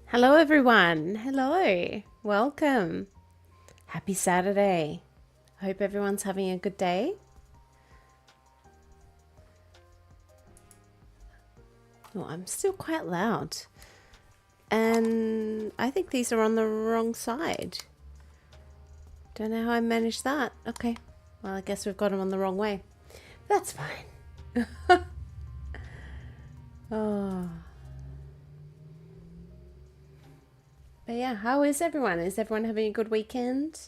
Hello, everyone. Hello. Welcome. Happy Saturday. I hope everyone's having a good day. Oh, I'm still quite loud. And I think these are on the wrong side. Don't know how I managed that. Okay. Well, I guess we've got them on the wrong way. That's fine. Oh. But yeah, how is everyone? Is everyone having a good weekend?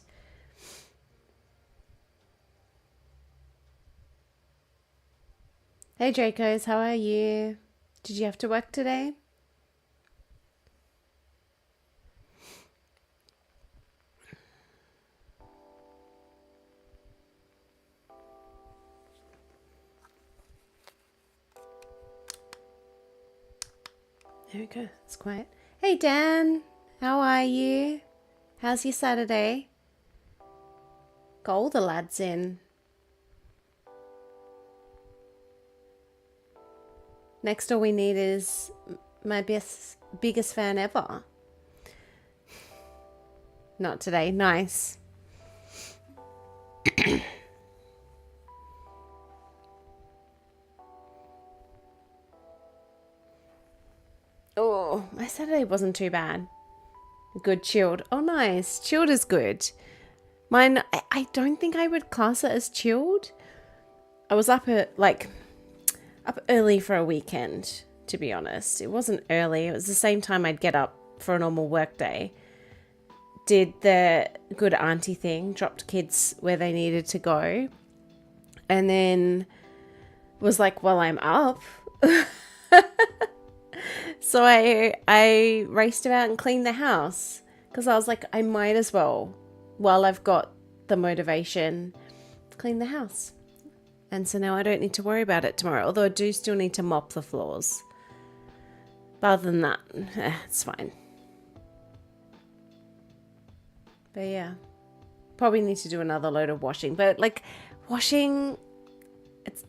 Hey, Dracos, how are you? Did you have to work today? There we go. It's quiet. Hey, Dan. How are you? How's your Saturday? Got all the lads in. Next all we need is my biggest fan ever. Not today. Nice. Oh, my Saturday wasn't too bad. Good chilled. Oh, nice. Chilled is good. Mine, I don't think I would class it as chilled. I was up early for a weekend, to be honest. It wasn't early. It was the same time I'd get up for a normal work day. Did the good auntie thing, dropped kids where they needed to go, and then was like, well, I'm up. So I raced about and cleaned the house because I was like, I might as well, while I've got the motivation, clean the house. And so now I don't need to worry about it tomorrow, although I do still need to mop the floors. But other than that, it's fine. But yeah, probably need to do another load of washing. But like washing,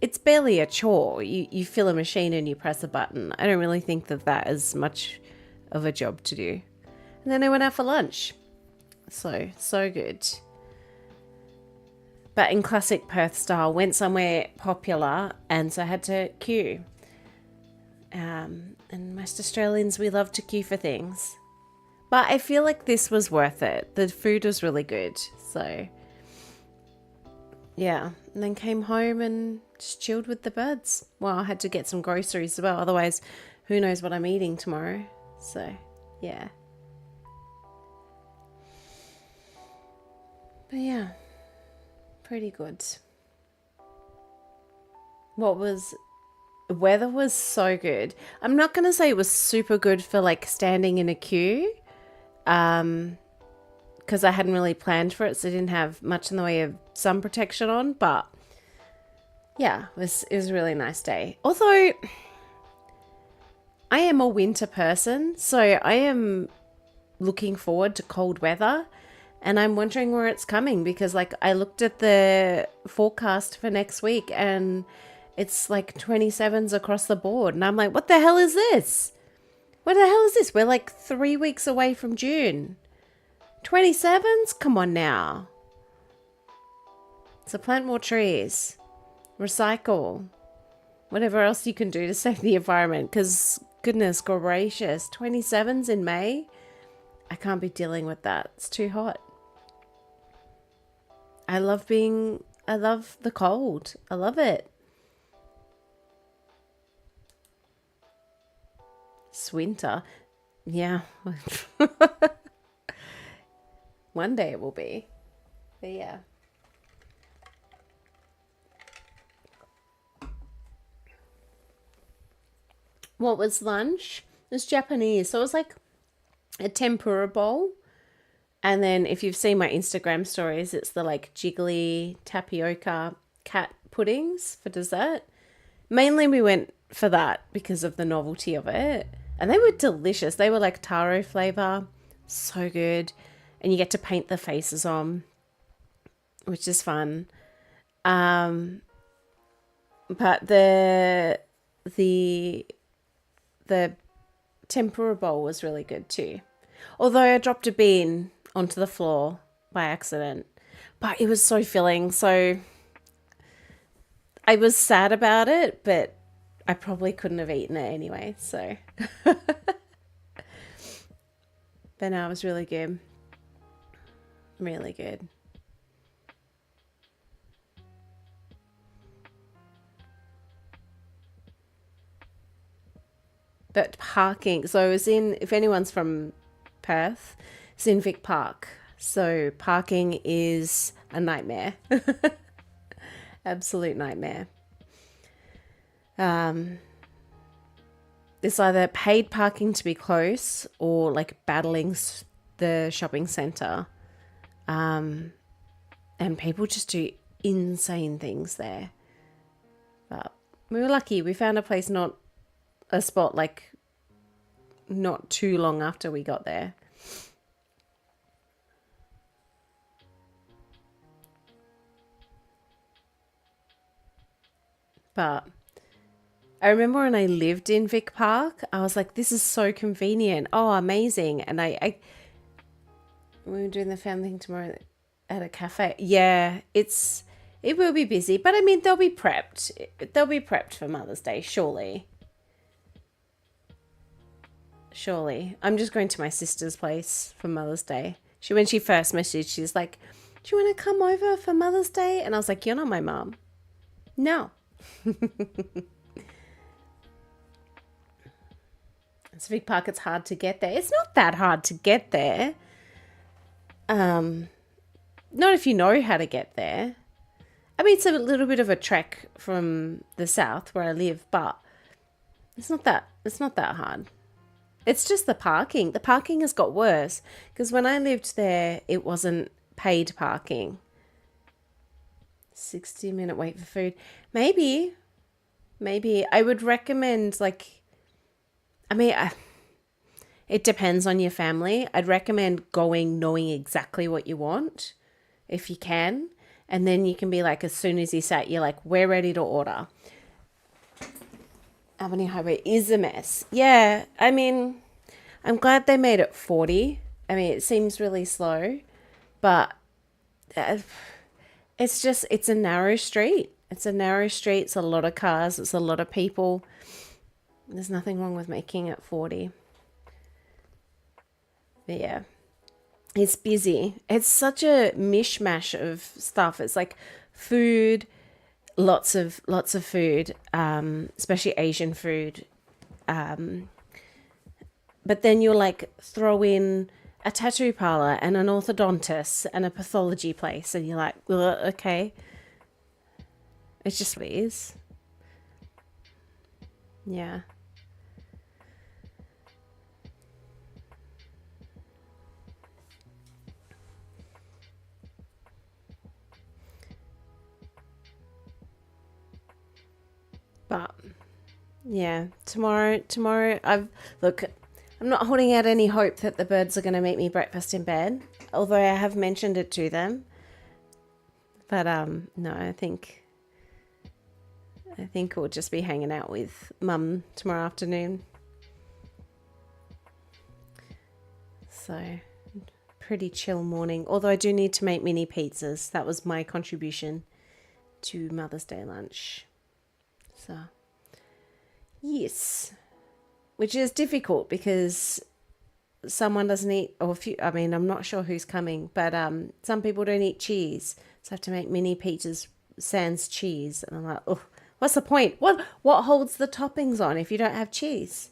it's barely a chore. You fill a machine and you press a button. I don't really think that is much of a job to do. And then I went out for lunch. So good. But in classic Perth style, went somewhere popular and so I had to queue. And most Australians, we love to queue for things. But I feel like this was worth it. The food was really good. So, yeah. And then came home and just chilled with the birds. Well, I had to get some groceries as well. Otherwise, who knows what I'm eating tomorrow. So, yeah. But yeah, pretty good. Weather was so good. I'm not going to say it was super good for like standing in a queue. Because I hadn't really planned for it, so I didn't have much in the way of sun protection on. But yeah, it was a really nice day. Although I am a winter person, so I am looking forward to cold weather, and I'm wondering where it's coming because like I looked at the forecast for next week and it's like 27s across the board, and I'm like, what the hell is this? What the hell is this? We're like 3 weeks away from June. 27s? Come on now. So plant more trees. Recycle. Whatever else you can do to save the environment. Because, goodness gracious, 27s in May? I can't be dealing with that. It's too hot. I love the cold. I love it. It's winter. Yeah. One day it will be. But yeah. What was lunch? It was Japanese. So it was like a tempura bowl. And then if you've seen my Instagram stories, it's the like jiggly tapioca cat puddings for dessert. Mainly we went for that because of the novelty of it. And they were delicious. They were like taro flavor. So good. And you get to paint the faces on, which is fun. But the tempura bowl was really good too. Although I dropped a bean onto the floor by accident. But it was so filling, so I was sad about it, but I probably couldn't have eaten it anyway, so. But no, it was really good. Really good. But parking, so it was in, if anyone's from Perth, it's in Vic Park. So parking is a nightmare. Absolute nightmare. It's either paid parking to be close or like battling the shopping centre. And people just do insane things there. But we were lucky. We found a place, not a spot, like not too long after we got there. But I remember when I lived in Vic Park, I was like, this is so convenient. Oh, amazing. And I we were doing the family thing tomorrow at a cafe. Yeah, it will be busy, but I mean, they'll be prepped. They'll be prepped for Mother's Day, surely. Surely. I'm just going to my sister's place for Mother's Day. When she first messaged, she's like, do you want to come over for Mother's Day? And I was like, you're not my mom. No. It's Vic Park, it's hard to get there. It's not that hard to get there. Not if you know how to get there. I mean, it's a little bit of a trek from the south where I live, but it's not that hard. It's just the parking. The parking has got worse because when I lived there, it wasn't paid parking. 60-minute wait for food. Maybe I would recommend, like, I mean, it depends on your family. I'd recommend going knowing exactly what you want if you can. And then you can be like, as soon as you sat, you're like, we're ready to order. Albany Highway is a mess. Yeah, I mean, I'm glad they made it 40. I mean, it seems really slow, but it's a narrow street. It's a narrow street. It's a lot of cars. It's a lot of people. There's nothing wrong with making it 40. But yeah, it's busy. It's such a mishmash of stuff. It's like food, lots of food, especially Asian food. But then you'll like throw in a tattoo parlor and an orthodontist and a pathology place, and you're like, okay. It's just what it is. Yeah. But yeah, tomorrow I'm not holding out any hope that the birds are going to make me breakfast in bed, although I have mentioned it to them. But no, I think we'll just be hanging out with Mum tomorrow afternoon. So pretty chill morning, although I do need to make mini pizzas. That was my contribution to Mother's Day lunch. So yes, which is difficult because someone doesn't eat, or a few, I mean, I'm not sure who's coming, but some people don't eat cheese, so I have to make mini pizzas sans cheese, and I'm like, oh, what's the point? What holds the toppings on if you don't have cheese?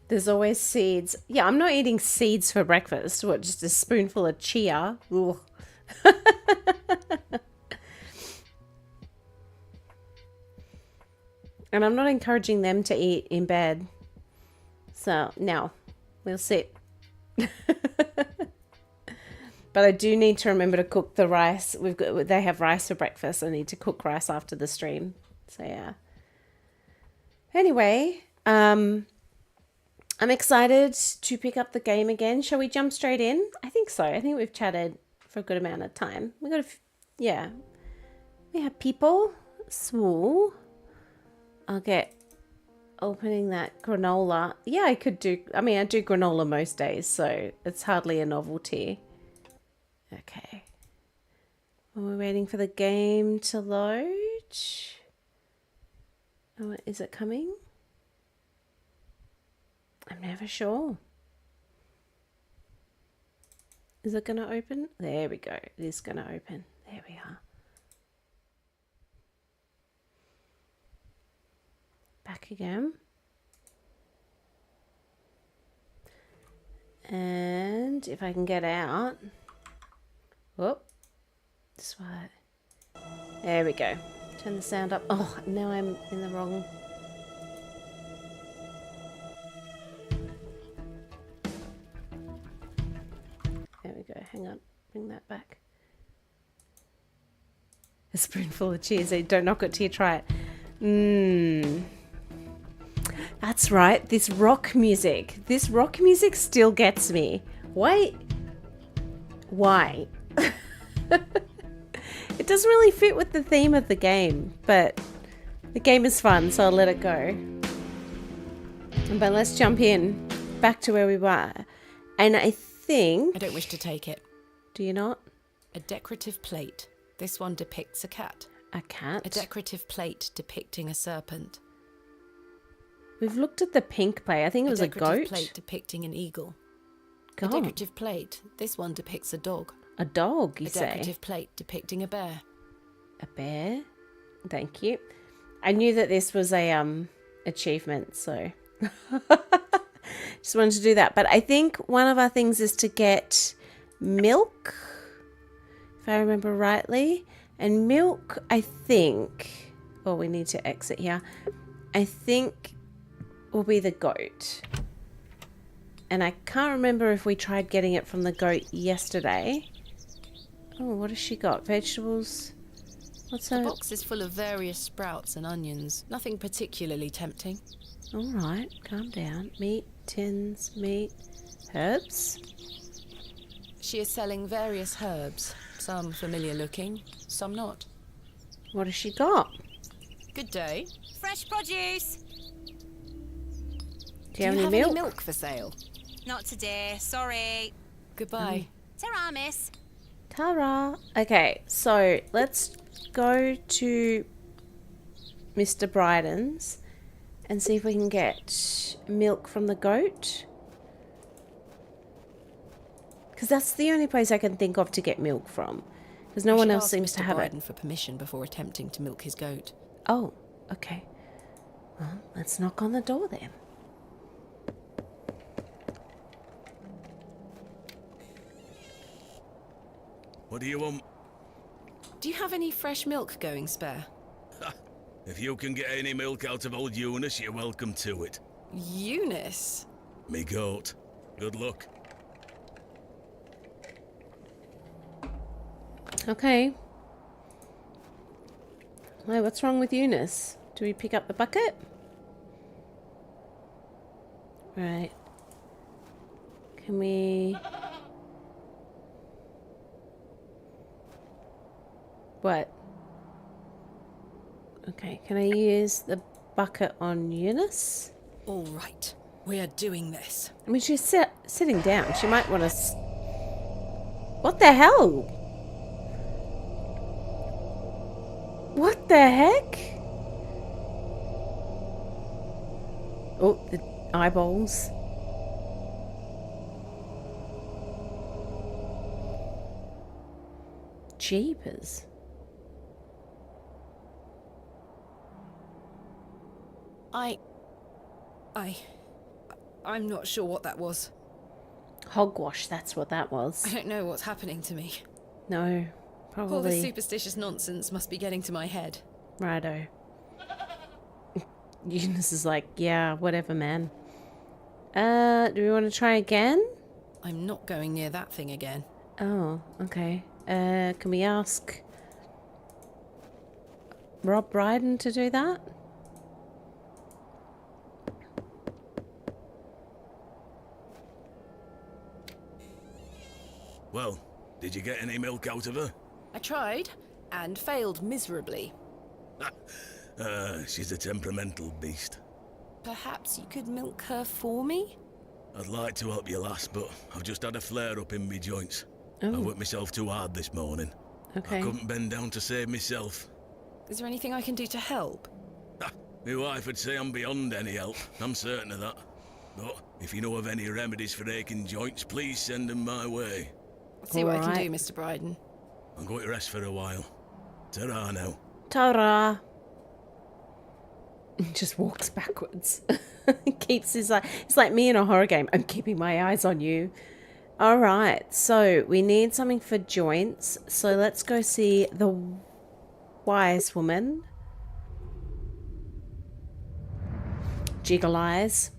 There's always seeds. Yeah, I'm not eating seeds for breakfast. What, just a spoonful of chia? Ugh. And I'm not encouraging them to eat in bed. So, no, we'll sit. But I do need to remember to cook the rice. They have rice for breakfast. I need to cook rice after the stream. So, yeah. Anyway, I'm excited to pick up the game again. Shall we jump straight in? I think so. I think we've chatted for a good amount of time. We have people. So I'll get opening that granola. Yeah, I could do, I mean, I do granola most days, so it's hardly a novelty. Okay. We're waiting for the game to load. Oh, is it coming? I'm never sure. Is it going to open? There we go. It is going to open. There we are. Back again. And if I can get out. Whoop. This way. There we go. Turn the sound up. Oh, now I'm in the wrong. There we go. Hang on. Bring that back. A spoonful of cheese. Don't knock it till you try it. That's right. This rock music. This rock music still gets me. Why? It doesn't really fit with the theme of the game, but the game is fun, so I'll let it go. But let's jump in back to where we were. And I think... I don't wish to take it. Do you not? A decorative plate. This one depicts a cat. A cat? A decorative plate depicting a serpent. We've looked at the pink plate. I think it was a goat. A decorative plate depicting an eagle. God. A decorative plate. This one depicts a dog. A dog, you say? A decorative plate depicting a bear. A bear? Thank you. I knew that this was a achievement, so just wanted to do that. But I think one of our things is to get milk, if I remember rightly. And milk, I think, well, we need to exit here. I think will be the goat. And I can't remember if we tried getting it from the goat yesterday. Oh, what has she got? Vegetables? What's that? The box is full of various sprouts and onions. Nothing particularly tempting. All right, calm down. Meat, tins, meat, herbs. She is selling various herbs. Some familiar looking, some not. What has she got? Good day. Fresh produce. Do you have any milk? For sale? Not today, sorry. Goodbye. Ta-ra, miss. Ta-ra. Okay, so let's go to Mr. Bryden's and see if we can get milk from the goat. Because that's the only place I can think of to get milk from. Because no one else seems to have it. For permission before attempting to milk his goat. Oh, okay. Well, let's knock on the door then. What do you want? Do you have any fresh milk going spare? If you can get any milk out of old Eunice, you're welcome to it. Eunice? Me goat. Good luck. Okay. Wait, what's wrong with Eunice? Do we pick up the bucket? Right. Can we... What? Okay, can I use the bucket on Eunice? All right, we are doing this. I mean, she's sitting down. She might want to... What the hell? What the heck? Oh, the eyeballs. Jeepers. I'm not sure what that was. Hogwash, that's what that was. I don't know what's happening to me. No, probably. All this superstitious nonsense must be getting to my head. Righto. Eunice is like, yeah, whatever, man. Do we want to try again? I'm not going near that thing again. Oh, okay. Can we ask Rob Brydon to do that? Well, did you get any milk out of her? I tried, and failed miserably. She's a temperamental beast. Perhaps you could milk her for me? I'd like to help you, lass, but I've just had a flare-up in me joints. I worked myself too hard this morning. Okay. I couldn't bend down to save myself. Is there anything I can do to help? My wife would say I'm beyond any help, I'm certain of that. But if you know of any remedies for aching joints, please send them my way. I'll see what I can Alright. do, Mr. Bryden. I'm going to rest for a while. Ta-ra now. Ta-ra. Just walks backwards. Keeps his eye. It's like me in a horror game. I'm keeping my eyes on you. All right. So we need something for joints. So let's go see the wise woman. Jiggle eyes.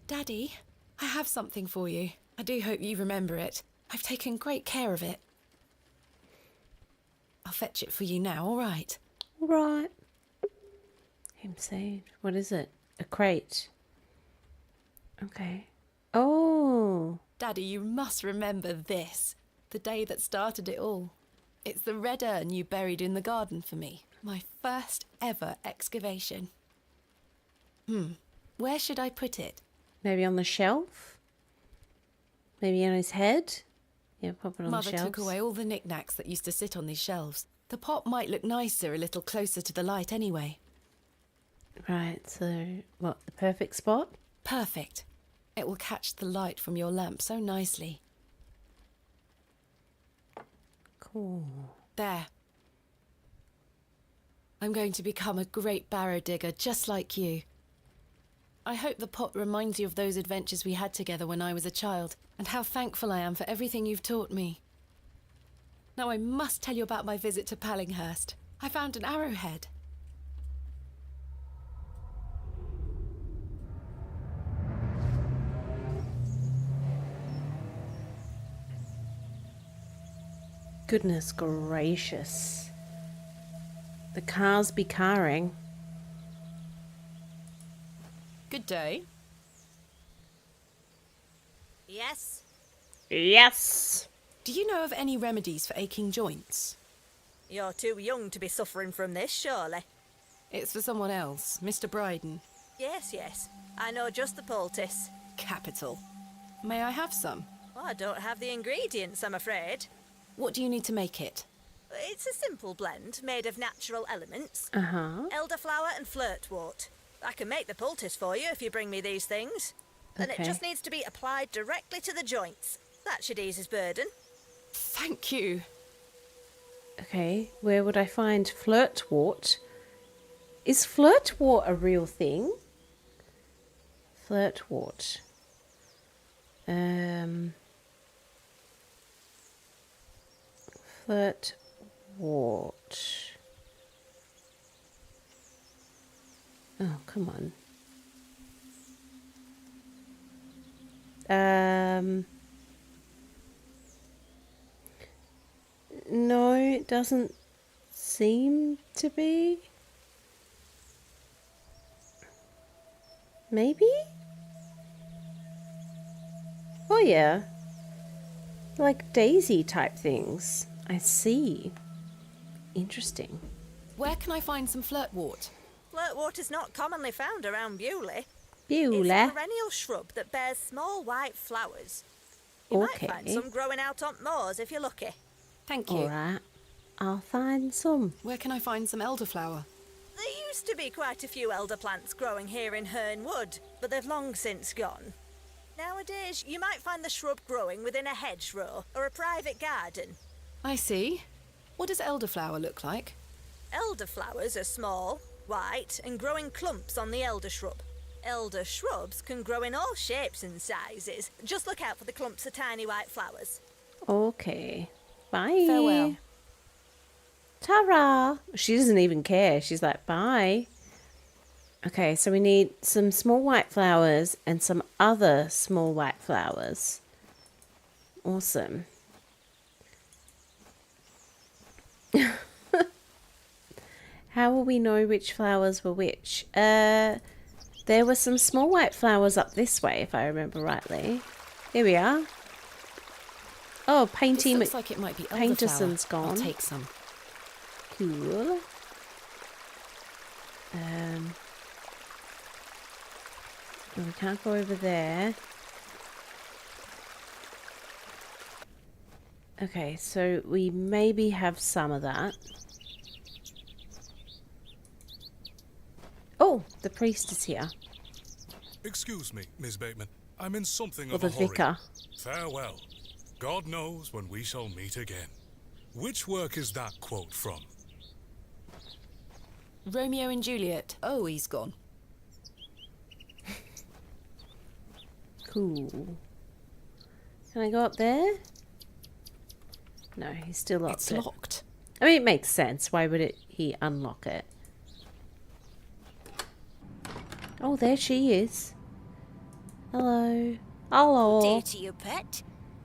Daddy, I have something for you. I do hope you remember it. I've taken great care of it. I'll fetch it for you now, all right? All right. Him saved. What is it? A crate. Okay. Oh. Daddy, you must remember this. The day that started it all. It's the red urn you buried in the garden for me. My first ever excavation. Where should I put it? Maybe on the shelf? Maybe on his head? Yeah, pop it on Mother the shelves. took away all the knickknacks that used to sit on these shelves. The pot might look nicer a little closer to the light anyway. Right, so what, the perfect spot? Perfect. It will catch the light from your lamp so nicely. Cool. There. I'm going to become a great barrow digger just like you. I hope the pot reminds you of those adventures we had together when I was a child, and how thankful I am for everything you've taught me. Now I must tell you about my visit to Pallinghurst. I found an arrowhead. Goodness gracious. The cars be carring. Good day. Yes? Yes! Do you know of any remedies for aching joints? You're too young to be suffering from this, surely. It's for someone else, Mr. Bryden. Yes. I know just the poultice. Capital. May I have some? Well, I don't have the ingredients, I'm afraid. What do you need to make it? It's a simple blend made of natural elements. Uh-huh. Elderflower and flirtwort. I can make the poultice for you if you bring me these things. And Okay. it just needs to be applied directly to the joints. That should ease his burden. Thank you. Okay, where would I find flirtwort? Is flirtwort a real thing? Flirtwort. Flirtwort. Oh, come on. No, it doesn't seem to be. Maybe? Oh yeah. Like daisy type things. I see. Interesting. Where can I find some flirtwort? Flirtwort is not commonly found around Bewley. It's a Beulah. perennial shrub that bears small white flowers. You might find Okay. some growing out on moors if you're lucky. Thank you. Alright. I'll find some. Where can I find some elderflower? There used to be quite a few elder plants growing here in Herne Wood, but they've long since gone. Nowadays, you might find the shrub growing within a hedgerow or a private garden. I see. What does elderflower look like? Elderflowers are small, white, and grow in clumps on the elder shrub. Elder shrubs can grow in all shapes and sizes. Just look out for the clumps of tiny white flowers. Okay. Bye. Farewell. Ta-ra! She doesn't even care. She's like, bye. Okay, so we need some small white flowers and some other small white flowers. Awesome. How will we know which flowers were which? There were some small white flowers up this way, if I remember rightly. Here we are. Oh, This Painty looks like it might be elderflower. Painterson's gone. I'll take some. Cool. We can't go over there. Okay, so we maybe have some of that. Oh, the priest is here. Excuse me, Miss Bateman. I'm in something Or of the a hurry. vicar. Farewell. God knows when we shall meet again. Which work is that quote from? Romeo and Juliet. Oh, he's gone. Cool. Can I go up there? No, he's still locked. It's locked. I mean, it makes sense. Why would he unlock it? Oh, there she is. Hello. Hello. Day to you, pet.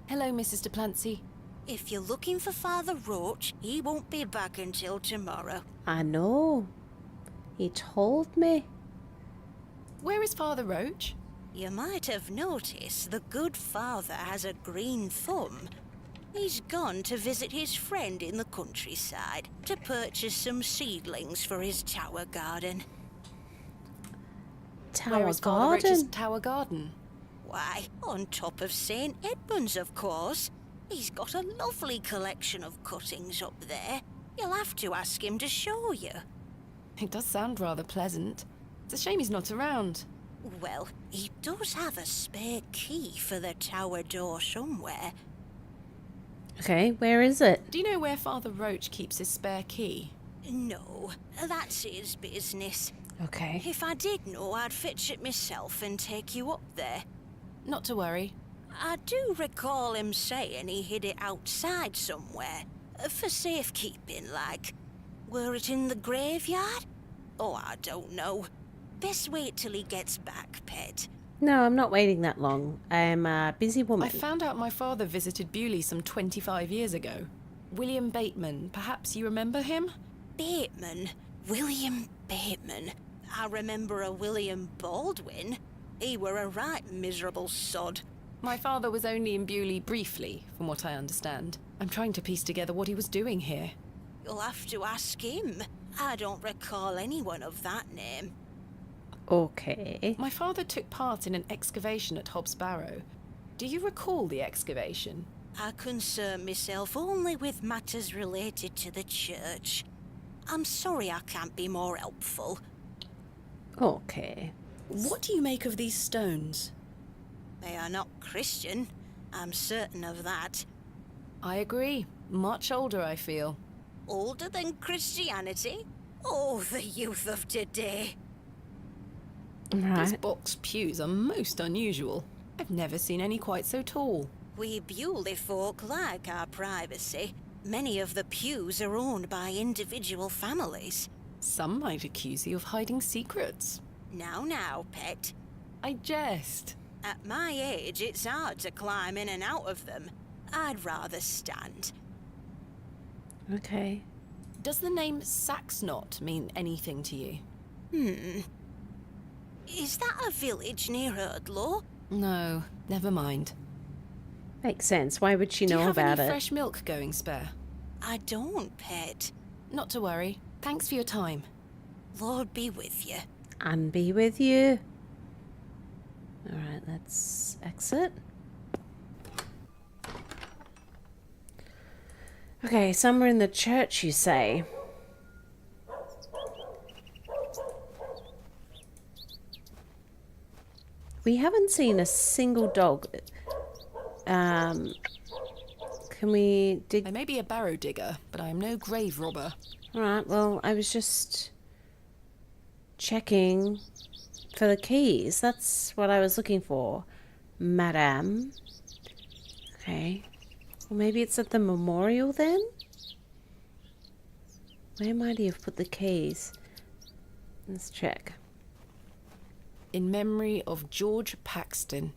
Hello, Mrs. de Plancy. If you're looking for Father Roach, he won't be back until tomorrow. I know. He told me. Where is Father Roach? You might have noticed the good father has a green thumb. He's gone to visit his friend in the countryside to purchase some seedlings for his tower garden. Where is Father Roach's Garden? Tower Garden? Why, on top of St. Edmund's, of course. He's got a lovely collection of cuttings up there. You'll have to ask him to show you. It does sound rather pleasant. It's a shame he's not around. Well, he does have a spare key for the tower door somewhere. Okay, where is it? Do you know where Father Roach keeps his spare key? No, that's his business. Okay. If I did know, I'd fetch it myself and take you up there. Not to worry. I do recall him saying he hid it outside somewhere. For safekeeping, like. Were it in the graveyard? Oh, I don't know. Best wait till he gets back, pet. No, I'm not waiting that long. I'm a busy woman. I found out my father visited Bewley some 25 years ago. William Bateman, perhaps you remember him? Bateman? William Bateman? I remember a William Baldwin. He were a right miserable sod. My father was only in Bewley briefly, from what I understand. I'm trying to piece together what he was doing here. You'll have to ask him. I don't recall anyone of that name. Okay. My father took part in an excavation at Hobs Barrow. Do you recall the excavation? I concern myself only with matters related to the church. I'm sorry I can't be more helpful. Okay. What do you make of these stones? They are not Christian. I'm certain of that. I agree. Much older, I feel. Older than Christianity? Oh, the youth of today. These Right. box pews are most unusual. I've never seen any quite so tall. We Bewley folk like our privacy. Many of the pews are owned by individual families. Some might accuse you of hiding secrets. Now, pet. I jest. At my age, it's hard to climb in and out of them. I'd rather stand. Okay. Does the name Saxnot mean anything to you? Is that a village near Erdlow? No, never mind. Makes sense. Why would she Do you know have about any it? fresh milk going spare? I don't, pet. Not to worry. Thanks for your time. Lord be with you. And be with you. Alright, let's exit. Okay, somewhere in the church, you say. We haven't seen a single dog. Can we dig? I may be a barrow digger, but I am no grave robber. Alright, well, I was just checking for the keys. That's what I was looking for, madame. Okay. Well, maybe it's at the memorial then? Where might he have put the keys? Let's check. In memory of George Paxton.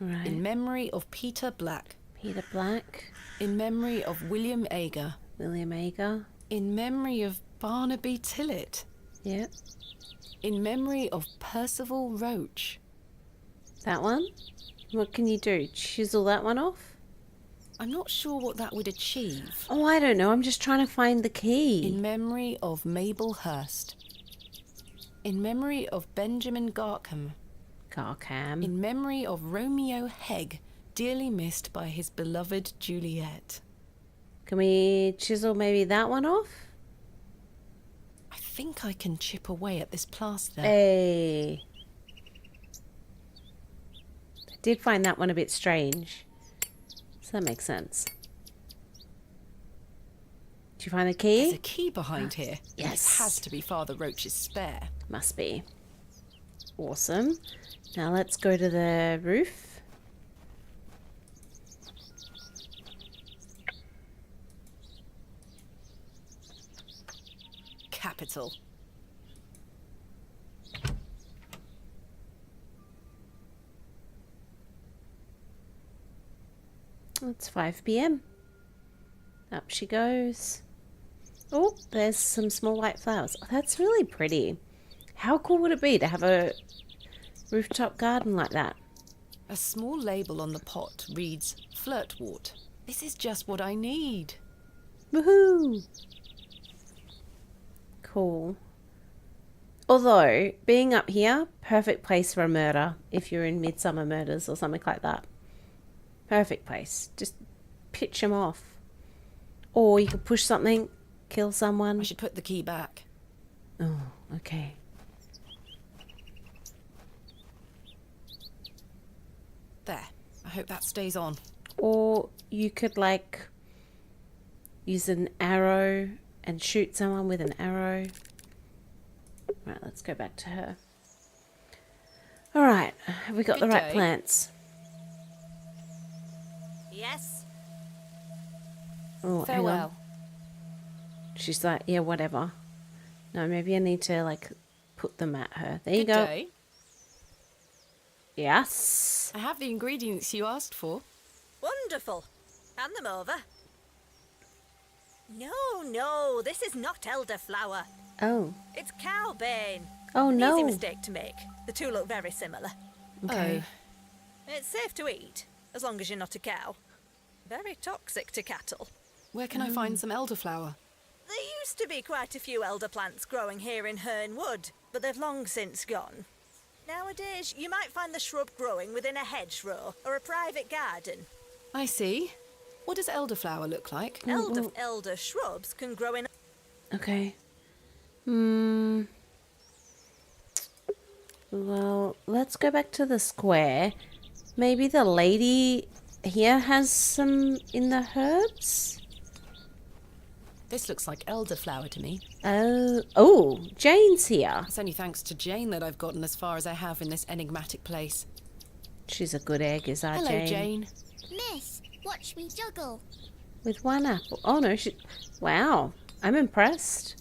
Right. In memory of Peter Black. Peter Black, In memory of William Ager. William Ager. In memory of Barnaby Tillett. Yep. In memory of Percival Roach. That one? What can you do? Chisel that one off? I'm not sure what that would achieve. Oh, I don't know. I'm just trying to find the key. In memory of Mabel Hurst. In memory of Benjamin Garkham. Garkham. In memory of Romeo Hegg, dearly missed by his beloved Juliet. Can we chisel maybe that one off? I think I can chip away at this plaster. Hey. I did find that one a bit strange. So that makes sense. Did you find the key? There's a key behind here. Yes. It has to be Father Roach's spare. Must be. Awesome. Now let's go to the roof. Capital. It's 5 p.m. Up she goes. Oh, there's some small white flowers. Oh, that's really pretty. How cool would it be to have a rooftop garden like that? A small label on the pot reads Flirtwort. This is just what I need. Woohoo! Cool. Although, being up here, perfect place for a murder if you're in Midsummer Murders or something like that. Perfect place. Just pitch them off. Or you could push something, kill someone. I should put the key back. Oh, okay. There. I hope that stays on. Or you could, like, use an arrow and shoot someone with an arrow. Right, let's go back to her. Alright, have we got Good the right day. plants? Yes? Oh, hang on. Farewell. She's like, yeah, whatever. No, maybe I need to, like, put them at her. There you Good go. day. Yes. I have the ingredients you asked for. Wonderful. Hand them over. No, this is not elderflower. Oh. It's cowbane. Oh, An no. easy mistake to make. The two look very similar. Okay. It's safe to eat, as long as you're not a cow. Very toxic to cattle. Where can I find some elderflower? There used to be quite a few elder plants growing here in Herne Wood, but they've long since gone. Nowadays, you might find the shrub growing within a hedgerow or a private garden. I see. What does elderflower look like? Elder shrubs can grow in... Okay. Well, let's go back to the square. Maybe the lady here has some in the herbs? This looks like elderflower to me. Oh, Jane's here. It's only thanks to Jane that I've gotten as far as I have in this enigmatic place. She's a good egg, is our Hello, Jane. Jane. Miss, watch me juggle. With one apple. Oh, no, she... Wow, I'm impressed.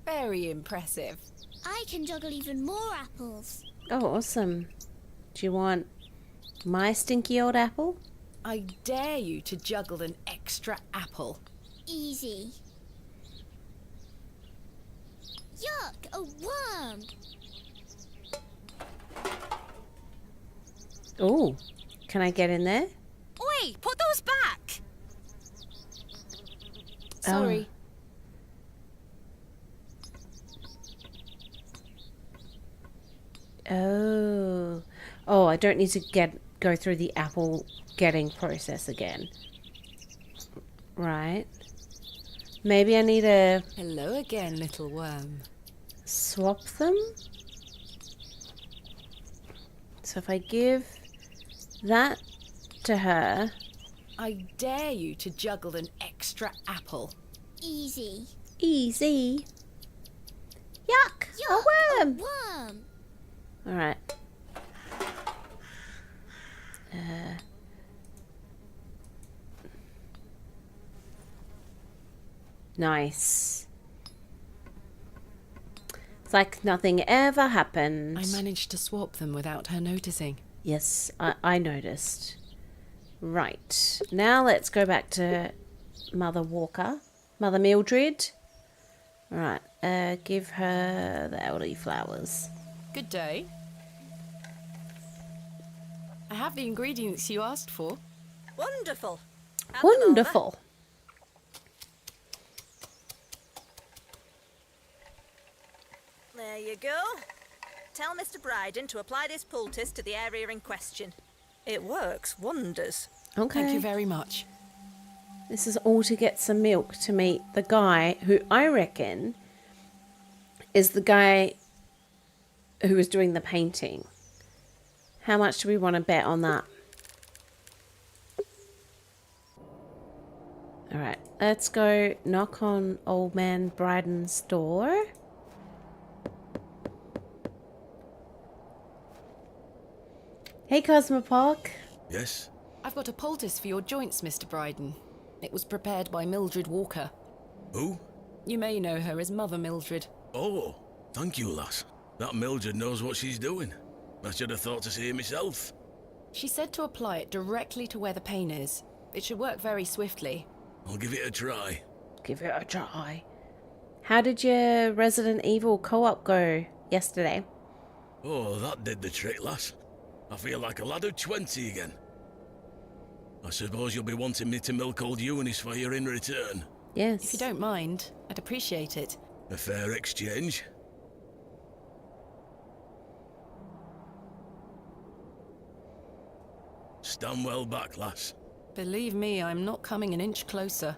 Very impressive. I can juggle even more apples. Oh, awesome. Do you want my stinky old apple? I dare you to juggle an extra apple. Easy. Yuck, a worm. Oh, can I get in there? Oi, put those back! Sorry. Oh. Oh, I don't need to go through the apple getting process again. Right. Maybe I need to Hello again, little worm. swap them. So if I give that to her. I dare you to juggle an extra apple. Easy. Easy. Yuck! Yuck, A worm! worm. Alright. Nice. It's like nothing ever happened. I managed to swap them without her noticing. Yes, I noticed. Right. Now let's go back to Mother Walker. Mother Mildred. Right. Give her the elderly flowers. Good day. I have the ingredients you asked for. Wonderful. Hand them over. Wonderful. go. Tell Mr. Bryden to apply this poultice to the area in question. It works wonders. Okay. Thank you very much. This is all to get some milk to meet the guy who I reckon is the guy who was doing the painting. How much do we want to bet on that? All right, let's go knock on old man Bryden's door. Hey, Cosmopock. Yes? I've got a poultice for your joints, Mr. Bryden. It was prepared by Mildred Walker. Who? You may know her as Mother Mildred. Oh, thank you, lass. That Mildred knows what she's doing. I should have thought to see it myself. She said to apply it directly to where the pain is. It should work very swiftly. I'll give it a try. Give it a try. How did your Resident Evil co-op go yesterday? Oh, that did the trick, lass. I feel like a lad of 20 again. I suppose you'll be wanting me to milk old Eunice for you in return. Yes. If you don't mind, I'd appreciate it. A fair exchange. Stand well back, lass. Believe me, I'm not coming an inch closer.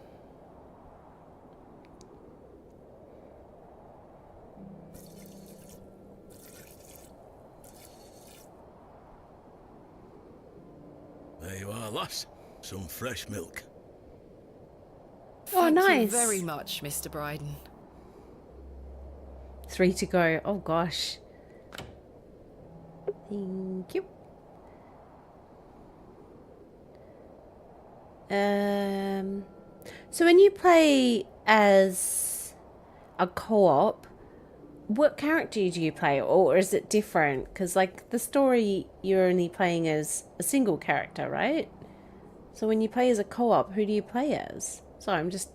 There you are, lass. Some fresh milk. Oh, Thank nice. you very much, Mr. Bryden. 3 to go. Oh, gosh. Thank you. So when you play as a co-op, what character do you play, or is it different? Because like the story, you're only playing as a single character, right? So when you play as a co-op, who do you play as? Sorry, I'm just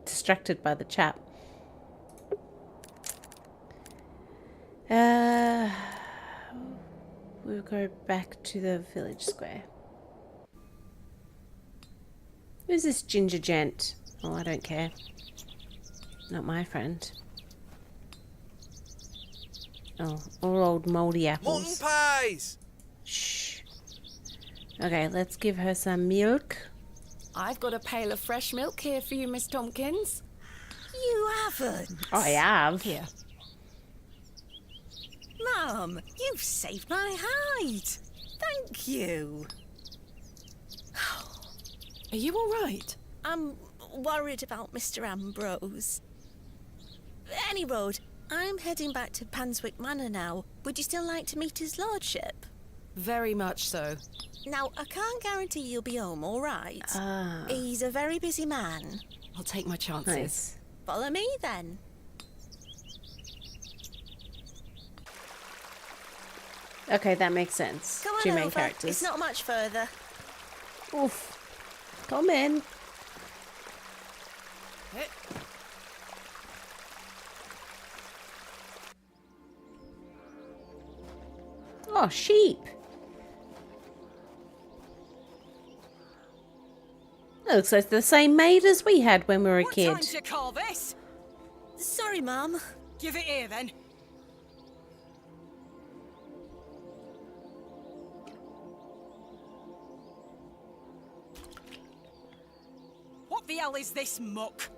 distracted by the chat. We'll go back to the village square. Who's this ginger gent? Oh, I don't care. Not my friend. Oh, or old moldy Mutton apples. pies! Shh. Okay, let's give her some milk. I've got a pail of fresh milk here for you, Miss Tompkins. You haven't? I have. Here. Mum, you've saved my hide. Thank you. Are you all right? I'm worried about Mr. Ambrose. Any road, I'm heading back to Panswick Manor now. Would you still like to meet his lordship? Very much so. Now, I can't guarantee you'll be home, all right? Ah, He's a very busy man. I'll take my chances. nice. Follow me, then. Okay, that makes sense. Come on 2 main over. characters. It's not much further. Oof. Come in. Oh, sheep. Looks like the same maid as we had when we were a What kid. time do you call this? Sorry, Mum. Give it here, then. What the hell is this muck?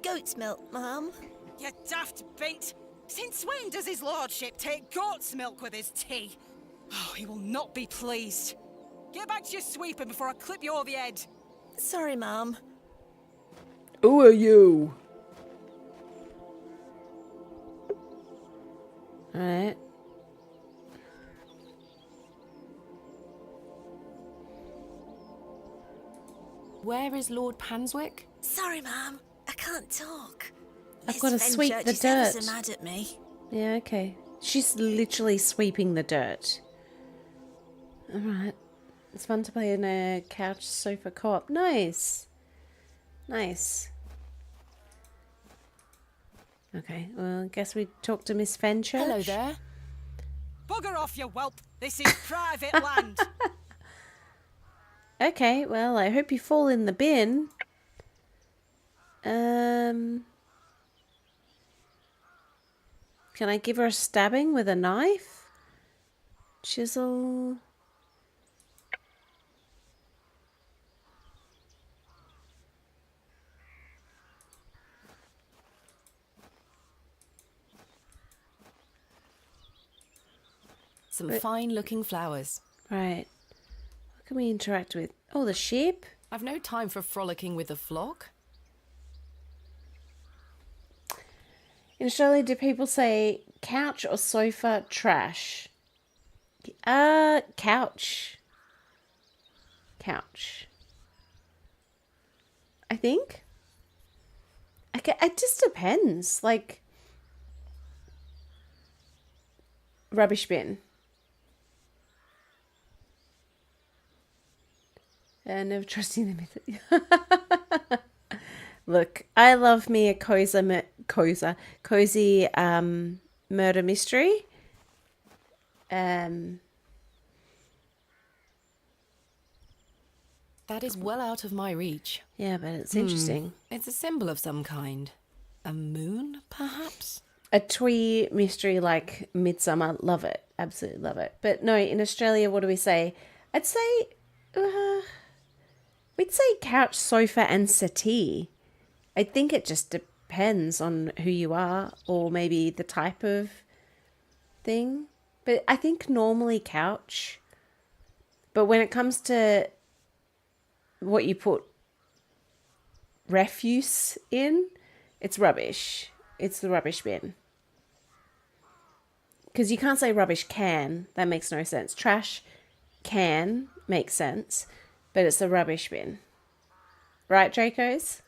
Goat's milk, Mum. You daft beat. Since when does his lordship take goat's milk with his tea? Oh, he will not be pleased. Get back to your sweeping before I clip you over the head. Sorry, Mum. Who are you? Alright. Where is Lord Panswick? Sorry, Mum. I can't talk. I've got to Miss sweep Fenchurch the is ever dirt. so mad at me. Yeah, okay. She's literally sweeping the dirt. Alright. It's fun to play in a couch sofa co-op. Nice. Nice. Okay, well, I guess we talk to Miss Fenchurch. Hello there. Bugger off, you whelp. This is private land. Okay, well, I hope you fall in the bin. Can I give her a stabbing with a knife? Chisel. Some fine-looking flowers. Right. What can we interact with? Oh, the sheep. I've no time for frolicking with the flock. In Australia, do people say couch or sofa trash? Couch. Couch. I think. It just depends. Like, rubbish bin. Never trusting the method. Look, I love me a cozy murder mystery. That is well out of my reach. Yeah, but it's interesting. It's a symbol of some kind. A moon, perhaps? A twee mystery like Midsummer. Love it. Absolutely love it. But no, in Australia, what do we say? I'd say... we'd say couch, sofa and settee. I think it just depends on who you are or maybe the type of thing. But I think normally couch. But when it comes to what you put refuse in, it's rubbish. It's the rubbish bin. Because you can't say rubbish can. That makes no sense. Trash can makes sense. But it's the rubbish bin. Right, Dracos?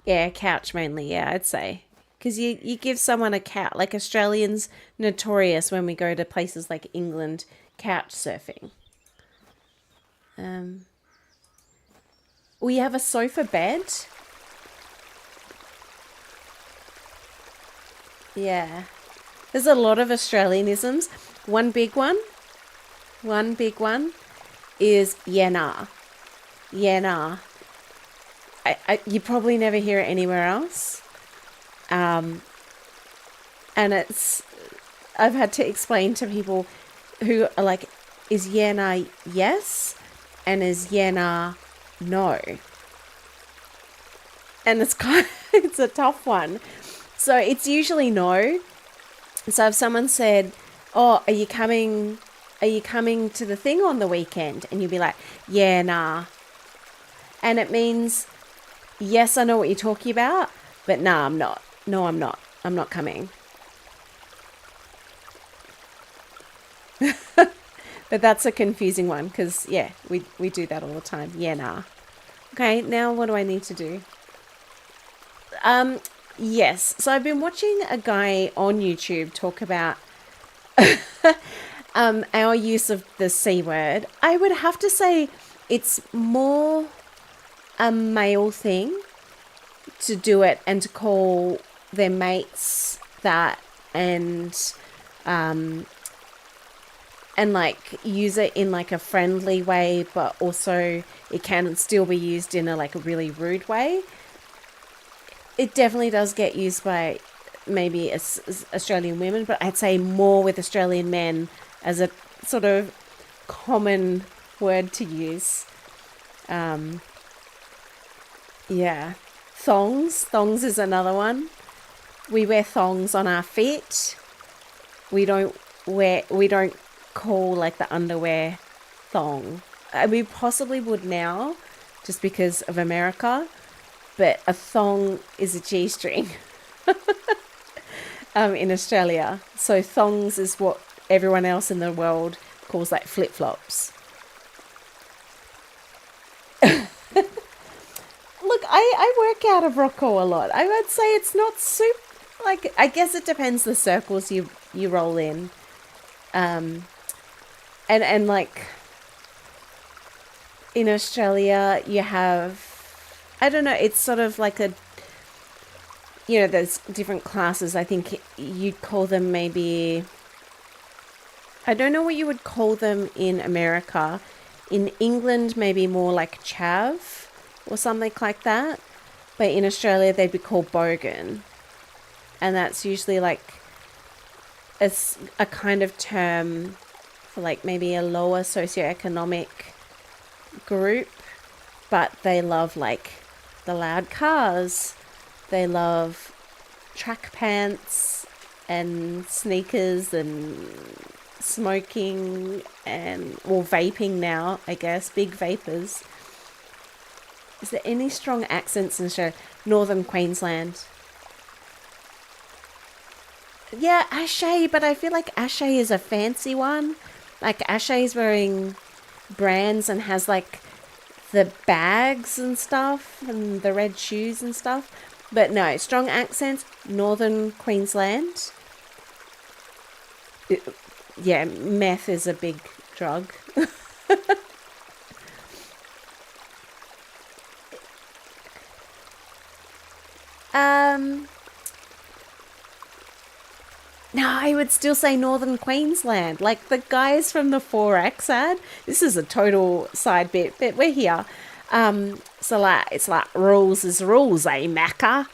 Yeah, couch mainly, yeah, I'd say. Because you give someone a couch. Like Australians, notorious when we go to places like England, couch surfing. We have a sofa bed. Yeah. There's a lot of Australianisms. One big one is yeah nah. Yeah nah. You probably never hear it anywhere else. And I've had to explain to people who are like, is yeah nah yes? And is yeah nah no? And it's a tough one. So it's usually no. So if someone said, oh, are you coming to the thing on the weekend? And you'd be like, yeah, nah. And it means, yes, I know what you're talking about, but nah, I'm not. No, I'm not. I'm not coming. But that's a confusing one because, yeah, we do that all the time. Yeah, nah. Okay, now what do I need to do? Yes. So I've been watching a guy on YouTube talk about our use of the C word. I would have to say it's more a male thing to do it and to call their mates that and like use it in like a friendly way, but also it can still be used in a like a really rude way. It definitely does get used by maybe Australian women, but I'd say more with Australian men as a sort of common word to use. Yeah. Thongs is another one. We wear thongs on our feet. We don't call like the underwear thong. We possibly would now just because of America, but a thong is a G-string in Australia. So thongs is what everyone else in the world calls like flip-flops. Look, I work out of Rocco a lot. I would say it's not super, like, I guess it depends the circles you roll in. And like in Australia you have, I don't know, it's sort of like a, you know, there's different classes. I think you'd call them maybe, I don't know what you would call them in America. In England, maybe more like chav or something like that. but in Australia they'd be called bogan. And that's usually like a kind of term for like maybe a lower socioeconomic group, but they love like the loud cars, they love track pants and sneakers and smoking and vaping now, I guess, big vapors. Is there any strong accents in Australia? Northern Queensland. Yeah, Ashay, but I feel like Ashay is a fancy one. Like Ashay is wearing brands and has like the bags and stuff and the red shoes and stuff. But no, strong accents, Northern Queensland. Yeah, meth is a big drug. No, I would still say Northern Queensland. Like the guys from the 4X ad. This is a total side bit, but we're here. So like it's like rules is rules, eh, Macca?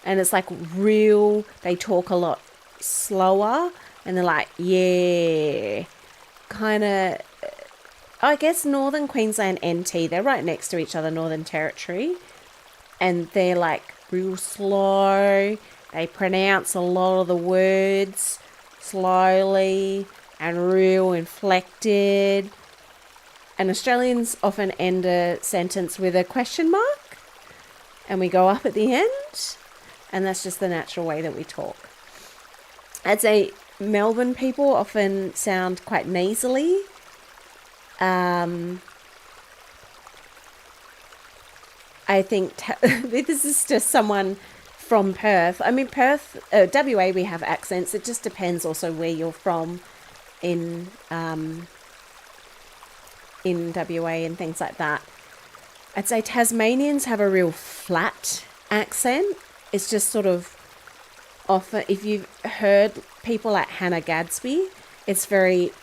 And it's like real. They talk a lot slower, and they're like, yeah, kind of. I guess Northern Queensland NT. They're right next to each other, Northern Territory, and they're like real slow. They pronounce a lot of the words slowly and real inflected. And Australians often end a sentence with a question mark. And we go up at the end. And that's just the natural way that we talk. I'd say Melbourne people often sound quite nasally. I think this is just someone from Perth. I mean, Perth, WA, we have accents. It just depends also where you're from in WA and things like that. I'd say Tasmanians have a real flat accent. It's just sort of often, if you've heard people like Hannah Gadsby, it's very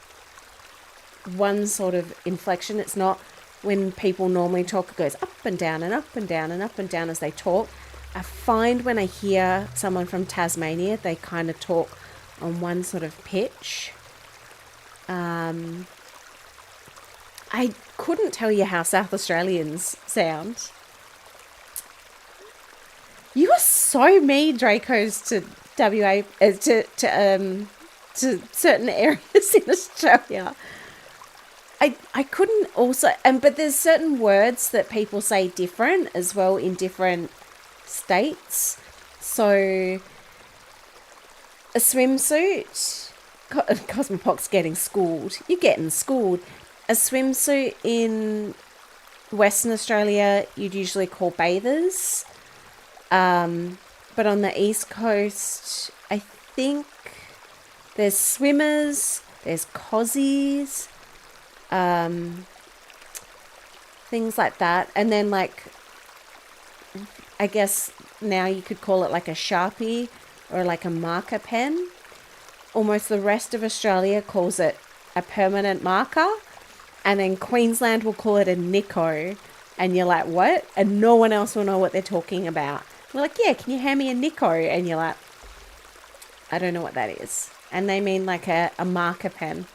one sort of inflection. It's not when people normally talk, it goes up and down and up and down and up and down as they talk. I find when I hear someone from Tasmania, they kind of talk on one sort of pitch. I couldn't tell you how South Australians sound. You are so mean, Dracos, to WA, to certain areas in Australia. I couldn't also, but there's certain words that people say different as well in different states. So a swimsuit, Cosmopox getting schooled. You're getting schooled. A swimsuit in Western Australia, you'd usually call bathers. But on the East Coast, I think there's swimmers, there's cozies, things like that. And then like, I guess now you could call it like a Sharpie or like a marker pen. Almost the rest of Australia calls it a permanent marker. And then Queensland will call it a Nico. And you're like, what? And no one else will know what they're talking about. We're like, yeah, can you hand me a Nico? And you're like, I don't know what that is. And they mean like a marker pen.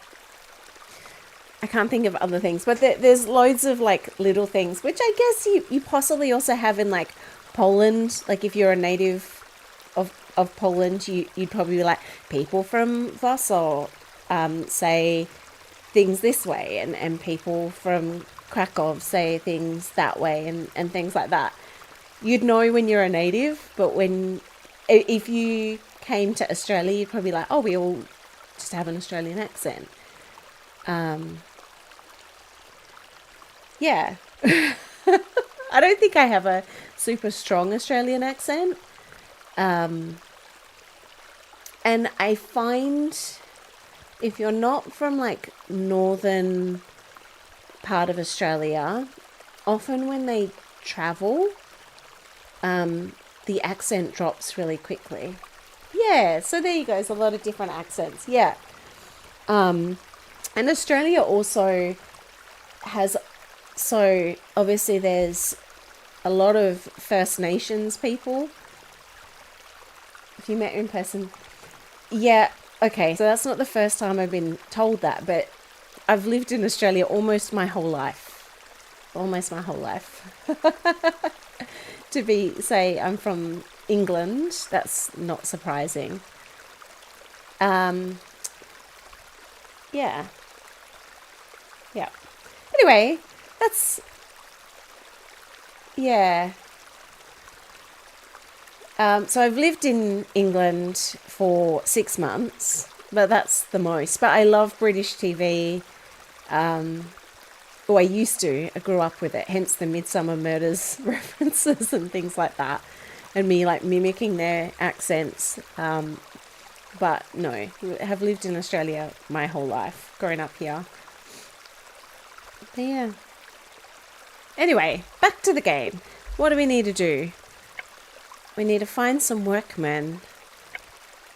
I can't think of other things. But there's loads of like little things, which I guess you possibly also have in like Poland. Like if you're a native of Poland, you'd probably be like, people from Warsaw say things this way, and people from Krakow say things that way, and things like that. You'd know when you're a native, but if you came to Australia, you'd probably be like, oh, we all just have an Australian accent. Yeah. I don't think I have a super strong Australian accent. And I find if you're not from like northern part of Australia, often when they travel, the accent drops really quickly. Yeah, so there you go. There's a lot of different accents. Yeah. And Australia also has, so obviously there's a lot of First Nations people. If you met her in person. Yeah, okay, so that's not the first time I've been told that, but I've lived in Australia almost my whole life. Almost my whole life. Say I'm from England, that's not surprising. Yeah. Yeah. Anyway, that's... Yeah. So I've lived in England for 6 months, but that's the most. But I love British TV. I used to. I grew up with it, hence the Midsummer Murders references and things like that, and me like mimicking their accents. But no, I have lived in Australia my whole life, growing up here. But yeah. Anyway, back to the game. What do we need to do? We need to find some workmen.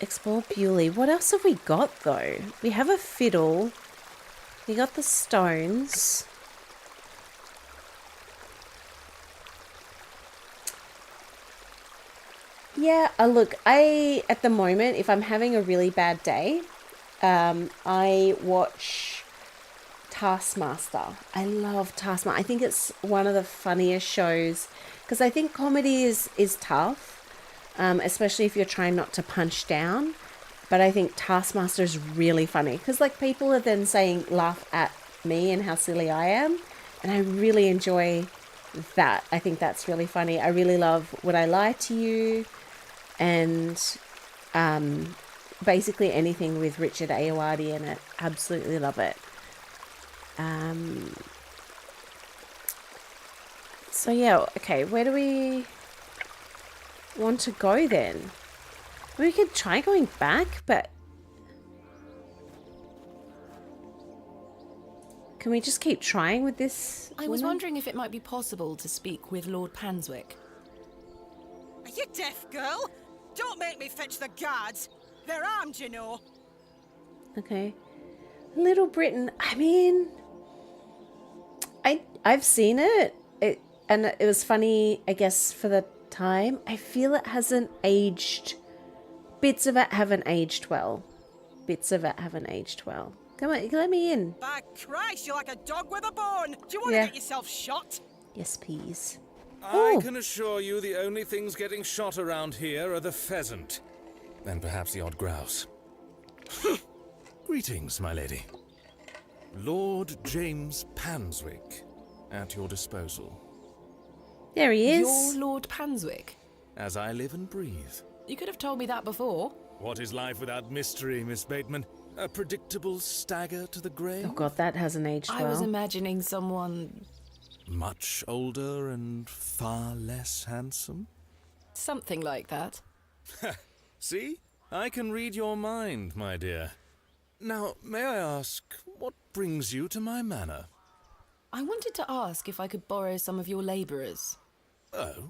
Explore Bewley. What else have we got, though? We have a fiddle. We got the stones. Yeah, look, at the moment, if I'm having a really bad day, I watch Taskmaster. I love Taskmaster. I think it's one of the funniest shows, because I think comedy is tough, especially if you're trying not to punch down. But I think Taskmaster is really funny, because like people are then laugh at me and how silly I am, and I really enjoy that. I think that's really funny. I really love Would I Lie to You, and basically anything with Richard Ayoade in it. Absolutely love it. So yeah, okay, where do we want to go then? We could try going back, but can we just keep trying with this? I was wondering if it might be possible to speak with Lord Panswick. Are you deaf, girl? Don't make me fetch the guards. They're armed, you know. Okay. Little Britain, I mean, I've seen it. And it was funny, I guess, for the time. I feel it hasn't aged. Bits of it haven't aged well. Come on, let me in. By Christ, you're like a dog with a bone. Do you want to Yeah. get yourself shot? Yes, please. I Ooh. can assure you the only things getting shot around here are the pheasant. And perhaps the odd grouse. Greetings, my lady. Lord James Panswick, at your disposal. There he is. You're Lord Panswick? As I live and breathe. You could have told me that before. What is life without mystery, Miss Bateman? A predictable stagger to the grave? Oh god, that hasn't aged well. I was imagining someone... Much older and far less handsome? something like that. See? I can read your mind, my dear. Now, may I ask, what brings you to my manor? I wanted to ask if I could borrow some of your labourers. Oh?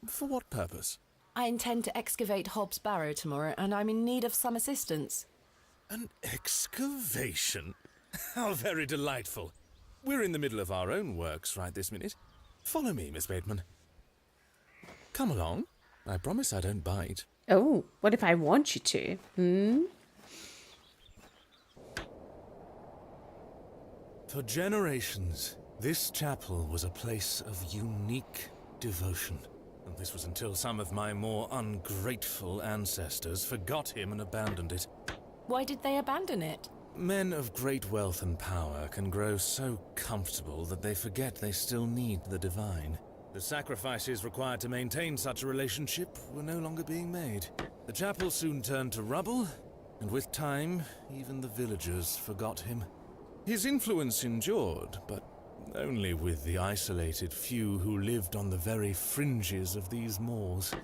For what purpose? I intend to excavate Hobs Barrow tomorrow, and I'm in need of some assistance. An excavation? How very delightful. We're in the middle of our own works right this minute. Follow me, Miss Bateman. Come along. I promise I don't bite. Oh, what if I want you to? For generations, this chapel was a place of unique devotion. And this was until some of my more ungrateful ancestors forgot him and abandoned it. Why did they abandon it? Men of great wealth and power can grow so comfortable that they forget they still need the divine. The sacrifices required to maintain such a relationship were no longer being made. The chapel soon turned to rubble, and with time, even the villagers forgot him. His influence endured, but only with the isolated few who lived on the very fringes of these moors.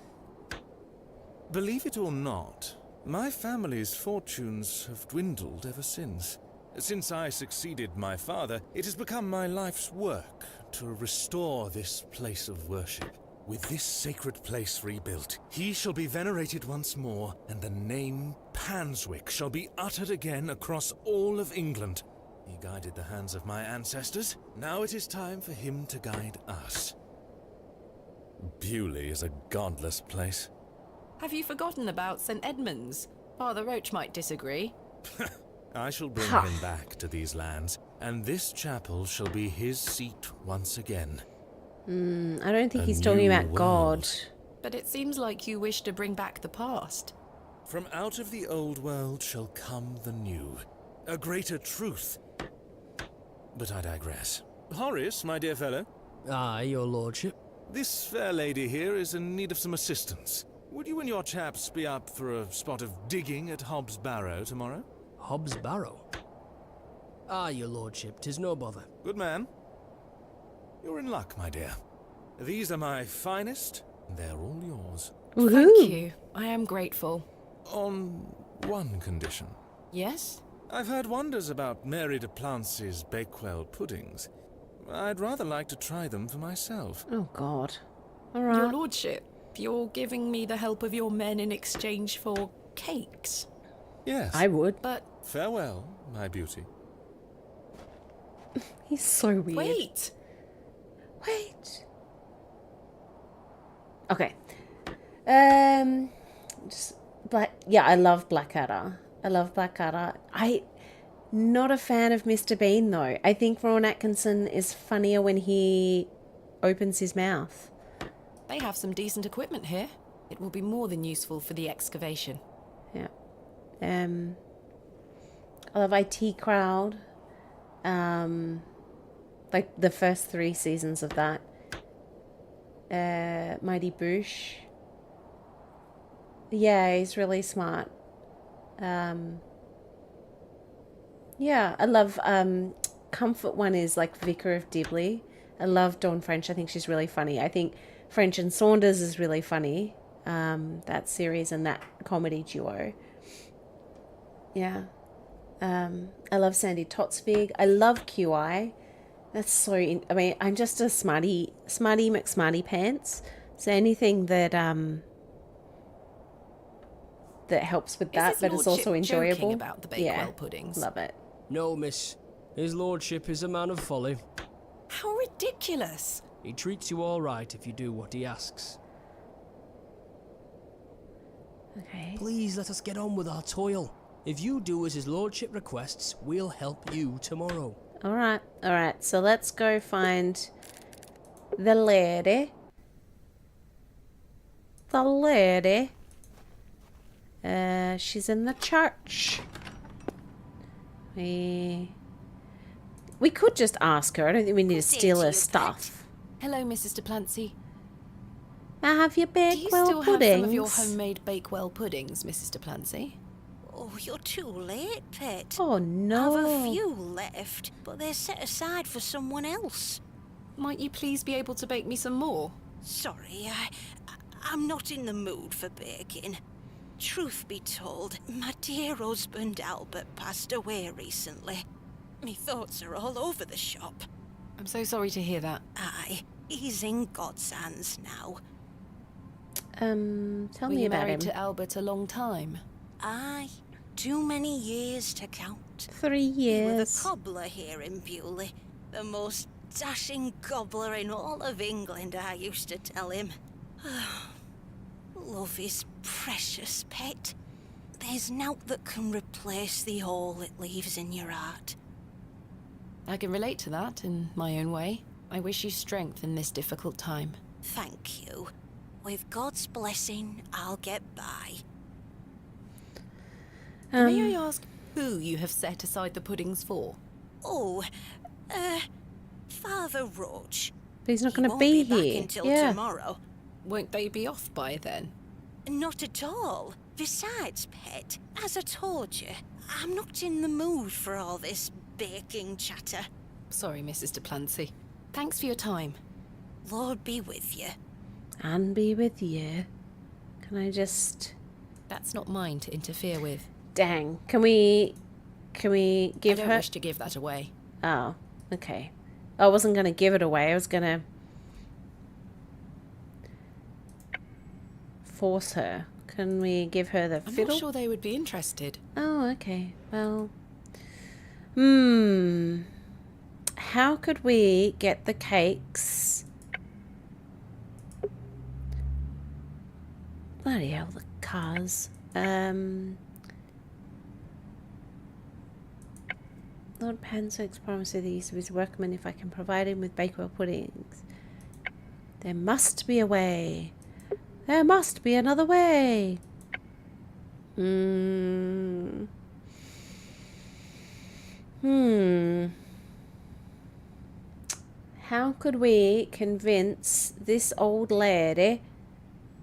Believe it or not, my family's fortunes have dwindled ever since. Since I succeeded my father, it has become my life's work to restore this place of worship. With this sacred place rebuilt, he shall be venerated once more, and the name Panswick shall be uttered again across all of England. He guided the hands of my ancestors. Now it is time for him to guide us. Bewley is a godless place. Have you forgotten about St. Edmund's? Father Roach might disagree. I shall bring Ha. him back to these lands, and this chapel shall be his seat once again. I don't think A he's talking new about God. world. But it seems like you wish to bring back the past. From out of the old world shall come the new, a greater truth. But I digress. Horace, my dear fellow, Aye, your lordship. this fair lady here is in need of some assistance. Would you and your chaps be up for a spot of digging at Hobs Barrow tomorrow? Hobs Barrow. Aye, your lordship, 'tis no bother. Good man. You're in luck, my dear. These are my finest, and they're all yours. Woohoo! Thank you. I am grateful. On one condition. Yes? I've heard wonders about Mary de Plancy's Bakewell puddings. I'd rather like to try them for myself. Oh, God. All Your right. lordship, you're giving me the help of your men in exchange for cakes. Yes. I would. But Farewell, my beauty. He's so weird. wait! Wait. Okay. Just yeah, I love Blackadder. Not a fan of Mr. Bean though. I think Ron Atkinson is funnier when he opens his mouth. They have some decent equipment here. It will be more than useful for the excavation. Yeah. I love IT Crowd. Like the first 3 seasons of that. Mighty Boosh. Yeah, he's really smart. Yeah, I love comfort one is like Vicar of Dibley. I love Dawn French. I think she's really funny. I think French and Saunders is really funny. That series and that comedy duo. Yeah. I love Sandy Totsvig. I love QI. That's so... I mean, I'm just a smarty McSmarty pants. So anything that that helps with that, Is but his it's also lordship joking enjoyable. about the Bakewell puddings? Love it. No, miss. His lordship is a man of folly. How ridiculous! He treats you all right if you do what he asks. Okay. Please let us get on with our toil. If you do as his lordship requests, we'll help you tomorrow. All right. So let's go find the lady. The lady. She's in the church. We could just ask her. I don't think we need to steal her stuff. Hello, Mrs. de Plancy. I have your Do you Bakewell still puddings. have some of your homemade Bakewell puddings, Mrs. de Plancy? Oh, you're too late, Pet. Oh no. I've a few left, but they're set aside for someone else. Might you please be able to bake me some more? Sorry, I'm not in the mood for baking. Truth be told, my dear husband Albert passed away recently. Me thoughts are all over the shop. I'm so sorry to hear that. Aye, he's in God's hands now. Tell Were me you about him. married to Albert a long time? Aye, too many years to count. 3 He was years. the cobbler here in Bewley. The most dashing gobbler in all of England, I used to tell him. Love is precious, Pet. There's naught that can replace the hole it leaves in your heart. I can relate to that in my own way. I wish you strength in this difficult time. Thank you. With God's blessing, I'll get by. May I ask who you have set aside the puddings for? Oh, Father Roach. But he's not He going to won't be back here. until Yeah. tomorrow. Won't they be off by then? Not at all. Besides, Pet, as I told you, I'm not in the mood for all this baking chatter. Sorry, Mrs. de Plancy. Thanks for your time. Lord be with you. And be with you. Can I just... That's not mine to interfere with. Dang. Can we I give don't her... wish to give that away. Oh, okay. I wasn't going to give it away. I was going to force her. Can we give her the I'm fiddle? not sure they would be interested. Oh, okay. Well... How could we get the cakes Bloody hell, the cars. Lord Panswick's promised the use of his workmen if I can provide him with Bakewell puddings. There must be a way. There must be another way. How could we convince this old lady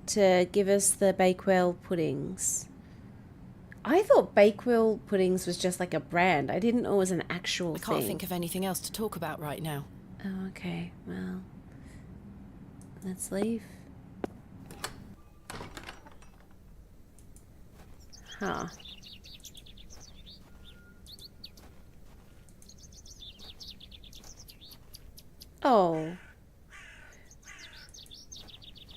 to give us the Bakewell puddings? I thought Bakewell puddings was just like a brand. I didn't know it was an actual I thing. can't think of anything else to talk about right now. Oh, okay. Well, let's leave. Huh. Oh.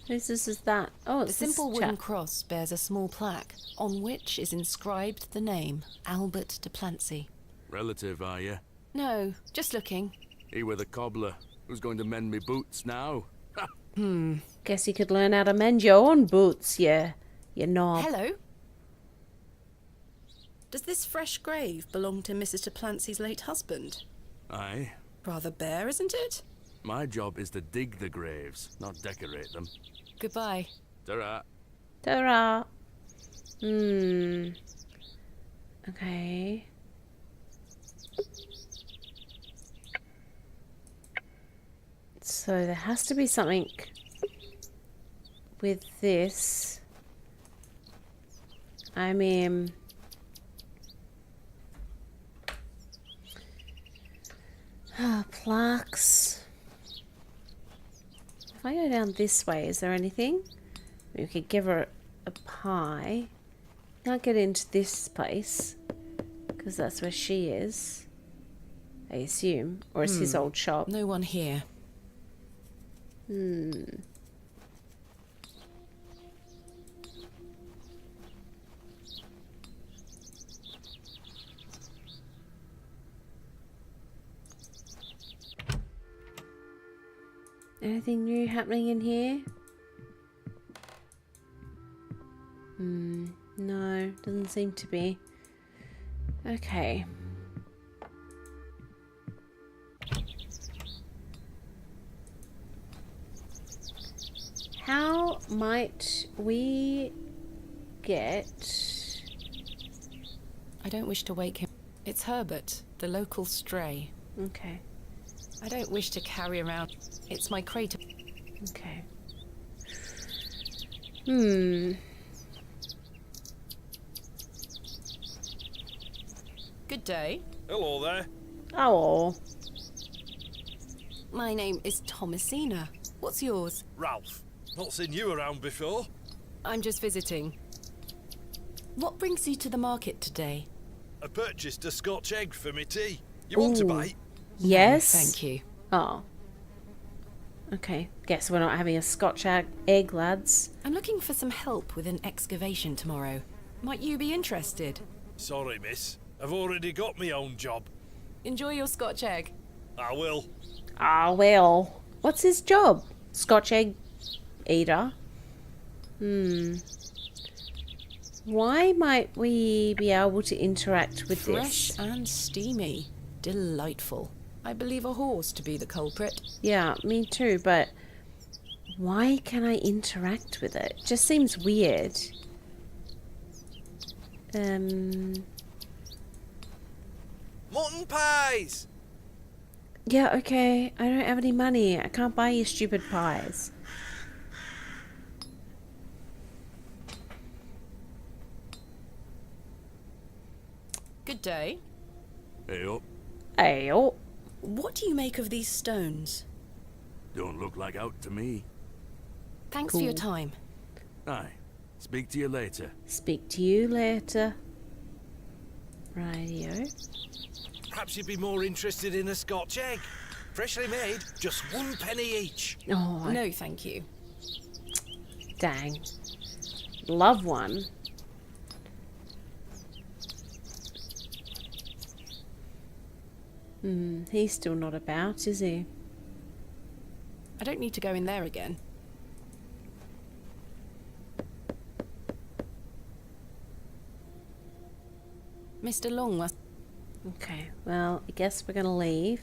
Whose is that? Oh, The it's this simple wooden chap. cross bears a small plaque, on which is inscribed the name Albert de Plancy. Relative, are you? No, just looking. He were the cobbler. Who's going to mend me boots now? Guess you could learn how to mend your own boots, you knob. Hello. Does this fresh grave belong to Mrs. de Plancy's late husband? Aye. Rather bare, isn't it? My job is to dig the graves, not decorate them. Goodbye. Ta-ra. Ta-ra. Okay. So there has to be something with this. I mean, plaques. If I go down this way, is there anything? We could give her a pie. Can't get into this place because that's where she is, I assume, or it's his old shop. No one here. Anything new happening in here? No, doesn't seem to be. Okay. How might we get... I don't wish to wake him. It's Herbert, the local stray. Okay. I don't wish to carry around. It's my crate. Okay. Good day. Hello there. Oh. My name is Thomasina. What's yours? Ralph. Not seen you around before. I'm just visiting. What brings you to the market today? I purchased a Scotch egg for me tea. You want a bite? Yes. No, thank you. Oh. Okay. Guess we're not having a Scotch egg, lads. I'm looking for some help with an excavation tomorrow. Might you be interested? Sorry, miss. I've already got my own job. Enjoy your Scotch egg. I will. Ah, well. What's his job? Scotch egg eater? Why might we be able to interact with Fresh this? and steamy. Delightful. I believe a horse to be the culprit. Yeah, me too, but why can I interact with it? Just seems weird. Mutton pies! Yeah, okay. I don't have any money. I can't buy you stupid pies. Good day. Hey up. Hey, oh. What do you make of these stones? Don't look like out to me. Thanks for your time. Aye. Speak to you later. Speak to you later. Radio. Perhaps you'd be more interested in a Scotch egg. Freshly made, just 1 penny each. Oh, No, thank you. dang. Love one. He's still not about, is he? I don't need to go in there again. Mr. Long must... Okay, well, I guess we're gonna leave.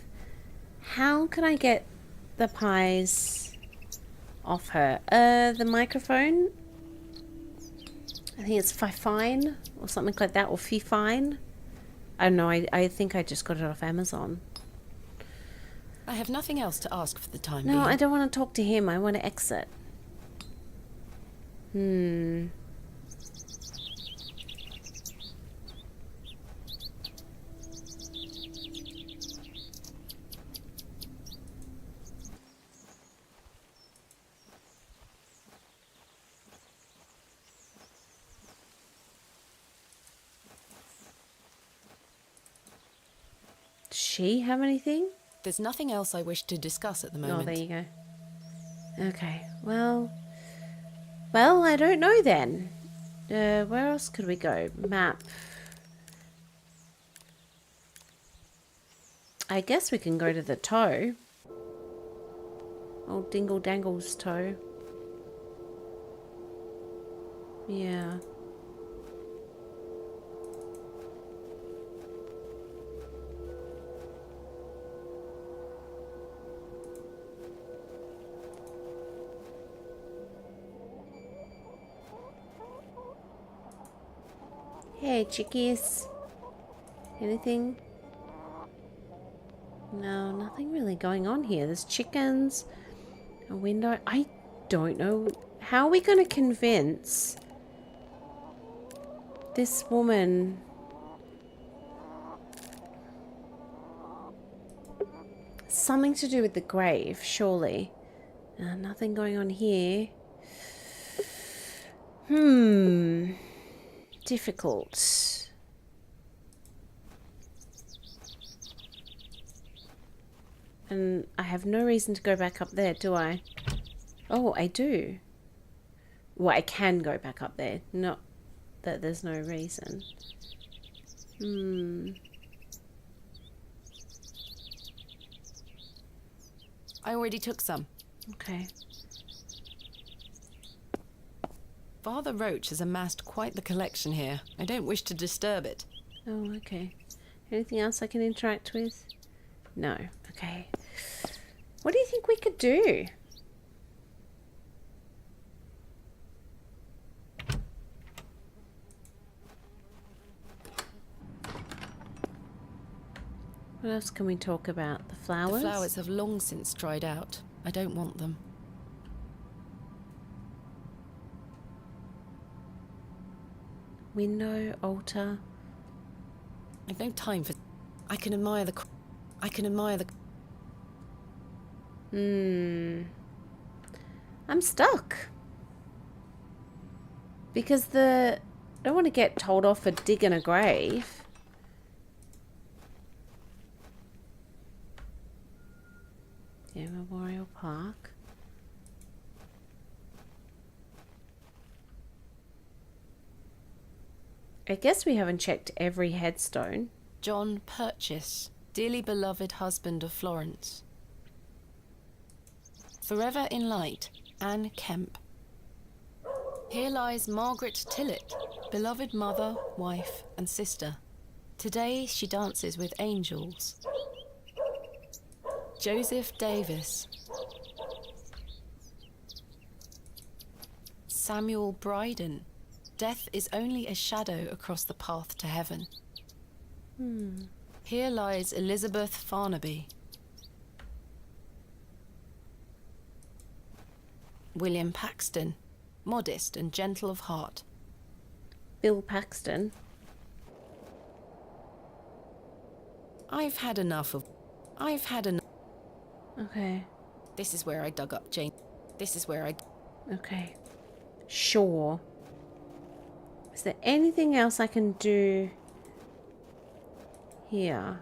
How can I get the pies off her? The microphone? I think it's fine or something like that, or fine. I don't know, I think I just got it off Amazon. I have nothing else to ask for the time No, being. I don't want to talk to him. I want to exit. Does she have anything? There's nothing else I wish to discuss at the moment. Oh, there you go. Okay, well, I don't know then. Where else could we go? Map. I guess we can go to the toe. Old Dingle Dangle's toe. Yeah. Hey, chickies. Anything? No, nothing really going on here. There's chickens, a window. I don't know. How are we going to convince this woman? Something to do with the grave, surely. Nothing going on here. Difficult. And I have no reason to go back up there, do I? Oh, I do. Well, I can go back up there. Not that there's no reason. I already took some. Okay. Father Roach has amassed quite the collection here. I don't wish to disturb it. Oh, okay. Anything else I can interact with? No. Okay. What do you think we could do? What else can we talk about? The flowers? The flowers have long since dried out. I don't want them. Window, altar. I've no time for... I can admire the... I'm stuck. Because I don't want to get told off for digging a grave. Yeah, Memorial Park. I guess we haven't checked every headstone. John Purchase, dearly beloved husband of Florence. Forever in light, Anne Kemp. Here lies Margaret Tillett, beloved mother, wife, and sister. Today she dances with angels. Joseph Davis. Samuel Bryden. Death is only a shadow across the path to heaven. Here lies Elizabeth Farnaby. William Paxton, modest and gentle of heart. Bill Paxton. I've had enough. Okay. This is where I dug up Jane. Okay. Sure. Is there anything else I can do here?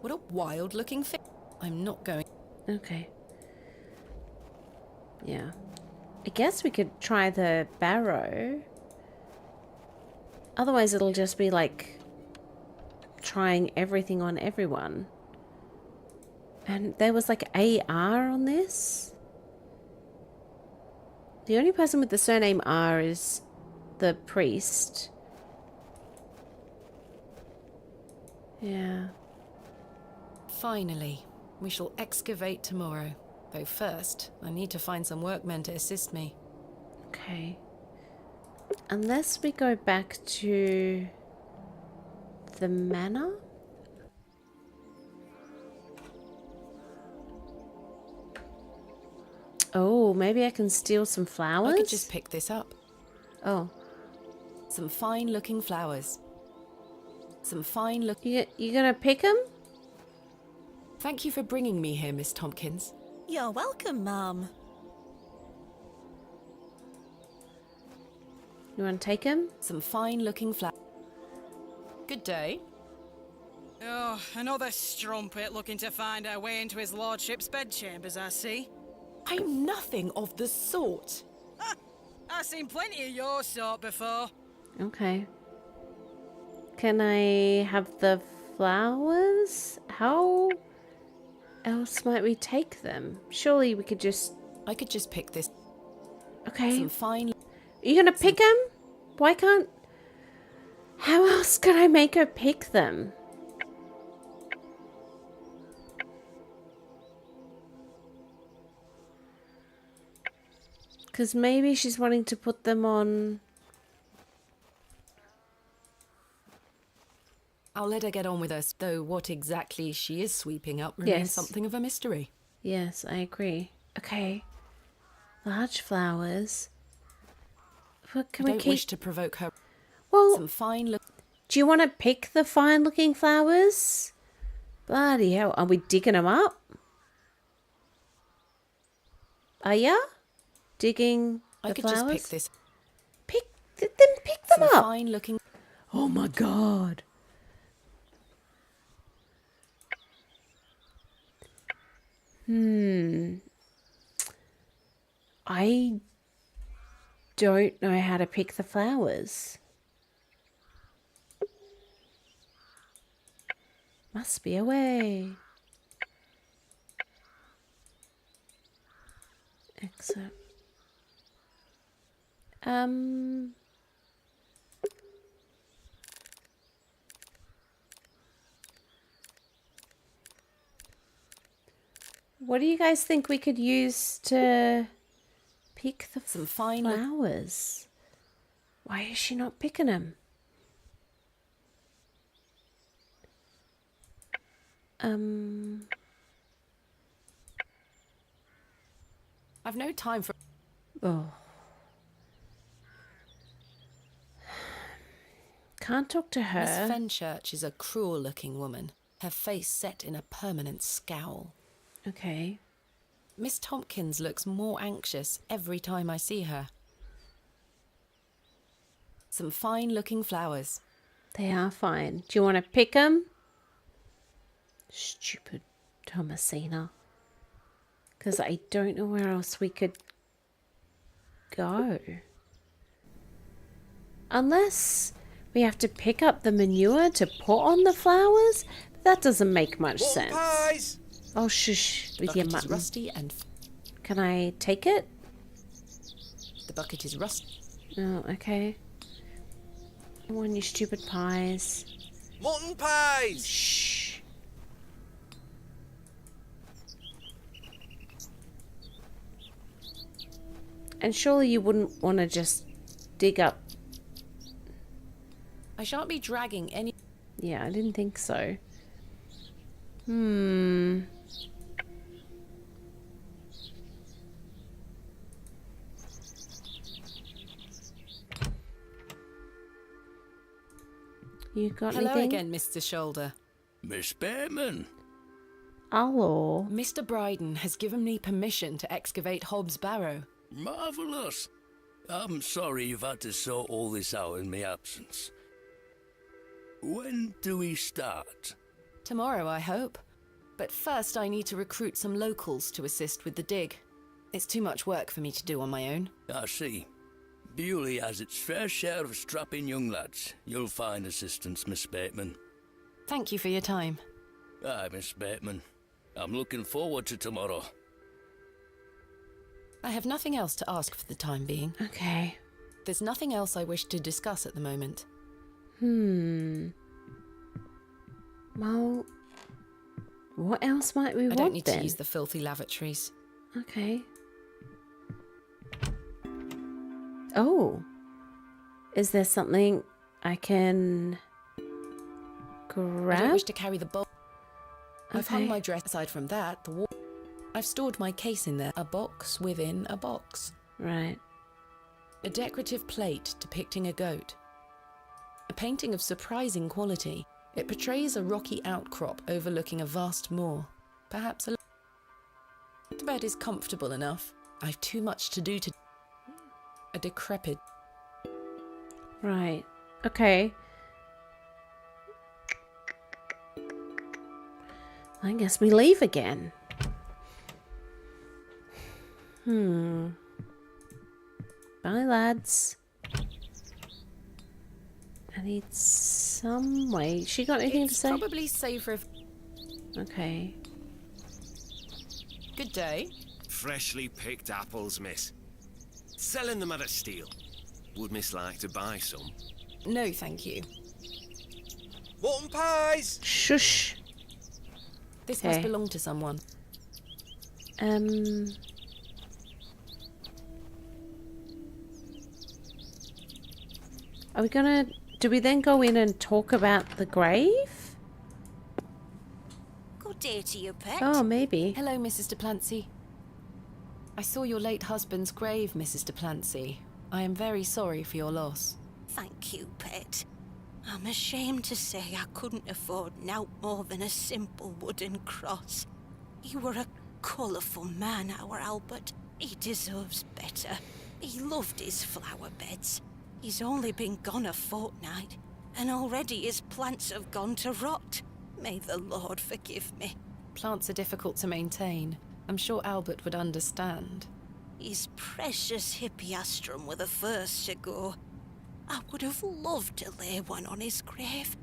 What a wild looking thing. I'm not going. Okay. Yeah. I guess we could try the barrow. Otherwise it'll just be like trying everything on everyone. And there was like AR on this. The only person with the surname R is the priest. Yeah. Finally, we shall excavate tomorrow. Though first, I need to find some workmen to assist me. Okay. Unless we go back to the manor? Oh, maybe I can steal some flowers? I could just pick this up. Oh. Some fine-looking flowers. Some fine-look... You gonna pick them? Thank you for bringing me here, Miss Tompkins. You're welcome, Mum. You want to take them? Some fine-looking flowers. Good day. Oh, another strumpet looking to find our way into his lordship's bedchambers, I see. I'm nothing of the sort. I've seen plenty of your sort before. Okay. Can I have the flowers? How else might we take them? Surely we could just... I could just pick this. Okay. Some fine... Are you gonna pick them? Why can't... How else could I make her pick them? Because maybe she's wanting to put them on... I'll let her get on with us, though what exactly she is sweeping up remains something of a mystery. Yes, I agree. Okay. Large flowers. What can I we don't keep... wish to provoke her. Well, Some fine look. do you want to pick the fine-looking flowers? Bloody hell. Are we digging them up? Are ya? Digging the I could flowers? just pick this. Then pick them Some up. fine looking. Oh my god. I don't know how to pick the flowers. Must be a way. Except... What do you guys think we could use to pick the Some fine flowers? Why is she not picking them? I've no time for. Oh. Can't talk to her. Miss Fenchurch is a cruel-looking woman, her face set in a permanent scowl. Okay. Miss Tompkins looks more anxious every time I see her. Some fine-looking flowers. They are fine. Do you want to pick them? Stupid Thomasina. Because I don't know where else we could go. Unless we have to pick up the manure to put on the flowers? That doesn't make much sense. Pies. Oh, shush with your Bucket is mutton. rusty and... Can I take it? The bucket is rusty. Oh, okay. I want your stupid pies. Mutton pies. Shh. And surely you wouldn't want to just dig up... I shan't be dragging any... Yeah, I didn't think so. You got Hello anything? again, Mr. Shoulder. Miss Bateman. Hello. Mr. Bryden has given me permission to excavate Hobs Barrow. Marvellous. I'm sorry you've had to sort all this out in my absence. When do we start? Tomorrow, I hope. But first I need to recruit some locals to assist with the dig. It's too much work for me to do on my own. I see. Bewley has its fair share of strapping young lads. You'll find assistance, Miss Bateman. Thank you for your time. Aye, Miss Bateman. I'm looking forward to tomorrow. I have nothing else to ask for the time being. Okay. There's nothing else I wish to discuss at the moment. Well, what else might we I want don't need then? to use the filthy lavatories. Okay. Oh. Is there something I can grab? I don't wish to carry the bowl. I've hung Okay. my dress. Aside from that, the wall. I've stored my case in there. A box within a box. Right. A decorative plate depicting a goat. A painting of surprising quality. It portrays a rocky outcrop overlooking a vast moor. Perhaps a... The bed is comfortable enough. I've too much to do to... A decrepit... Right. Okay. I guess we leave again. Bye, lads. I need some way. She got anything to say? Probably safer if... Okay. Good day. Freshly picked apples, miss. Selling them at a steal. Would miss like to buy some? No, thank you. Mutton pies! Shush. This Okay. must belong to someone. Are we gonna... Do we then go in and talk about the grave? Good day to you, pet. Oh, maybe. Hello, Mrs. de Plancy. I saw your late husband's grave, Mrs. de Plancy. I am very sorry for your loss. Thank you, pet. I'm ashamed to say I couldn't afford nowt more than a simple wooden cross. He were a colourful man, our Albert. He deserves better. He loved his flower beds. He's only been gone a fortnight, and already his plants have gone to rot. May the Lord forgive me. Plants are difficult to maintain. I'm sure Albert would understand. His precious hippeastrum were the first to go. I would have loved to lay one on his grave.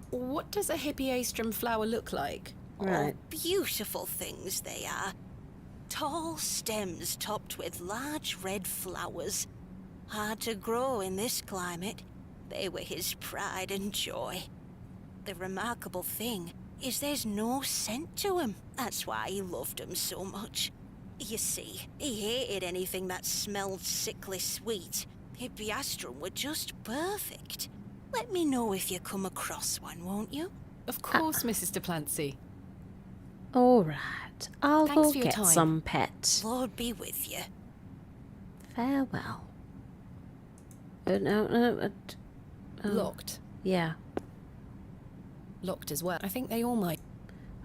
What does a hippeastrum flower look like? Right. Oh, beautiful things they are. Tall stems topped with large red flowers. Hard to grow in this climate. They were his pride and joy. The remarkable thing is there's no scent to 'em. That's why he loved 'em so much. You see, he hated anything that smelled sickly sweet. Hippeastrum were just perfect. Let me know if you come across one, won't you? Of course, Mrs. de Plancy. All right. I'll Thanks go for your get time. some pet. Lord be with you. Farewell. Locked. Yeah. Locked as well. I think they all might.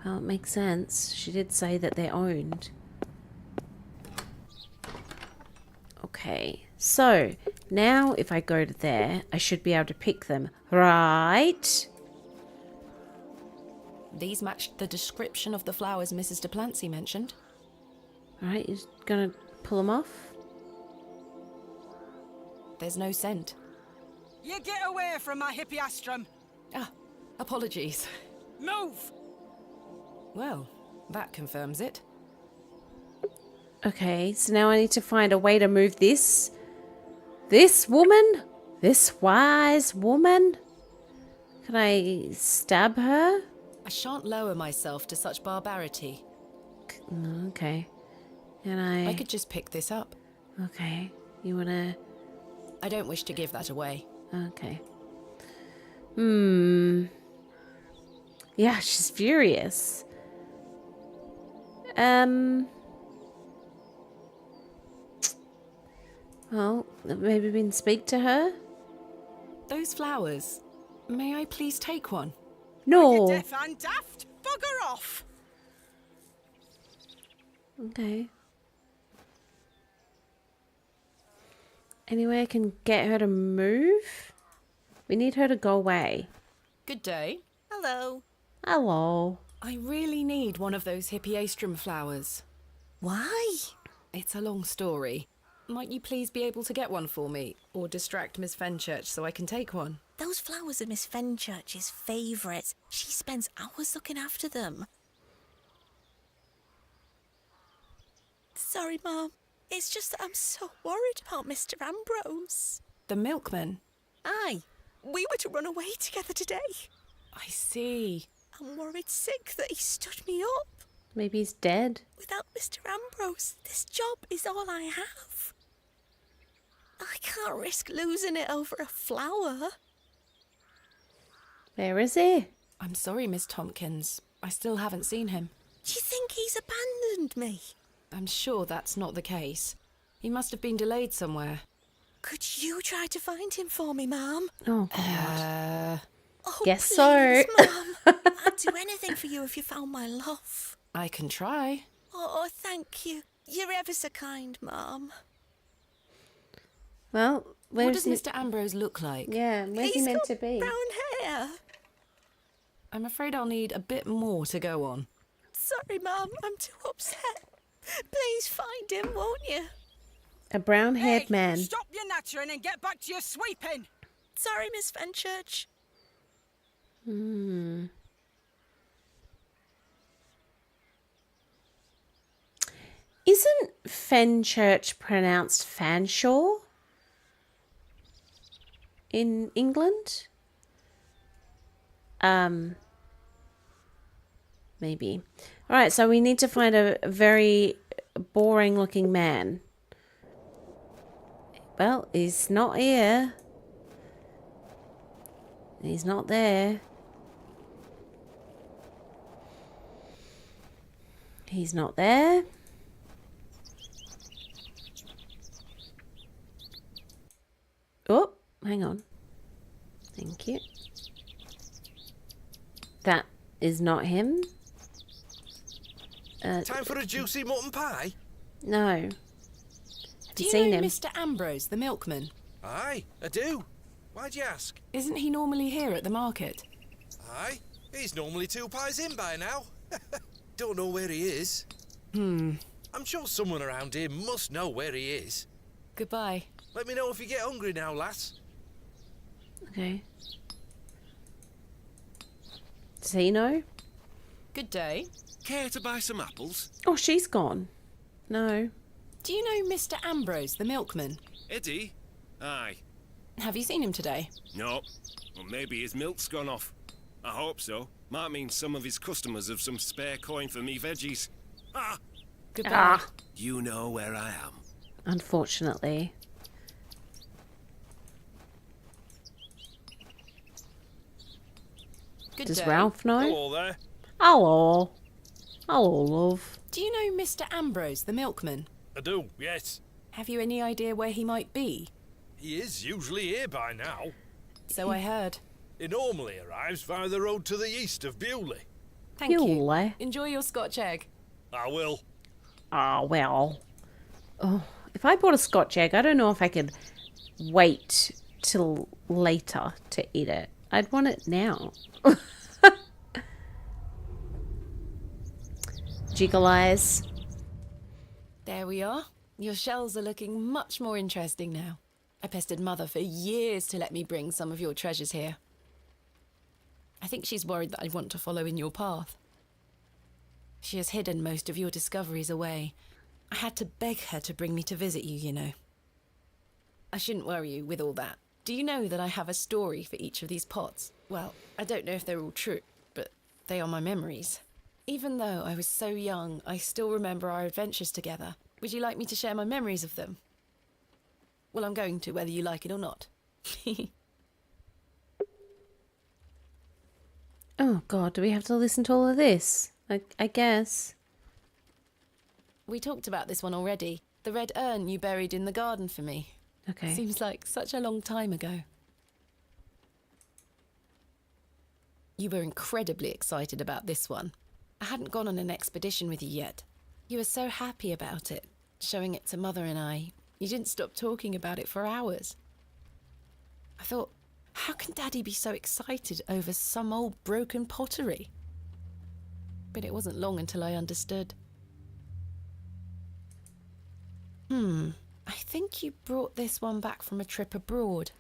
Well, it makes sense. She did say that they're owned. Okay. So, now if I go to there, I should be able to pick them. Right? These matched the description of the flowers Mrs. de Plancy mentioned. Alright, you're gonna pull them off? There's no scent. You get away from my hippeastrum. Ah, apologies. Move! Well, That confirms it. Okay, so now I need to find a way to move this woman? This wise woman? Can I stab her? I shan't lower myself to such barbarity. Okay. And I could just pick this up. Okay. You wanna... I don't wish to give that away. Okay. Yeah, she's furious. Well, maybe we can speak to her? Those flowers. May I please take one? No. You're deaf and daft. Bugger off. Okay. Any way I can get her to move? We need her to go away. Good day. Hello. Hello. I really need one of those hippeastrum flowers. Why? It's a long story. Might you please be able to get one for me? Or distract Miss Fenchurch so I can take one? Those flowers are Miss Fenchurch's favourites. She spends hours looking after them. Sorry, Mum. It's just that I'm so worried about Mr. Ambrose. The milkman? Aye. We were to run away together today. I see. I'm worried sick that he stood me up. Maybe he's dead. Without Mr. Ambrose, this job is all I have. I can't risk losing it over a flower. Where is he? I'm sorry, Miss Tompkins. I still haven't seen him. Do you think he's abandoned me? I'm sure that's not the case. He must have been delayed somewhere. Could you try to find him for me, Mum? Oh, God. Oh, Guess please, so. Mum. I'd do anything for you if you found my love. I can try. Oh, thank you. You're ever so kind, Mum. Well, what does Mr. Ambrose look like? Yeah, where's he meant to be? Brown hair. I'm afraid I'll need a bit more to go on. Sorry, Mum. I'm too upset. Please find him, won't you? A brown-haired man. Stop your nattering and get back to your sweeping. Sorry, Miss Fenchurch. Isn't Fenchurch pronounced Fanshawe in England? Maybe. All right, so we need to find a very boring-looking man. Well, he's not here. He's not there. He's not there. Oh, hang on. Thank you. That is not him. Time for a juicy mutton pie? No. Do you seen know him? Mr. Ambrose, the milkman? Aye, I do. Why'd you ask? Isn't he normally here at the market? Aye, he's normally 2 pies in by now. Don't know where he is. I'm sure someone around here must know where he is. Goodbye. Let me know if you get hungry now, lass. Okay. Does he know? Good day. Care to buy some apples? Oh, she's gone. No. Do you know Mr. Ambrose, the milkman? Eddie? Aye. Have you seen him today? No. Well, maybe his milk's gone off. I hope so. Might mean some of his customers have some spare coin for me veggies. Ah! Goodbye. Ah, You know where I am. unfortunately. Good Does day. Ralph know? Hello there. Hello. Hello, love. Do you know Mr. Ambrose, the milkman? I do, yes. Have you any idea where he might be? He is usually here by now. So I heard. He normally arrives via the road to the east of Bewley. Thank you. Bewley? Enjoy your Scotch egg. I will. Ah, well. Oh, if I bought a Scotch egg, I don't know if I could wait till later to eat it. I'd want it now. Jiggle eyes. There we are. Your shells are looking much more interesting now. I pestered Mother for years to let me bring some of your treasures here. I think she's worried that I want to follow in your path. She has hidden most of your discoveries away. I had to beg her to bring me to visit you, you know. I shouldn't worry you with all that. Do you know that I have a story for each of these pots? Well, I don't know if they're all true, but they are my memories. Even though I was so young, I still remember our adventures together. Would you like me to share my memories of them? Well, I'm going to, whether you like it or not. Oh, God, do we have to listen to all of this? I guess. We talked about this one already. The red urn you buried in the garden for me. Okay. Seems like such a long time ago. You were incredibly excited about this one. I hadn't gone on an expedition with you yet. You were so happy about it, showing it to Mother and I. You didn't stop talking about it for hours. I thought, how can Daddy be so excited over some old broken pottery? But it wasn't long until I understood. I think you brought this one back from a trip abroad.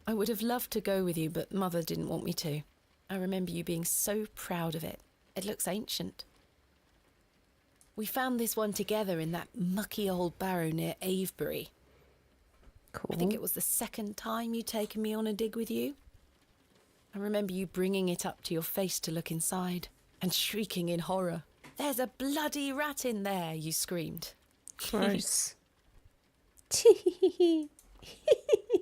I would have loved to go with you, but Mother didn't want me to. I remember you being so proud of it. It looks ancient. We found this one together in that mucky old barrow near Avebury. Cool. I think it was the second time you'd taken me on a dig with you. I remember you bringing it up to your face to look inside and shrieking in horror. "There's a bloody rat in there," you screamed. Gross.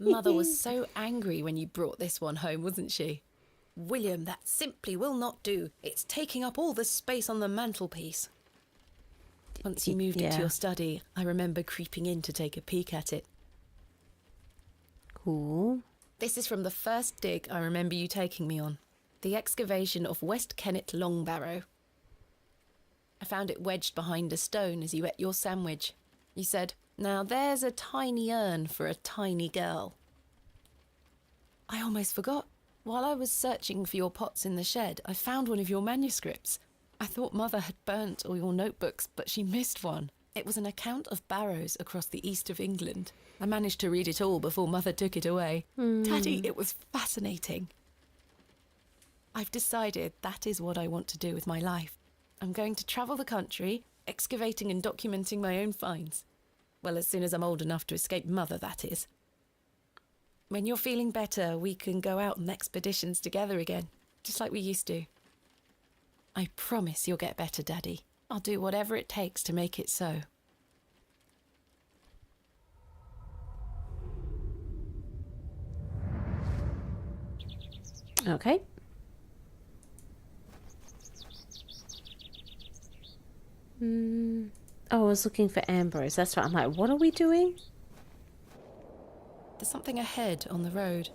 Mother was so angry when you brought this one home, wasn't she? "William, that simply will not do. It's taking up all the space on the mantelpiece." Once you moved it to your study, I remember creeping in to take a peek at it. Cool. This is from the first dig I remember you taking me on. The excavation of West Kennet Long Barrow. I found it wedged behind a stone as you ate your sandwich. You said, "Now there's a tiny urn for a tiny girl." I almost forgot. While I was searching for your pots in the shed, I found one of your manuscripts. I thought Mother had burnt all your notebooks, but she missed one. It was an account of barrows across the east of England. I managed to read it all before Mother took it away. Daddy, it was fascinating. I've decided that is what I want to do with my life. I'm going to travel the country, excavating and documenting my own finds. Well, as soon as I'm old enough to escape Mother, that is. When you're feeling better, we can go out on expeditions together again, just like we used to. I promise you'll get better, Daddy. I'll do whatever it takes to make it so. Okay. Oh, I was looking for Ambrose. That's right. I'm like, what are we doing? There's something ahead on the road.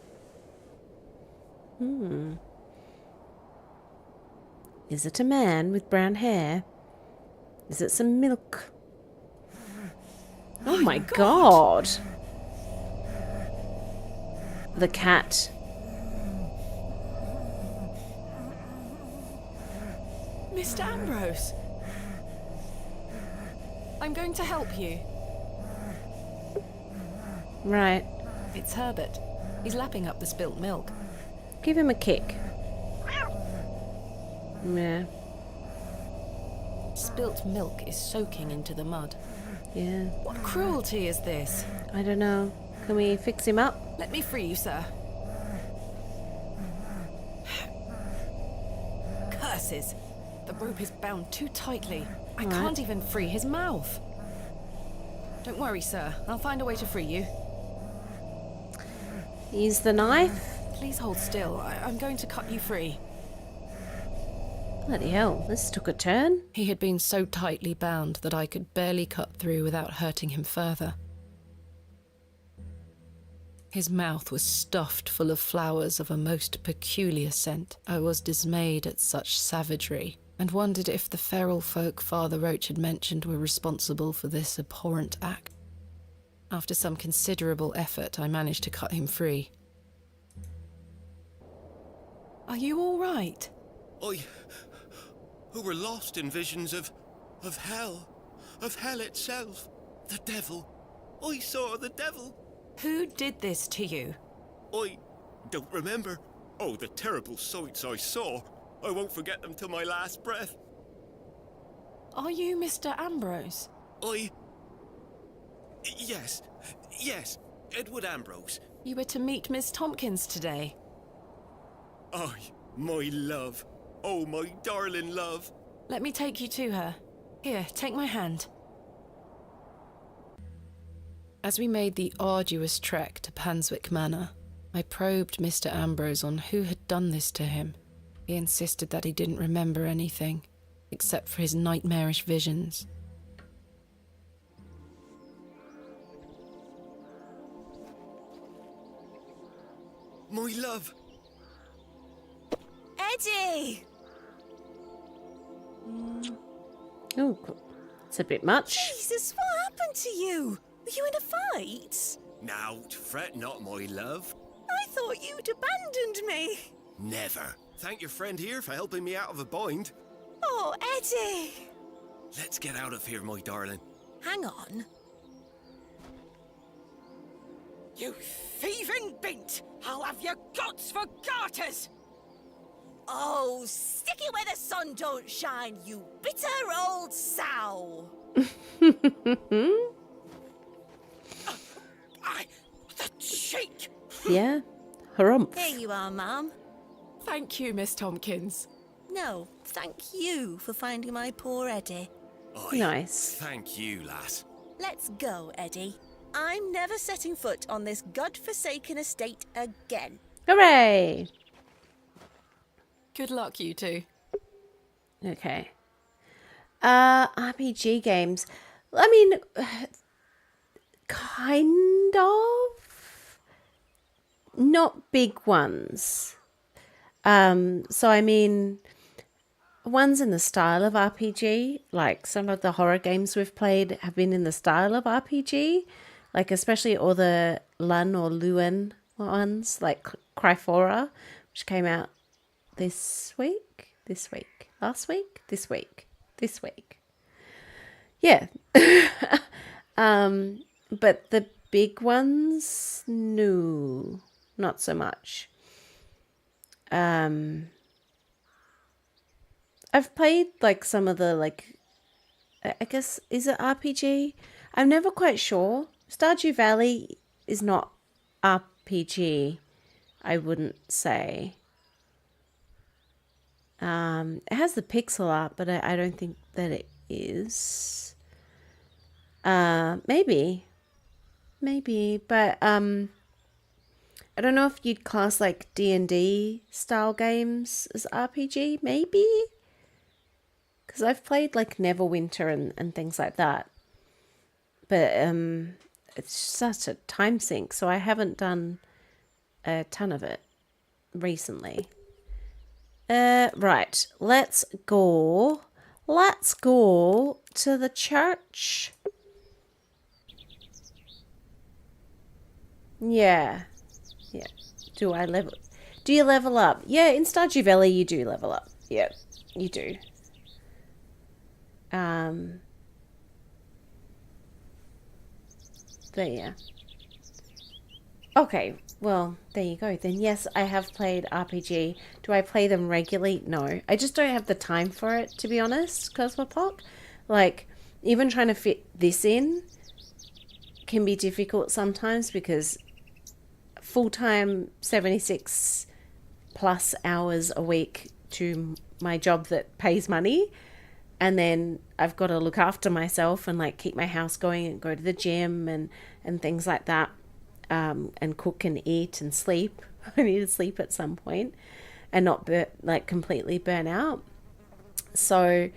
Is it a man with brown hair? Is it some milk? Oh my god! The cat. Mr. Ambrose! I'm going to help you. Right. It's Herbert. He's lapping up the spilt milk. Give him a kick. Yeah. Spilt milk is soaking into the mud. Yeah. What cruelty is this? I don't know. Can we fix him up? Let me free you, sir. Curses! The rope is bound too tightly. I can't even free his mouth. Don't worry, sir. I'll find a way to free you. Use the knife. Please hold still. I'm going to cut you free. Bloody hell, this took a turn. He had been so tightly bound that I could barely cut through without hurting him further. His mouth was stuffed full of flowers of a most peculiar scent. I was dismayed at such savagery, and wondered if the feral folk Father Roach had mentioned were responsible for this abhorrent act. After some considerable effort, I managed to cut him free. Are you all right? Who were lost in visions of hell itself, the devil. I saw the devil. Who did this to you? I don't remember. Oh, the terrible sights I saw. I won't forget them till my last breath. Are you Mr. Ambrose? Yes, Edward Ambrose. You were to meet Miss Tompkins today. My love. Oh, my darling love. Let me take you to her. Here, take my hand. As we made the arduous trek to Panswick Manor, I probed Mr. Ambrose on who had done this to him. He insisted that he didn't remember anything, except for his nightmarish visions. My love. Eddie! Oh, it's a bit much. Jesus, what happened to you? Were you in a fight? Now, fret not, my love. I thought you'd abandoned me. Never. Thank your friend here for helping me out of a bind. Oh, Eddie! Let's get out of here, my darling. Hang on. You thieving beast! I'll have your guts for garters! Oh, stick it where the sun don't shine, you bitter old sow. The cheek. Yeah. Harumph. Here you are, Mum. Thank you, Miss Tompkins. No, thank you for finding my poor Eddie. Oi, Nice. Thank you, lass. Let's go, Eddie. I'm never setting foot on this godforsaken estate again. Hooray! Good luck, you two. Okay. RPG games. I mean, kind of. Not big ones. So I mean, ones in the style of RPG, like some of the horror games we've played have been in the style of RPG, like especially all the Lun or Luan ones, like Cryphora, which came out this week, last week, this week. Yeah. But the big ones, no, not so much. I've played like some of the like, I guess, is it RPG? I'm never quite sure. Stardew Valley is not RPG, I wouldn't say. It has the pixel art, but I don't think that it is. Maybe, but I don't know if you'd class like D&D style games as RPG, maybe? Because I've played like Neverwinter and things like that. But it's such a time sink, so I haven't done a ton of it recently. Right, let's go to the church. Yeah. Do you level up? Yeah, in Stardew Valley you do level up. Yeah, you do. But yeah. Okay, well, there you go. Then yes, I have played RPG. Do I play them regularly? No. I just don't have the time for it, to be honest, Cosmopoc. Like, even trying to fit this in can be difficult sometimes because full-time 76 plus hours a week to my job that pays money, and then I've got to look after myself and like keep my house going and go to the gym and things like that, and cook and eat and sleep. I need to sleep at some point and not completely burn out. So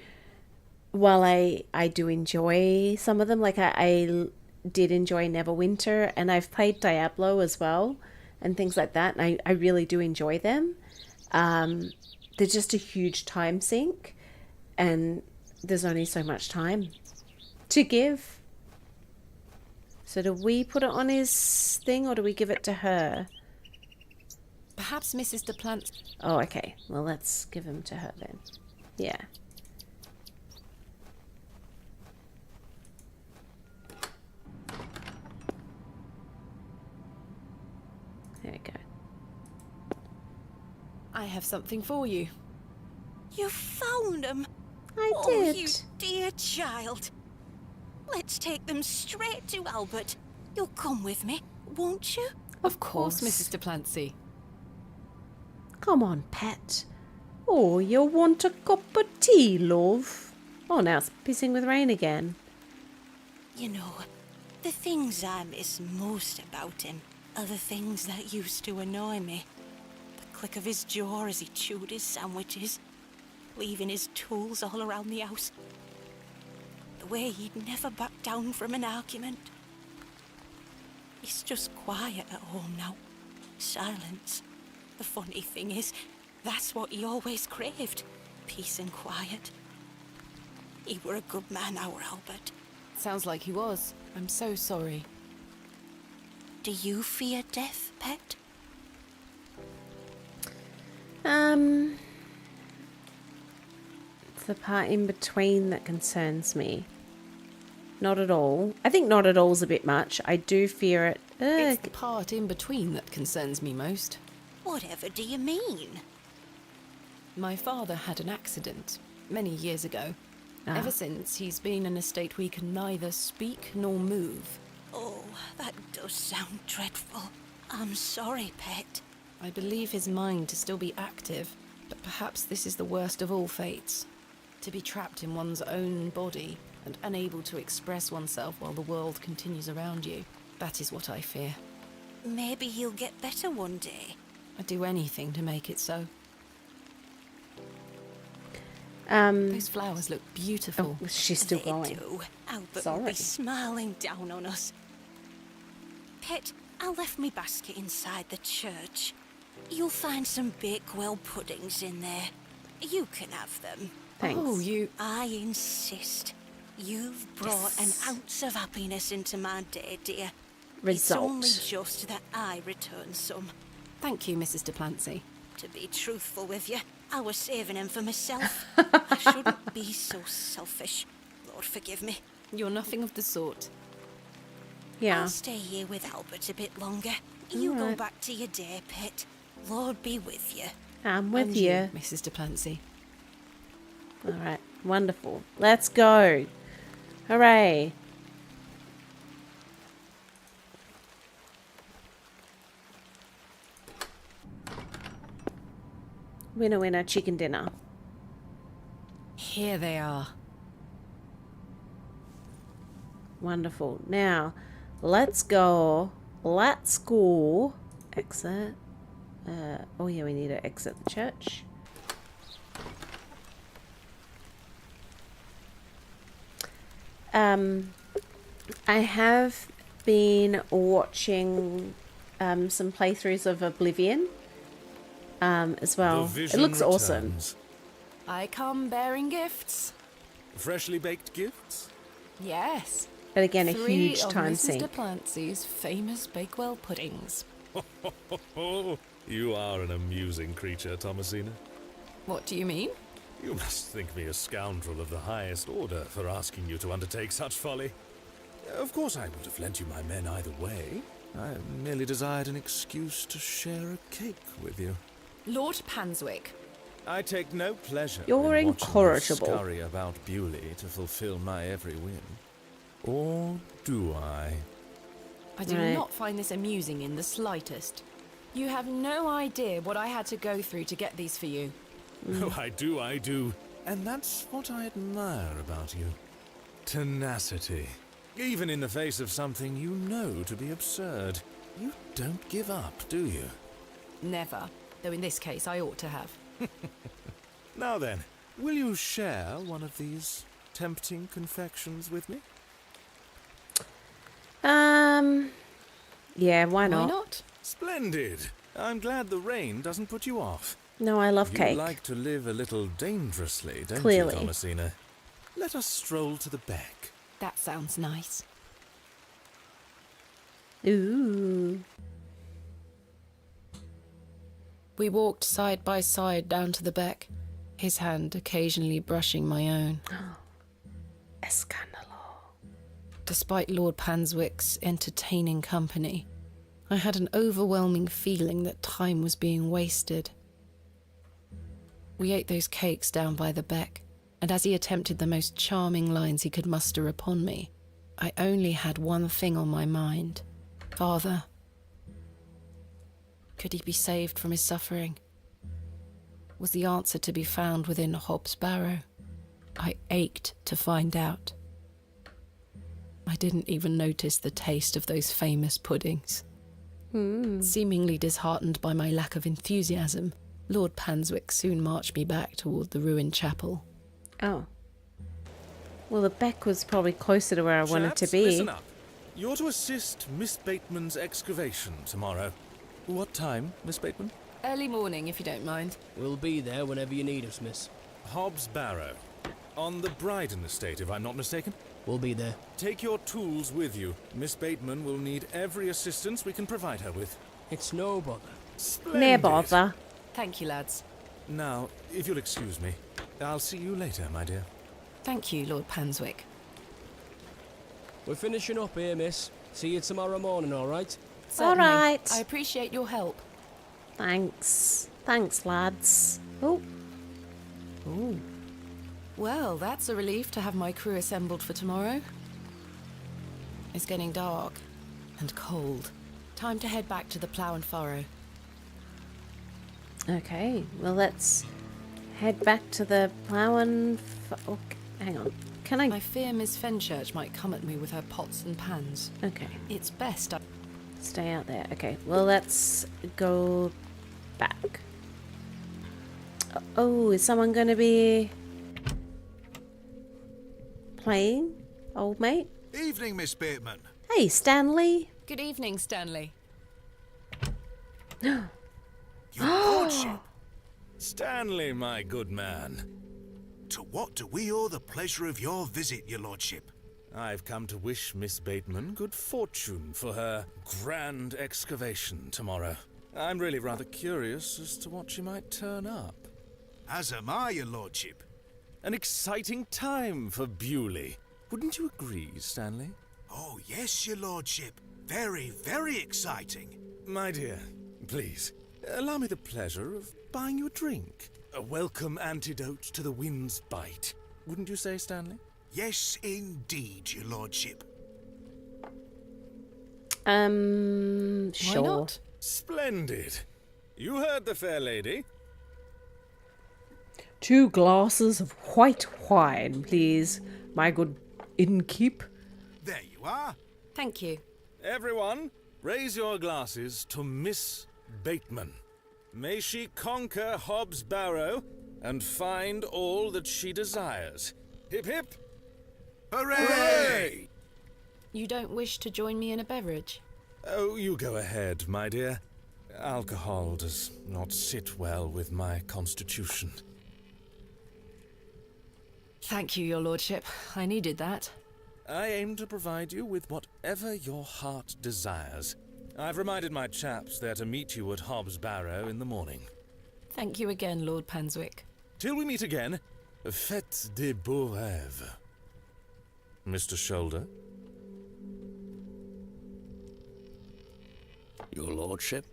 while I do enjoy some of them, like I did enjoy Neverwinter, and I've played Diablo as well and things like that, and I really do enjoy them. They're just a huge time sink, and there's only so much time to give. So do we put it on his thing or do we give it to her? Perhaps Mrs. DePlant... Oh, okay. Well, let's give him to her then. Yeah. There we go. I have something for you. You found them. I did. did. You dear child. Let's take them straight to Albert. You'll come with me, won't you? Of course, Mrs. DePlancy. Come on, pet. Oh, you want a cup of tea, love? Oh, now it's pissing with rain again. You know, the things I miss most about him are the things that used to annoy me. The click of his jaw as he chewed his sandwiches, leaving his tools all around the house. The way he'd never back down from an argument. He's just quiet at home now. Silence. The funny thing is, that's what he always craved. Peace and quiet. He were a good man, our Albert. Sounds like he was. I'm so sorry. Do you fear death, pet? It's the part in between that concerns me. Not at all. I think not at all is a bit much. I do fear it. It's the part in between that concerns me most. Whatever do you mean? My father had an accident many years ago. Ever since, he's been in a state where he can neither speak nor move. Oh, that does sound dreadful. I'm sorry, pet. I believe his mind to still be active, but perhaps this is the worst of all fates. To be trapped in one's own body and unable to express oneself while the world continues around you. That is what I fear. Maybe he'll get better one day. I'd do anything to make it so. Those flowers look beautiful. Oh, she's still They going. do. Albert Sorry. will be smiling down on us. Pet, I left me basket inside the church. You'll find some Bakewell puddings in there. You can have them. Thanks. Oh, you... I insist. You've brought an ounce of happiness into my day, dear. It's only Result. just that I return some. Thank you, Mrs. Duplancy. To be truthful with you, I was saving him for myself. I shouldn't be so selfish. Lord forgive me. You're nothing of the sort. Yeah. I'll stay here with Albert a bit longer. You go Alright. back to your day, Pet. Lord be with you. I'm with And you. Mrs. Duplancy. All right. Wonderful. Let's go. Hooray. Winner, winner, chicken dinner. Here they are. Wonderful. Now, let's go. Let's go. Exit. Oh yeah, we need to exit the church. I have been watching some playthroughs of Oblivion as well. The It vision looks awesome. returns. I come bearing gifts. Freshly baked gifts? Yes. But again, a Three huge of time Mrs. sink. Duplancy's famous Bakewell puddings. You are an amusing creature, Thomasina. What do you mean? You must think me a scoundrel of the highest order for asking you to undertake such folly. Of course I would have lent you my men either way. I merely desired an excuse to share a cake with you. Lord Panswick. I take no pleasure You're in watching you incorrigible. scurry about Bewley to fulfill my every whim. Or do I? I do Right. not find this amusing in the slightest. You have no idea what I had to go through to get these for you. Oh, I do. And that's what I admire about you. Tenacity. Even in the face of something you know to be absurd. You don't give up, do you? Never. Though in this case, I ought to have. Now then, will you share one of these tempting confections with me? Yeah, why Why not? not? Splendid. I'm glad the rain doesn't put you off. No, I love You cake. like to live a little dangerously, don't Clearly. you, Thomasina? Let us stroll to the beck. That sounds nice. Ooh. We walked side by side down to the beck, his hand occasionally brushing my own. Escandalo. Despite Lord Panswick's entertaining company, I had an overwhelming feeling that time was being wasted. We ate those cakes down by the beck, and as he attempted the most charming lines he could muster upon me, I only had one thing on my mind. Father. Could he be saved from his suffering? Was the answer to be found within Hobs Barrow? I ached to find out. I didn't even notice the taste of those famous puddings. Seemingly disheartened by my lack of enthusiasm, Lord Panswick soon marched me back toward the ruined chapel. Oh. Well, the beck was probably closer to where I wanted to Chaps, be. listen up. You're to assist Miss Bateman's excavation tomorrow. What time, Miss Bateman? Early morning, if you don't mind. We'll be there whenever you need us, miss. Hobs Barrow. On the Bryden estate, if I'm not mistaken. We'll be there. Take your tools with you. Miss Bateman will need every assistance we can provide her with. It's no bother. Near bother. Thank you, lads. Now, if you'll excuse me, I'll see you later, my dear. Thank you, Lord Panswick. We're finishing up here, miss. See you tomorrow morning, all right? Certainly. right. I appreciate your help. Thanks. Thanks, lads. Oh, Ooh. Well, that's a relief to have my crew assembled for tomorrow. It's getting dark and cold. Time to head back to the plough and furrow. Okay, well, let's head back to the plough and... Oh, hang on. Can I... I fear Miss Fenchurch might come at me with her pots and pans. Okay. It's best I... Stay out there. Okay, well, let's go back. Oh, is someone going to be playing, old mate? Evening, Miss Bateman. Hey, Stanley. Good evening, Stanley. Your lordship. Stanley, my good man. To what do we owe the pleasure of your visit, your lordship? I've come to wish Miss Bateman good fortune for her grand excavation tomorrow. I'm really rather curious as to what she might turn up. As am I, your lordship. An exciting time for Bewley. Wouldn't you agree, Stanley? Oh, yes, your lordship. Very, very exciting. My dear, please, allow me the pleasure of buying you a drink. A welcome antidote to the wind's bite. Wouldn't you say, Stanley? Yes, indeed, your lordship. Sure. Why not? Splendid. You heard the fair lady. 2 glasses of white wine, please, my good innkeep. There you are. Thank you. Everyone, raise your glasses to Miss Bateman. May she conquer Hobs Barrow and find all that she desires. Hip hip! Hooray! You don't wish to join me in a beverage? Oh, you go ahead, my dear. Alcohol does not sit well with my constitution. Thank you, your lordship. I needed that. I aim to provide you with whatever your heart desires. I've reminded my chaps they're to meet you at Hobs Barrow in the morning. Thank you again, Lord Panswick. Till we meet again, faites des beaux rêves. Mr. Shoulder? Your lordship?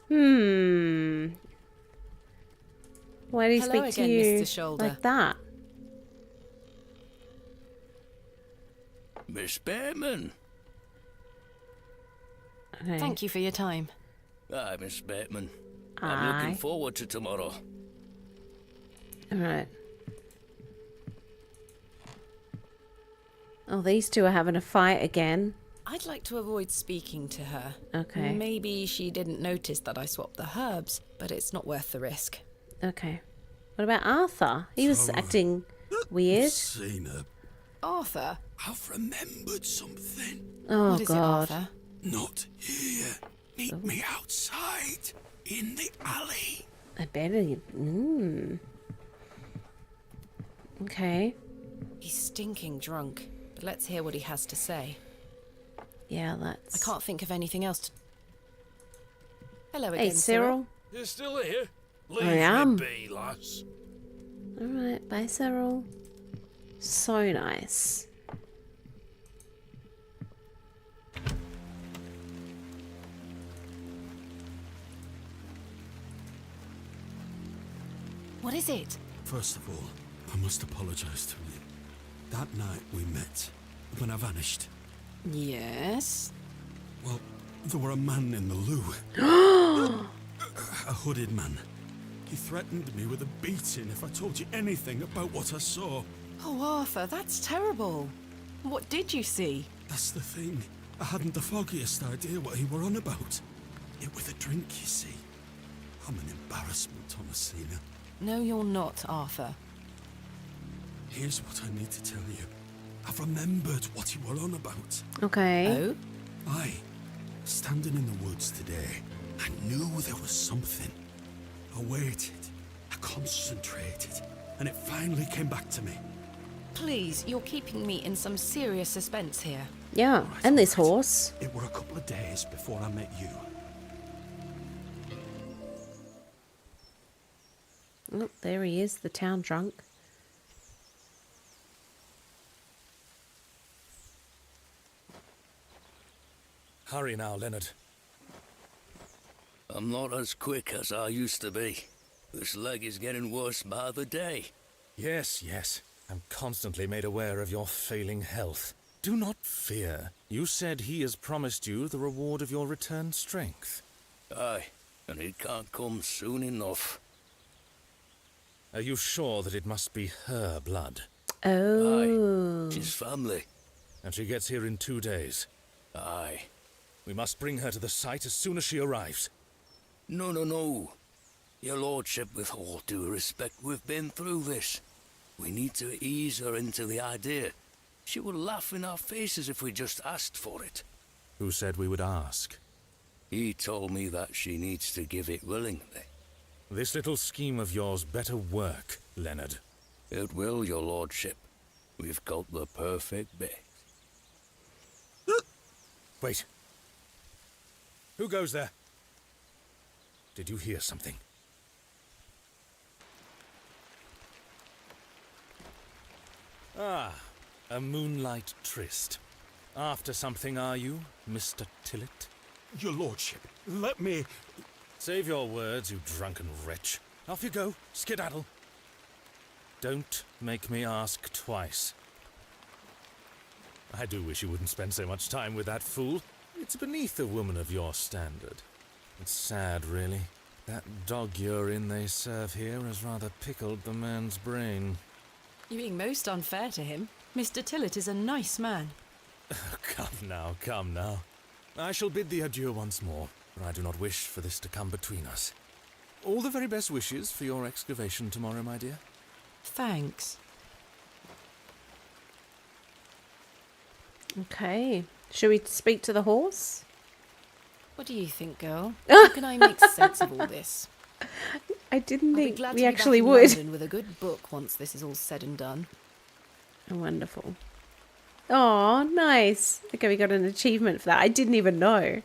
Why do you Hello speak to again, you Mr. Shoulder. like that? Miss Bateman. Okay. Thank you for your time. Aye, Miss Bateman. I'm looking forward to tomorrow. Alright. Oh, these two are having a fight again. I'd like to avoid speaking to her. Okay. Maybe she didn't notice that I swapped the herbs, but it's not worth the risk. Okay. What about Arthur? He was acting weird. Seen her. Arthur? I've remembered something. Oh, What is God. it, Arthur? Not here. Meet me outside, in the alley. I better... Okay. He's stinking drunk, but let's hear what he has to say. Yeah, let's... I can't think of anything else to... Hello Hey, again, Cyril. You're still here? Leave I am. me be, lass. Alright, bye, Cyril. So nice. What is it? First of all, I must apologize to you. That night we met, when I vanished. Yes? Well, there were a man in the loo. A hooded man. He threatened me with a beating if I told you anything about what I saw. Oh, Arthur, that's terrible. What did you see? That's the thing. I hadn't the foggiest idea what he were on about. It was a drink, you see. I'm an embarrassment, Thomasina. No, you're not, Arthur. Here's what I need to tell you. I've remembered what he were on about. Okay. Oh? Aye. Standing in the woods today, I knew there was something. I waited. I concentrated. And it finally came back to me. Please, you're keeping me in some serious suspense here. Yeah, and this horse. It were a couple of days before I met you. Oh, there he is, the town drunk. Hurry now, Leonard. I'm not as quick as I used to be. This leg is getting worse by the day. Yes, yes. I'm constantly made aware of your failing health. Do not fear. You said he has promised you the reward of your returned strength. Aye, and it can't come soon enough. Are you sure that it must be her blood? Oh. Aye, she's family. And she gets here in 2 days? Aye. We must bring her to the site as soon as she arrives. No, no, no. Your lordship, with all due respect, we've been through this. We need to ease her into the idea. She would laugh in our faces if we just asked for it. Who said we would ask? He told me that she needs to give it willingly. This little scheme of yours better work, Leonard. It will, your lordship. We've got the perfect bait. Wait. Who goes there? Did you hear something? Ah, a moonlight tryst. After something, are you, Mr. Tillett? Your lordship, let me... Save your words, you drunken wretch. Off you go, skedaddle. Don't make me ask twice. I do wish you wouldn't spend so much time with that fool. It's beneath a woman of your standard. It's sad, really. That dog urine they serve here has rather pickled the man's brain. You're being most unfair to him. Mr. Tillett is a nice man. Come now, come now. I shall bid thee adieu once more, for I do not wish for this to come between us. All the very best wishes for your excavation tomorrow, my dear. Thanks. Okay. Should we speak to the horse? What do you think, girl? How can I make sense of all this? I didn't I'll be think glad we to be actually back in would. London with a good book once this is all said and done. Oh, wonderful. Oh, nice. Okay, we got an achievement for that. I didn't even know.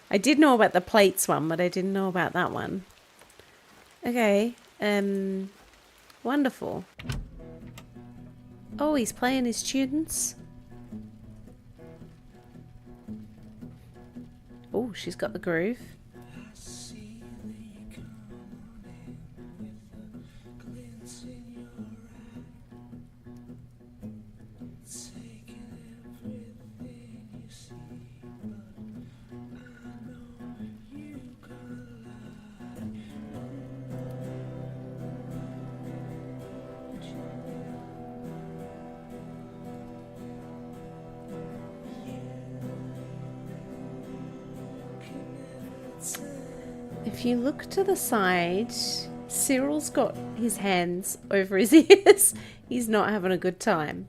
I did know about the plates one, but I didn't know about that one. Okay. Wonderful. Oh, he's playing his tunes. Oh, she's got the groove. If you look to the side, Cyril's got his hands over his ears. He's not having a good time.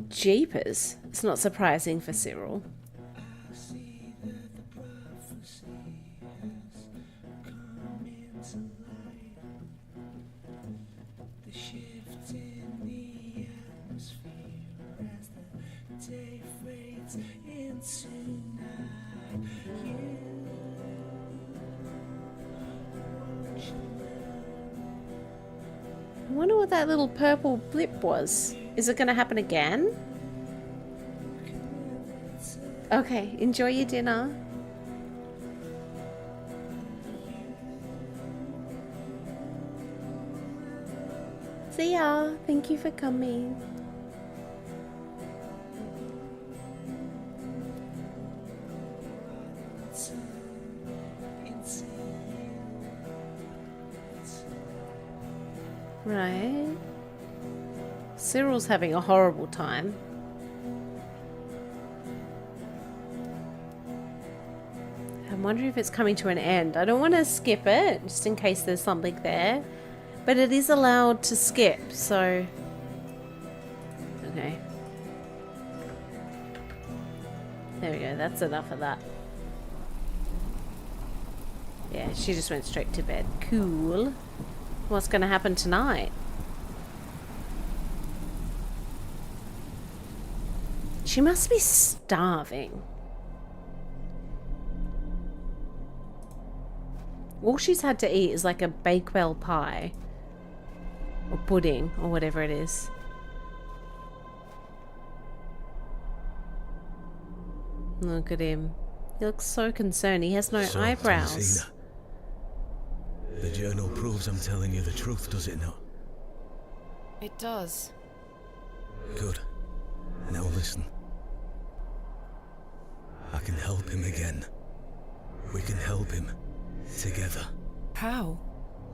Jeepers. It's not surprising for Cyril. I wonder what that little purple blip was. Is it going to happen again? Okay, enjoy your dinner. See ya. Thank you for coming. Right. Cyril's having a horrible time. I'm wondering if it's coming to an end. I don't want to skip it, just in case there's something there. But it is allowed to skip, so... Okay. There we go, that's enough of that. Yeah, she just went straight to bed. Cool. What's going to happen tonight? She must be starving. All she's had to eat is like a Bakewell pie. Or pudding, or whatever it is. Look at him. He looks so concerned. He has no So, eyebrows. Thomasina, the journal proves I'm telling you the truth, does it not? It does. Good. Now listen. I can help him again. We can help him. Together. How?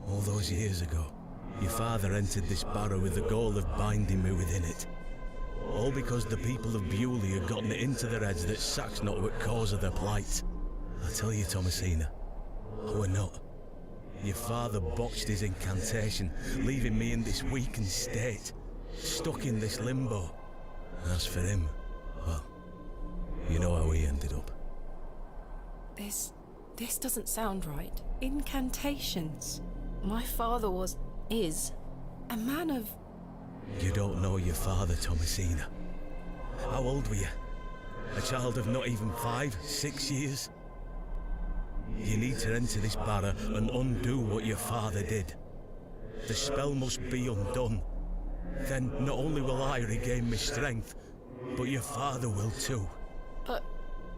All those years ago, your father entered this barrow with the goal of binding me within it. All because the people of Bewley had gotten it into their heads that Sack's not what cause of their plight. I tell you, Thomasina, we're not. Your father botched his incantation, leaving me in this weakened state, stuck in this limbo. As for him, well, you know how he ended up. This doesn't sound right. Incantations. My father is a man of... You don't know your father, Thomasina. How old were you? A child of not even 5, 6 years? You need to enter this barrow and undo what your father did. The spell must be undone. Then not only will I regain my strength, but your father will too. But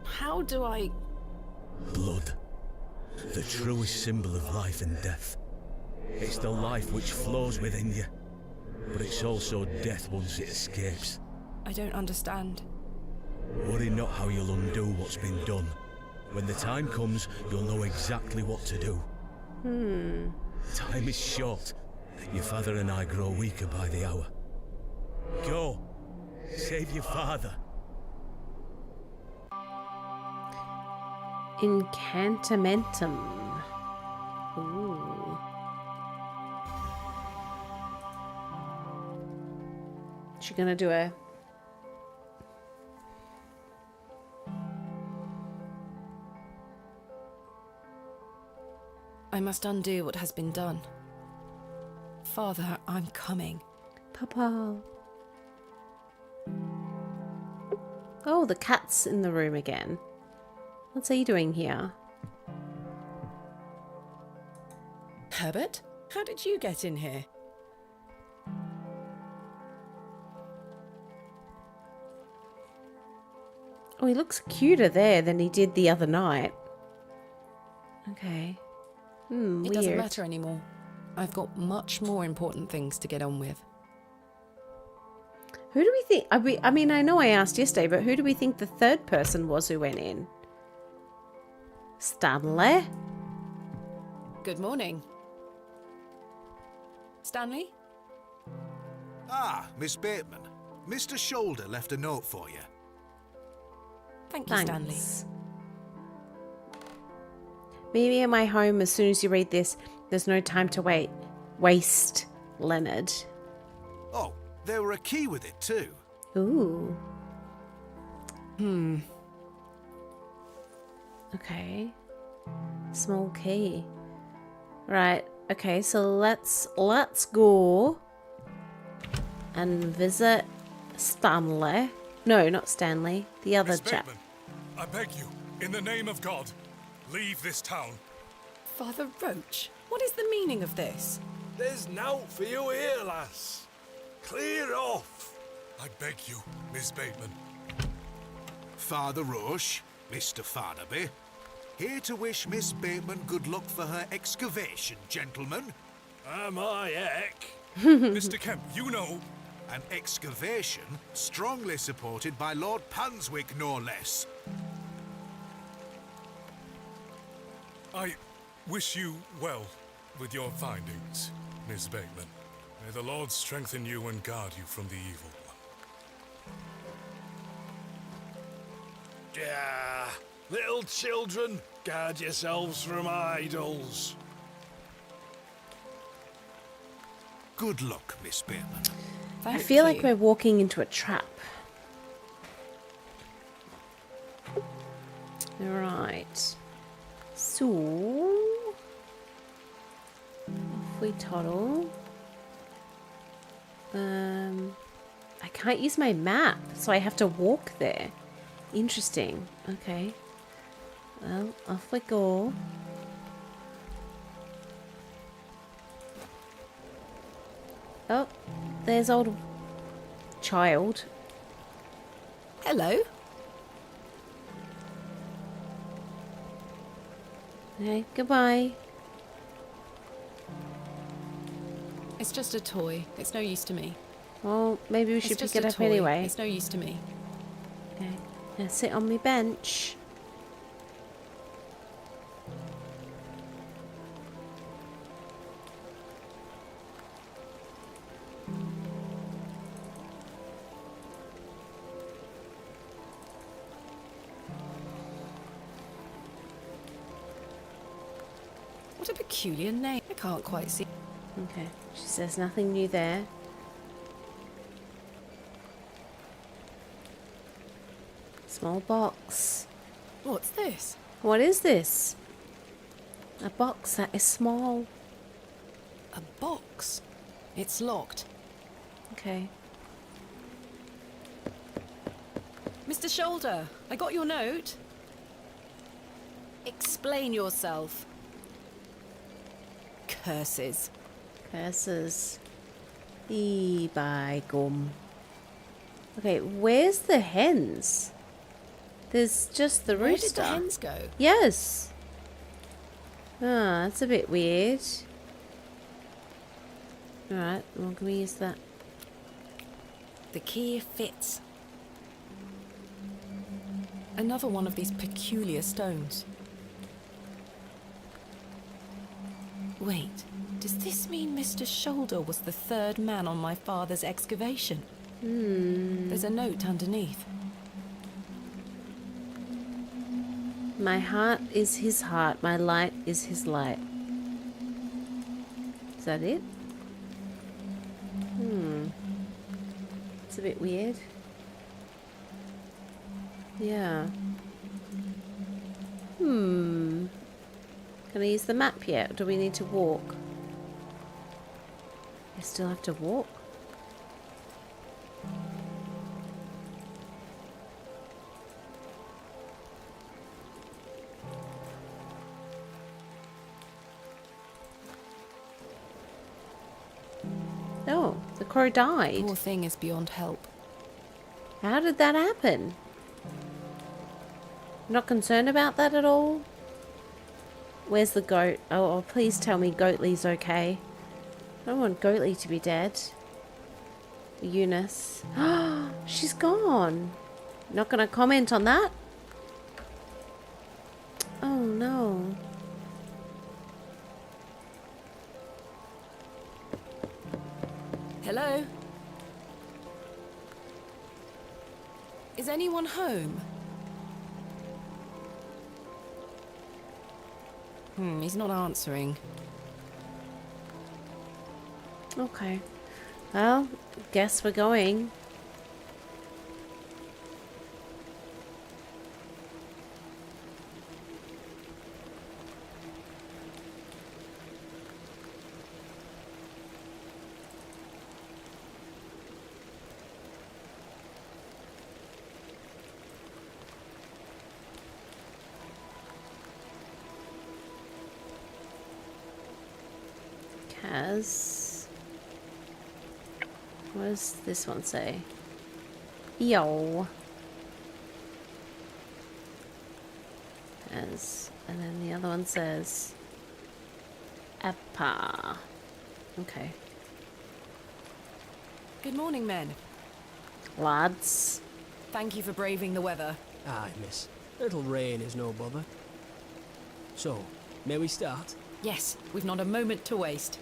how do I... Blood. The truest symbol of life and death. It's the life which flows within you, but it's also death once it escapes. I don't understand. Worry not how you'll undo what's been done. When the time comes, you'll know exactly what to do. Time is short. Your father and I grow weaker by the hour. Go. Save your father. Incantamentum. Ooh. She gonna do a... I must undo what has been done. Father, I'm coming. Papa. Oh, the cat's in the room again. What's he doing here? Herbert, how did you get in here? Oh, he looks cuter there than he did the other night. Okay. It weird. doesn't matter anymore. I've got much more important things to get on with. Who do we think... I mean, I know I asked yesterday, but who do we think the third person was who went in? Stanley? Good morning. Stanley? Ah, Miss Bateman. Mr. Shoulder left a note for you. Thank you, Stanley. Meet me at my home as soon as you read this. There's no time to waste, Leonard. Oh, there were a key with it too. Ooh. Okay. Small key. Right. Okay, so let's go and visit Stanley. No, not Stanley. The other Miss chap. Bateman, I beg you, in the name of God, leave this town. Father Roach, what is the meaning of this? There's nought for you here, lass. Clear off. I beg you, Miss Bateman. Father Roche, Mr. Farnaby, here to wish Miss Bateman good luck for her excavation, gentlemen. Am I heck? Mr. Kemp, you know... An excavation strongly supported by Lord Panswick, no less. I wish you well with your findings, Miss Bateman. May the Lord strengthen you and guard you from the evil one. Yeah, little children, guard yourselves from idols. Good luck, Miss Bateman. I feel like we're walking into a trap. Right. So... off we toddle. I can't use my map, so I have to walk there. Interesting. Okay. Well, off we go. Oh, there's old child. Hello. Okay, goodbye. It's just a toy. It's no use to me. Well, maybe we should It's pick just it a up toy. anyway. It's no use to me. Okay, now sit on my bench. What a peculiar name. I can't quite see. Okay, she says nothing new there. Small box. What's this? What is this? A box that is small. A box? It's locked. Okay. Mr. Shoulder, I got your note. Explain yourself. Curses. Curses. By gum. Okay, where's the hens? There's just the Where rooster. did the hens go? Yes. Ah, that's a bit weird. Alright, well, can we use that? The key fits. Another one of these peculiar stones. Wait, does this mean Mr. Shoulder was the third man on my father's excavation? There's a note underneath. My heart is his heart, my light is his light. Is that it? It's a bit weird. Yeah. Can I use the map yet? Or do we need to walk? I still have to walk? Oh, the crow died. Poor thing is beyond help. How did that happen? Not concerned about that at all? Where's the goat? Oh, please tell me Goatly's okay. I don't want Goatly to be dead. Eunice. She's gone. Not gonna comment on that? Oh no. Hello? Is anyone home? He's not answering. Okay. Well, guess we're going. What does this one say? Yo. And then the other one says Appa. Okay. Good morning, men. Lads. Thank you for braving the weather. Aye, miss. Little rain is no bother. So, may we start? Yes, we've not a moment to waste.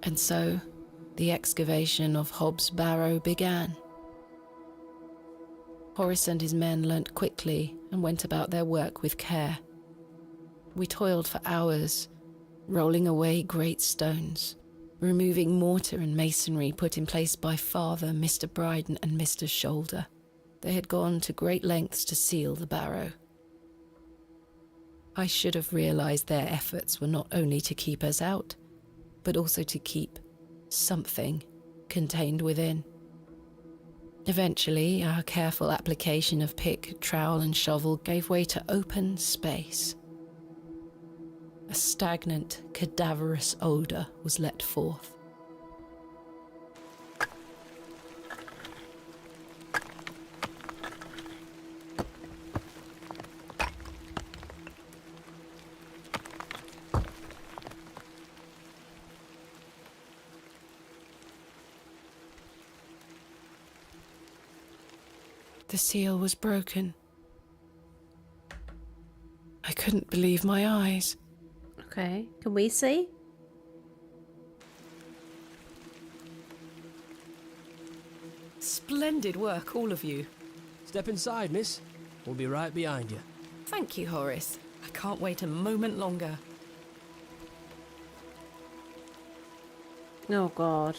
And so, the excavation of Hobs Barrow began. Horace and his men learnt quickly and went about their work with care. We toiled for hours, rolling away great stones, removing mortar and masonry put in place by Father, Mr. Bryden and Mr. Shoulder. They had gone to great lengths to seal the barrow. I should have realised their efforts were not only to keep us out, but also to keep something contained within. Eventually, our careful application of pick, trowel and shovel gave way to open space. A stagnant, cadaverous odour was let forth. The seal was broken. I couldn't believe my eyes. Okay, can we see? Splendid work, all of you. Step inside, miss. We'll be right behind you. Thank you, Horace. I can't wait a moment longer. Oh, God.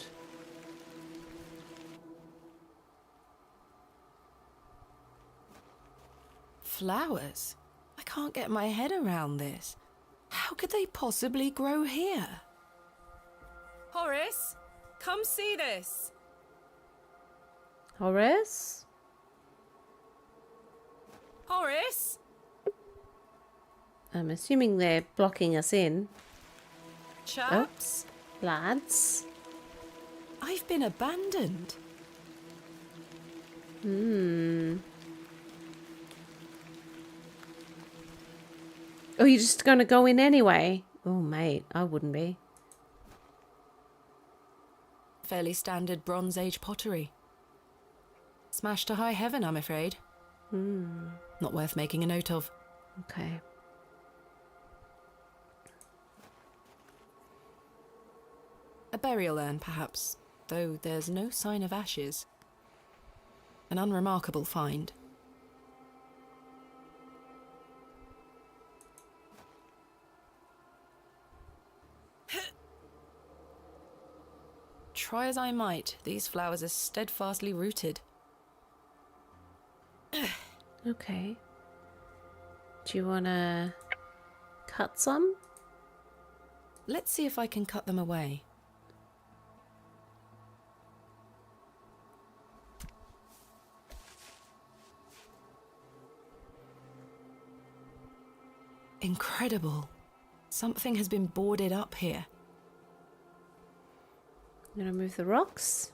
Flowers? I can't get my head around this. How could they possibly grow here? Horace, come see this. Horace? Horace? I'm assuming they're blocking us in. Chaps? Oh, lads? I've been abandoned. Oh, you're just gonna go in anyway? Oh, mate, I wouldn't be. Fairly standard Bronze Age pottery. Smashed to high heaven, I'm afraid. Not worth making a note of. Okay. A burial urn, perhaps, though there's no sign of ashes. An unremarkable find. Try as I might, these flowers are steadfastly rooted. Okay. Do you want to cut some? Let's see if I can cut them away. Incredible. Something has been boarded up here. I'm going to move the rocks.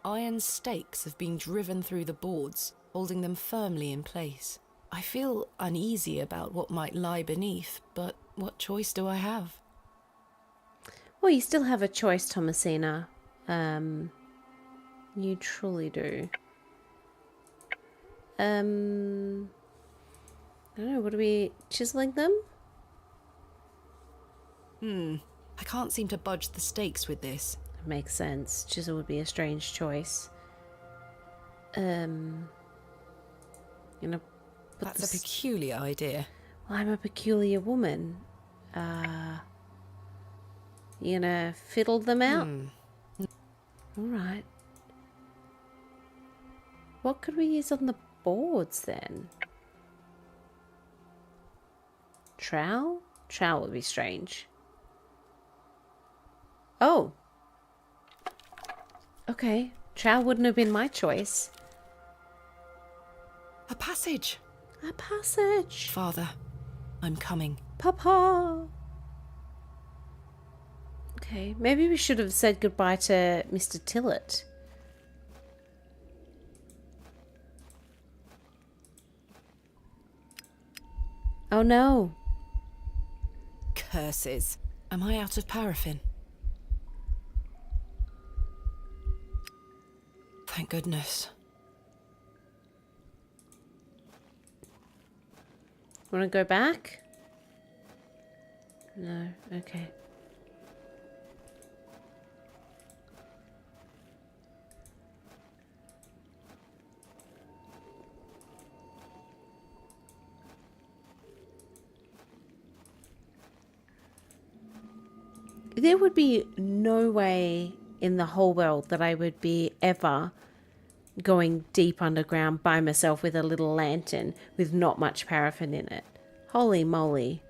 Iron stakes have been driven through the boards, holding them firmly in place. I feel uneasy about what might lie beneath, but what choice do I have? Well, you still have a choice, Thomasina. You truly do. I don't know, what are we chiseling them? I can't seem to budge the stakes with this. Makes sense. Chisel would be a strange choice. You know, That's a peculiar idea. Well, I'm a peculiar woman. You gonna fiddle them out? All right. What could we use on the boards then? Trowel? Trowel would be strange. Oh. Okay. Trowel wouldn't have been my choice. A passage. A passage. Father, I'm coming. Papa. Okay, maybe we should have said goodbye to Mr. Tillett. Oh no. Curses. Am I out of paraffin? Thank goodness. Want to go back? No, okay. There would be no way in the whole world that I would be ever going deep underground by myself with a little lantern with not much paraffin in it. Holy moly.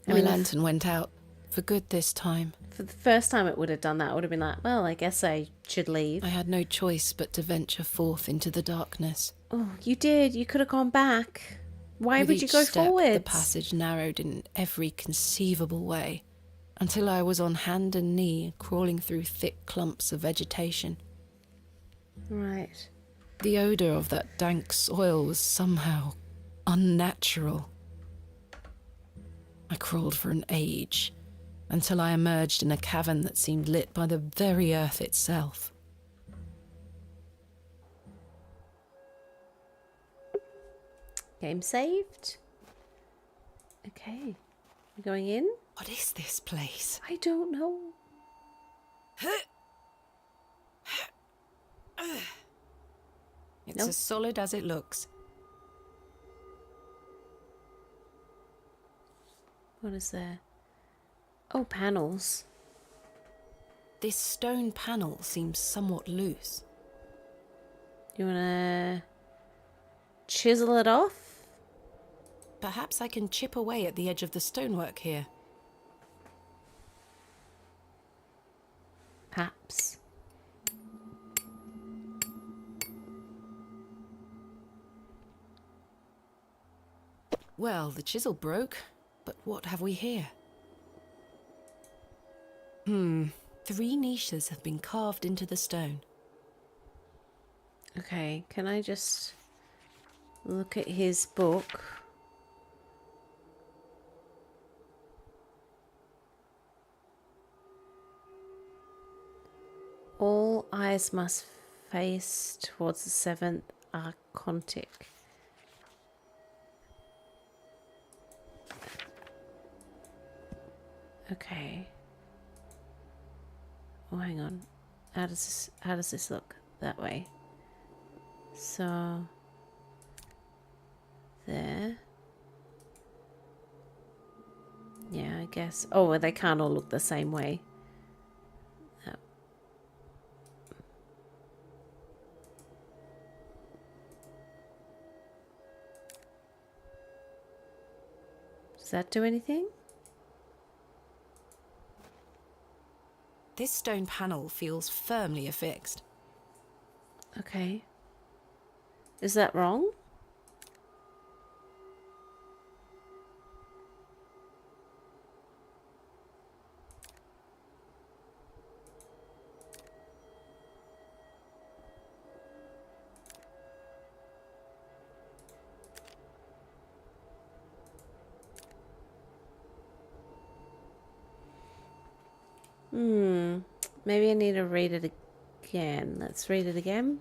My lantern went out. For good this time. For the first time it would have done that. I would have been like, well, I guess I should leave. I had no choice but to venture forth into the darkness. Oh, you did. You could have gone back. Why With would you each go step, forward? The passage narrowed in every conceivable way. until I was on hand and knee crawling through thick clumps of vegetation. Right. The odour of that dank soil was somehow unnatural. I crawled for an age, until I emerged in a cavern that seemed lit by the very earth itself. Game saved. Okay. We're going in? What is this place? I don't know. It's Nope. as solid as it looks. What is there? Oh, panels. This stone panel seems somewhat loose. You wanna chisel it off? Perhaps I can chip away at the edge of the stonework here. Perhaps. Well, the chisel broke, but what have we here? 3 niches have been carved into the stone. Okay, can I just look at his book? All eyes must face towards the 7th archontic. Okay. Oh, hang on. How does this look? That way. So there. Yeah, I guess. Oh, well, they can't all look the same way. Does that do anything? This stone panel feels firmly affixed. Okay. Is that wrong? Maybe I need to read it again. Let's read it again.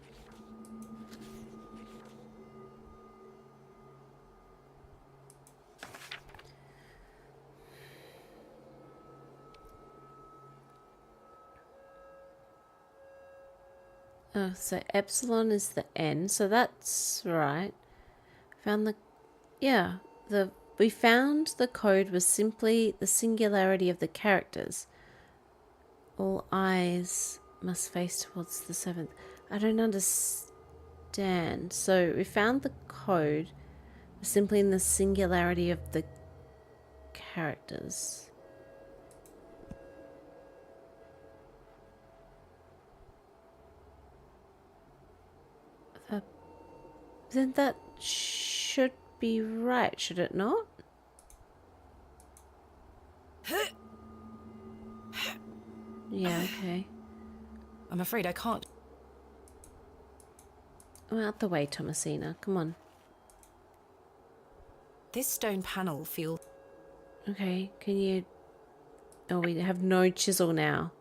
Oh, so epsilon is the N, so that's right. We found the code was simply the singularity of the characters. All eyes must face towards the 7th. I don't understand. So we found the code was simply in the singularity of the characters. Then that should be right, should it not? Yeah, okay. I'm afraid I can't. Oh, out the way, Thomasina. Come on. This stone panel feels... Okay, can you... Oh, we have no chisel now.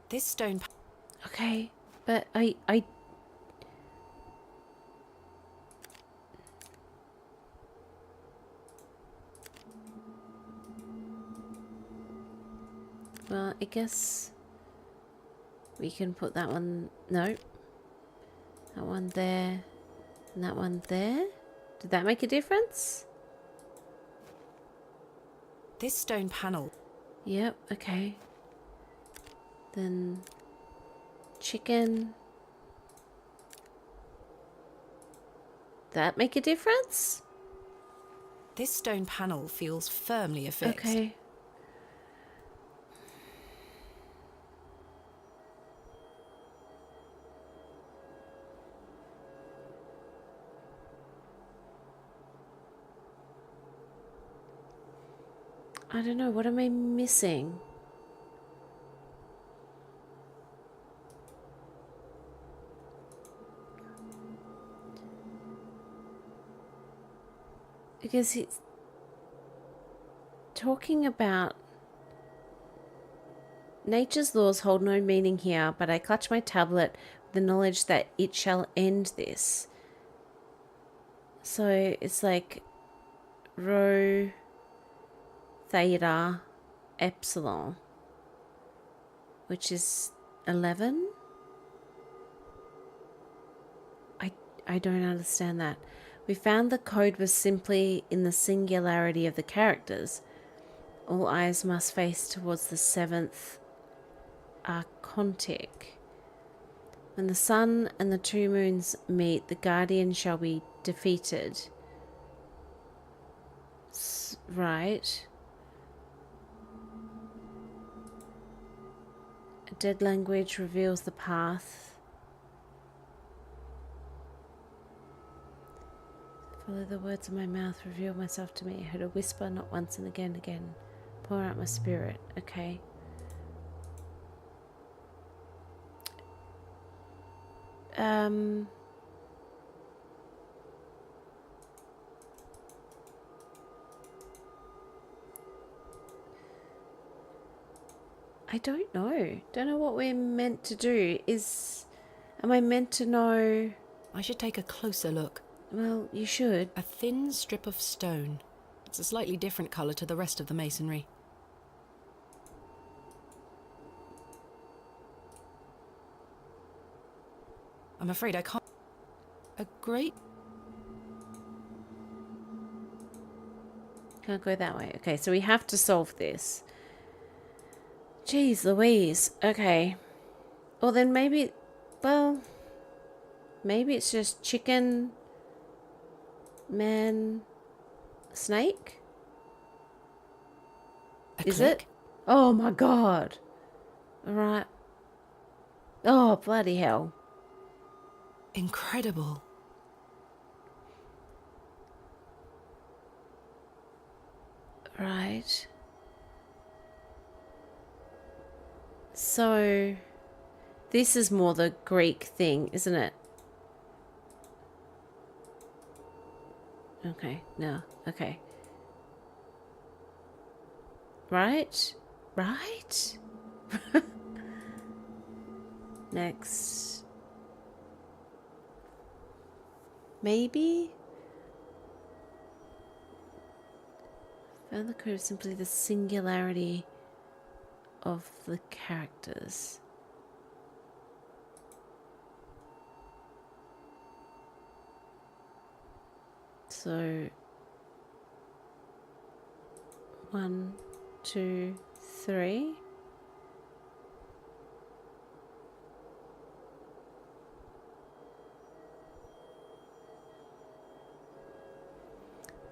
This stone... Okay, but I... Well, I guess we can put that one... No. That one there. And that one there. Did that make a difference? This stone panel... Yep, okay. Then chicken, that make a difference? This stone panel feels firmly affixed. Okay. I don't know, what am I missing? Because he's talking about nature's laws hold no meaning here, but I clutch my tablet with the knowledge that it shall end this. So it's like rho, theta, epsilon, which is 11. I don't understand that. We found the code was simply in the singularity of the characters. All eyes must face towards the 7th archontic. When the sun and the 2 moons meet, the guardian shall be defeated. Right. A dead language reveals the path. Follow the words of my mouth, reveal myself to me. I heard a whisper, not once and again, again. Pour out my spirit. Okay. I don't know. Don't know what we're meant to do. Am I meant to know? I should take a closer look. Well, you should. A thin strip of stone. It's a slightly different colour to the rest of the masonry. I'm afraid I can't... A great... Can't go that way. Okay, so we have to solve this. Jeez Louise. Okay. Well, then maybe... Well... Maybe it's just chicken... Man... Snake? Is it? Oh my god. Alright. Oh, bloody hell. Incredible. Right. So, this is more the Greek thing, isn't it? Okay, no, okay. Right? Right? Next. Maybe? Found the code is simply the singularity of the characters. So 1, 2, 3.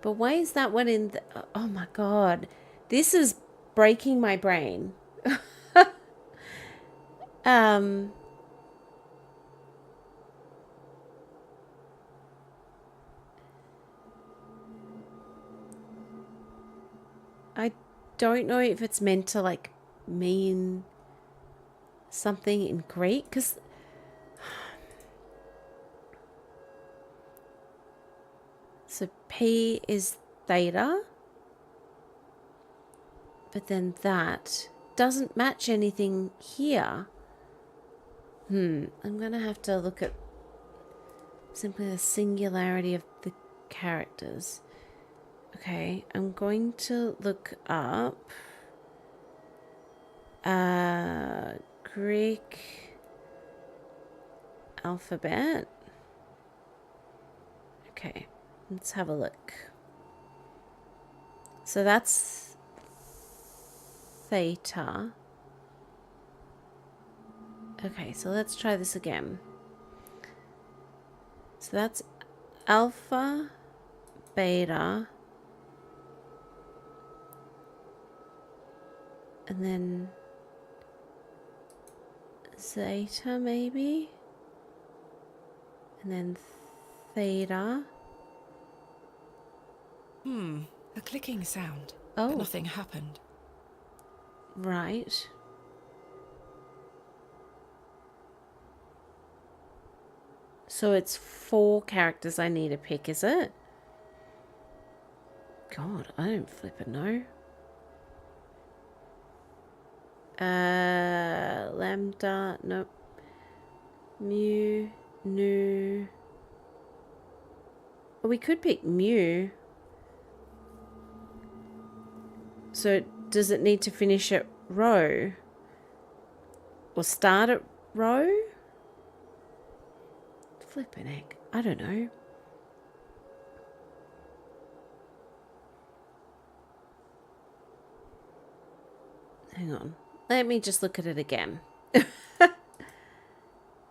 But why is that one in the... Oh my god. This is breaking my brain. I don't know if it's meant to like mean something in Greek, because so P is theta, but then that doesn't match anything here. I'm gonna have to look at simply the singularity of the characters. Okay, I'm going to look up Greek alphabet. Okay, let's have a look. So that's theta. Okay, so let's try this again. So that's alpha, beta, and then zeta maybe, and then theta. A clicking sound. Oh. But nothing happened. Right. So it's 4 characters I need to pick, is it? God, I don't flippin' know. Lambda, nope. Mu, nu. Well, we could pick mu. So does it need to finish at row? Or start at row? Flippin' heck. I don't know. Hang on. Let me just look at it again.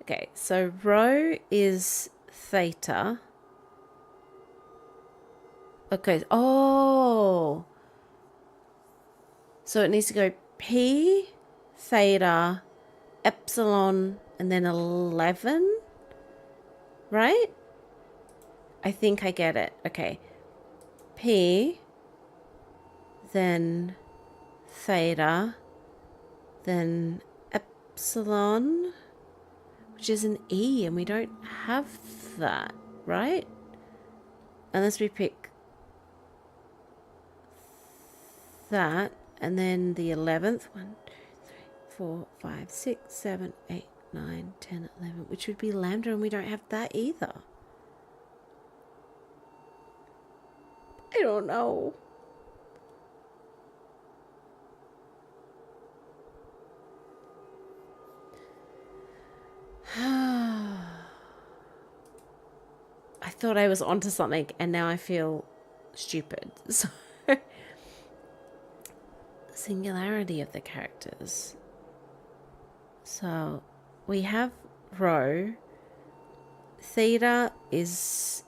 Okay, so row is theta. Okay, oh. So it needs to go P, theta, epsilon, and then 11, right? I think I get it. Okay. P, then theta, then epsilon, which is an E, and we don't have that, right? Unless we pick that, and then the 11th, 1, 2, 3, 4, 5, 6, 7, 8, 9, 10, 11, which would be lambda, and we don't have that either. I don't know. I thought I was onto something, and now I feel stupid. So, singularity of the characters. So, we have row. Theta is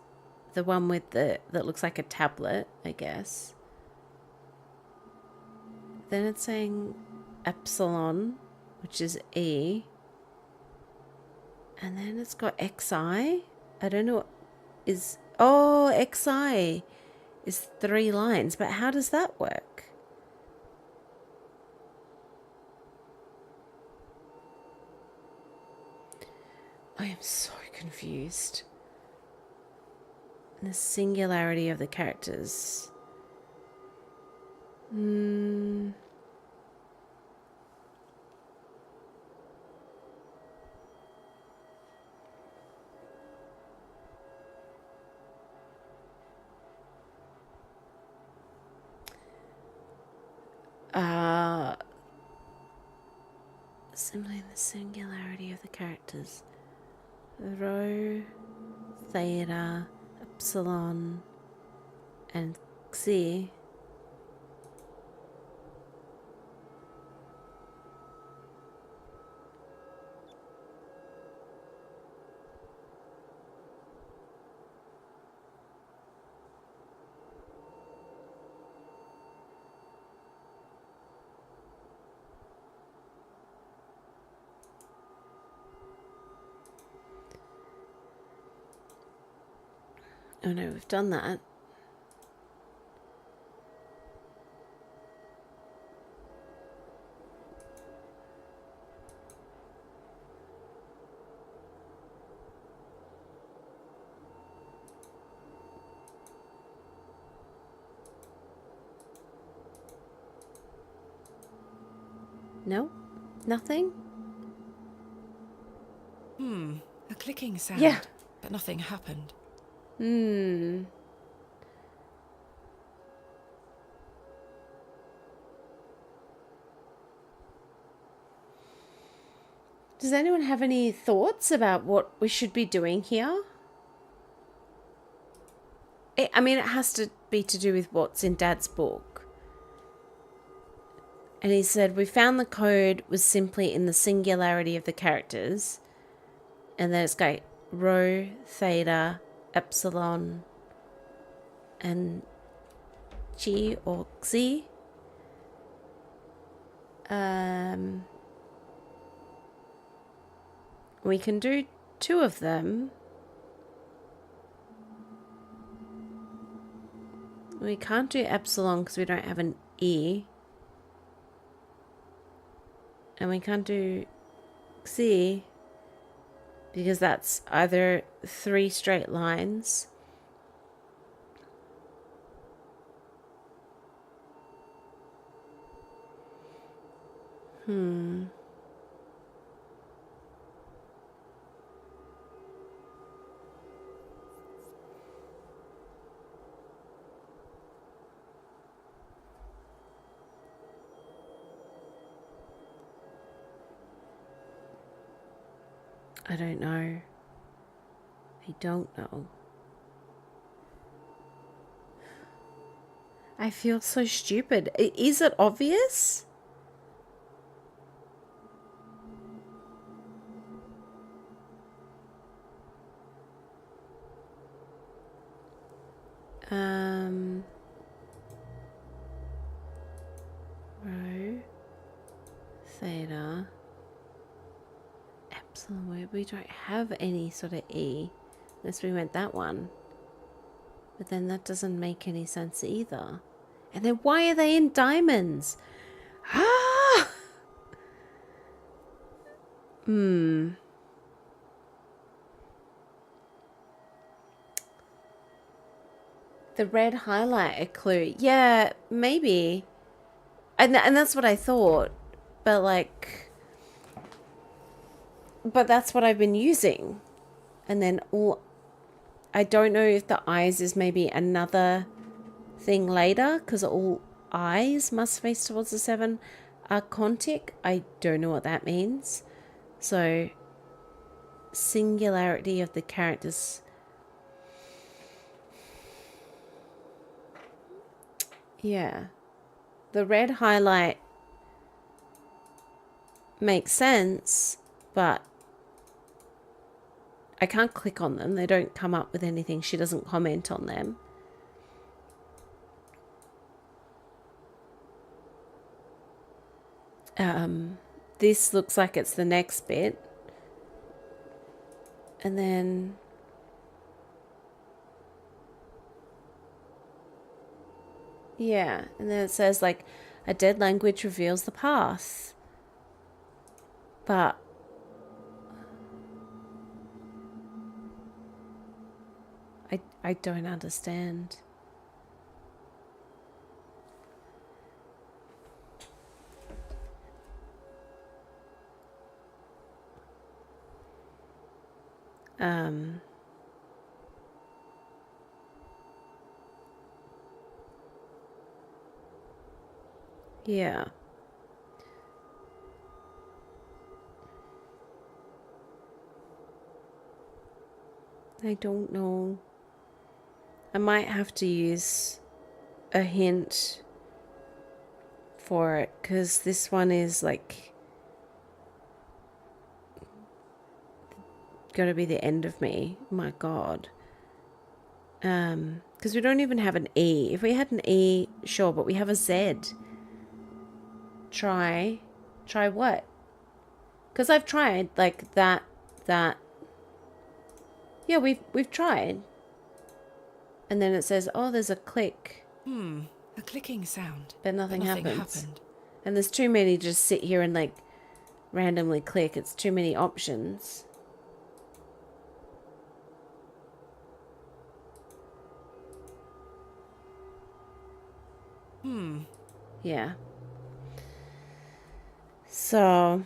the one with that looks like a tablet, I guess. Then it's saying epsilon, which is E. And then it's got XI. I don't know what is... Oh, XI is 3 lines. But how does that work? I am so confused. And the singularity of the characters. Simply the singularity of the characters. Rho, theta, epsilon, and xi. Oh no, we've done that. No? Nothing? A clicking sound. Yeah. But nothing happened. Does anyone have any thoughts about what we should be doing here? I mean, it has to be to do with what's in Dad's book. And he said, we found the code was simply in the singularity of the characters. And then it's got rho, theta, epsilon and G or Xi. We can do 2 of them. We can't do epsilon because we don't have an E. And we can't do Xi because that's either 3 straight lines I don't know. I don't know. I feel so stupid. Is it obvious? Rho, theta, epsilon. We don't have any sort of E unless we went that one. But then that doesn't make any sense either. And then why are they in diamonds? Ah! The red highlighter clue. Yeah, maybe. And that's what I thought. But like... But that's what I've been using. And then all... I don't know if the eyes is maybe another thing later. Because all eyes must face towards the 7 archontic. I don't know what that means. So... Singularity of the characters... Yeah. The red highlight makes sense, but I can't click on them. They don't come up with anything. She doesn't comment on them. This looks like it's the next bit. And then... Yeah, and then it says like a dead language reveals the path. But I don't understand. Yeah. I don't know. I might have to use a hint for it because this one is like gonna be the end of me. My God. Because we don't even have an E. If we had an E, sure, but we have a Z. Try what? Because I've tried like that. Yeah, we've tried. And then it says, oh, there's a click. A clicking sound. But nothing happens. And there's too many to just sit here and like randomly click. It's too many options. Yeah. So,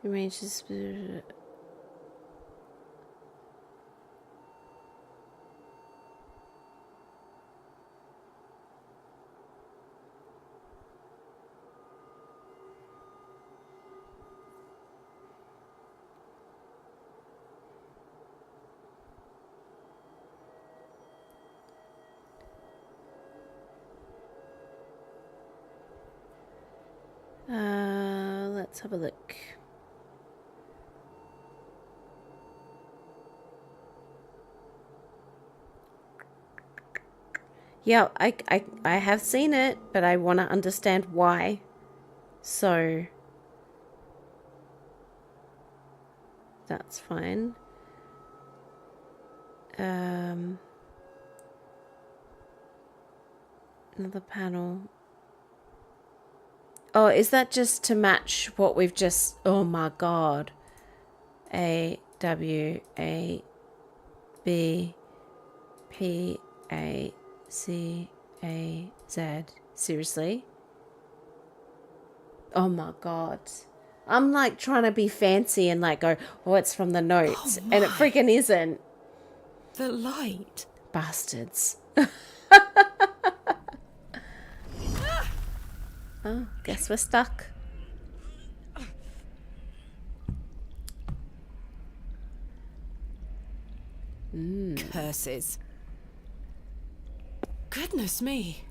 arrange this. have a look. Yeah, I have seen it, but I want to understand why. So that's fine. Another panel. Oh, is that just to match what we've just... Oh my god. A, W, A, B, P, A, C, A, Z. Seriously? Oh my god. I'm like trying to be fancy and like go, oh, it's from the notes. And it freaking isn't. The light. Bastards. Oh, guess we're stuck. Curses. Goodness me.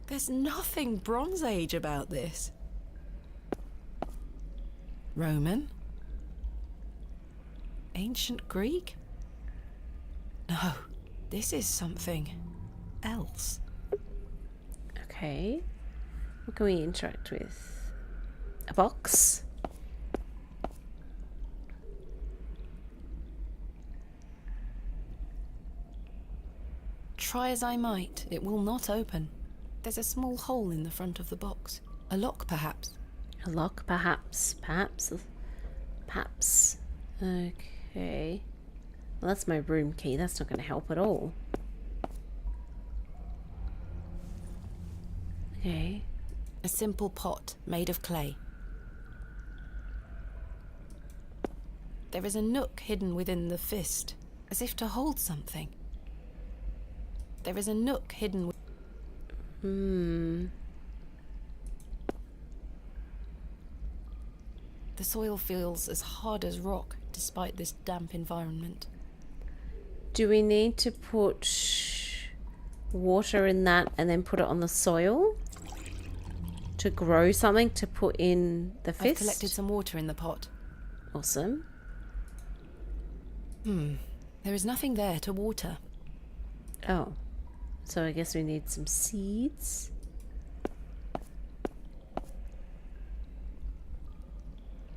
There's nothing Bronze Age about this. Roman? Ancient Greek? No, this is something else. Okay. What can we interact with? A box? Try as I might, it will not open. There's a small hole in the front of the box. A lock, perhaps. A lock, perhaps. Perhaps. Perhaps. Okay. Well, that's my room key. That's not going to help at all. Okay. A simple pot made of clay. There is a nook hidden within the fist, as if to hold something. There is a nook hidden with... The soil feels as hard as rock, despite this damp environment. Do we need to put water in that and then put it on the soil? To grow something to put in the fist? I've collected some water in the pot. Awesome. There is nothing there to water. Oh. So I guess we need some seeds.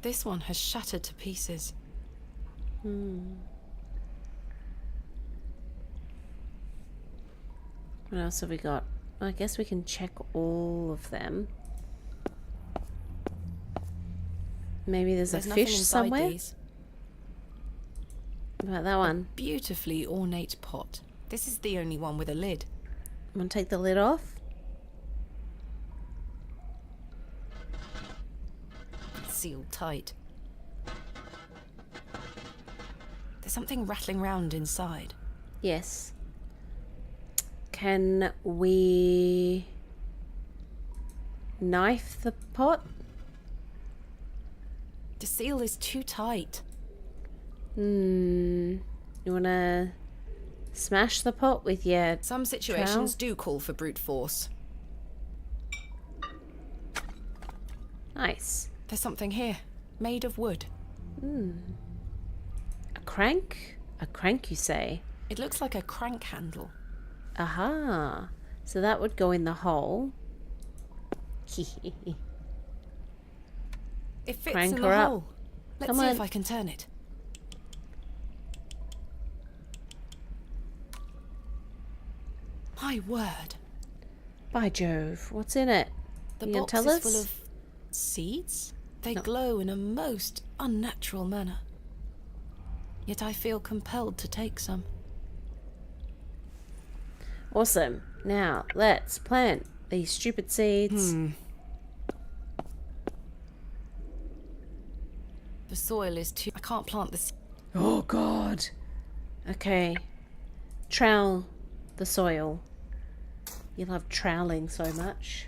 This one has shattered to pieces. What else have we got? I guess we can check all of them. Maybe there's a nothing fish inside somewhere. these. What about that one? Beautifully ornate pot. This is the only one with a lid. I'm gonna take the lid off. It's sealed tight. There's something rattling round inside. Yes. Can we knife the pot? The seal is too tight. You wanna smash the pot with your Some situations do call for brute force. Nice. There's something here, made of wood. A crank? A crank, you say? It looks like a crank handle. Aha. So that would go in the hole. It fits Crank in her the up. hole. Let's Come see on. if I can turn it. My word. By Jove. What's in it? The You gonna box tell is us? full of seeds. They No. glow in a most unnatural manner. Yet I feel compelled to take some. Awesome. Now, let's plant these stupid seeds. The soil is too... I can't plant the seeds. Oh, God. Okay. Trowel the soil. You love troweling so much.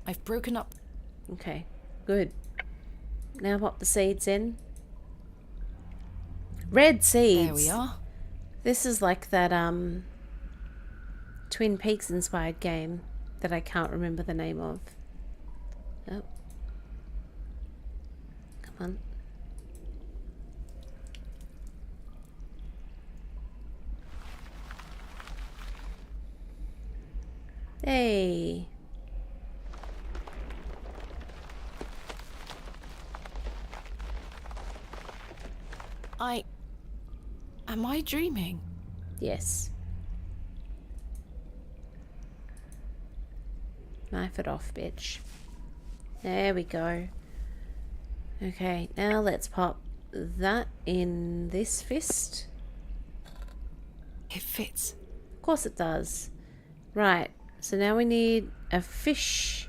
I've broken up... Okay. Good. Now pop the seeds in. Red seeds. There we are. This is like that Twin Peaks inspired game. that I can't remember the name of. Oh. Come on. Hey. Am I dreaming? Yes. Knife it off, bitch. There we go. Okay, now let's pop that in this fist. It fits. Of course it does. Right, so now we need a fish.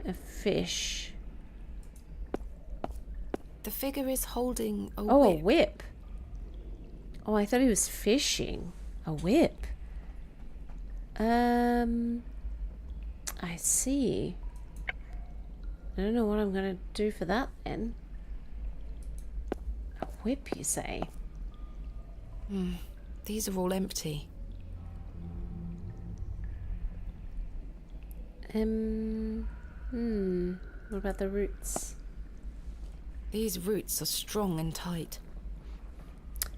A fish. The figure is holding a Oh, whip. a whip. Oh, I thought he was fishing. A whip. I see. I don't know what I'm going to do for that then. A whip, you say? These are all empty. What about the roots? These roots are strong and tight.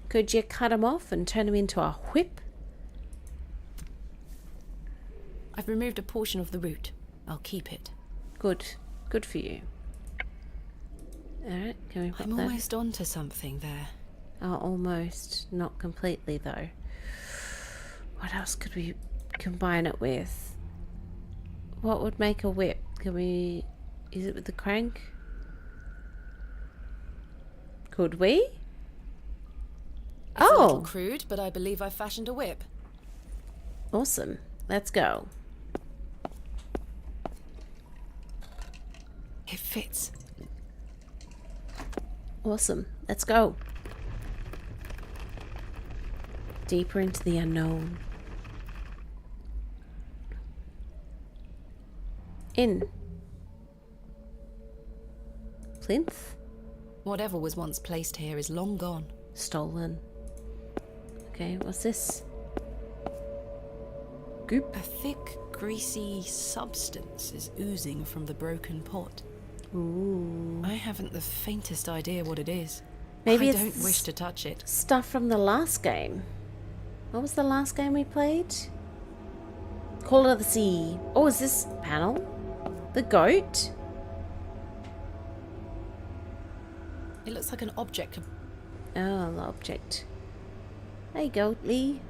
Could you cut them off and turn them into a whip? I've removed a portion of the root. I'll keep it. Good. Good for you. Alright, can we pop I'm that? almost onto something there. Oh, almost. Not completely, though. What else could we combine it with? What would make a whip? Can we use it with the crank? Could we? It's a little Oh! crude, but I believe I've fashioned a whip. Awesome. Let's go. It fits. Awesome. Let's go. Deeper into the unknown. In. Plinth? Whatever was once placed here is long gone. Stolen. Okay, what's this? Goop. A thick, greasy substance is oozing from the broken pot. Ooh. I haven't the faintest idea what it is. Maybe I it's don't wish to touch it. Stuff from the last game. What was the last game we played? Call of the Sea. Oh, is this panel? The goat? It looks like an object. Oh, the object. Hey, Goatly.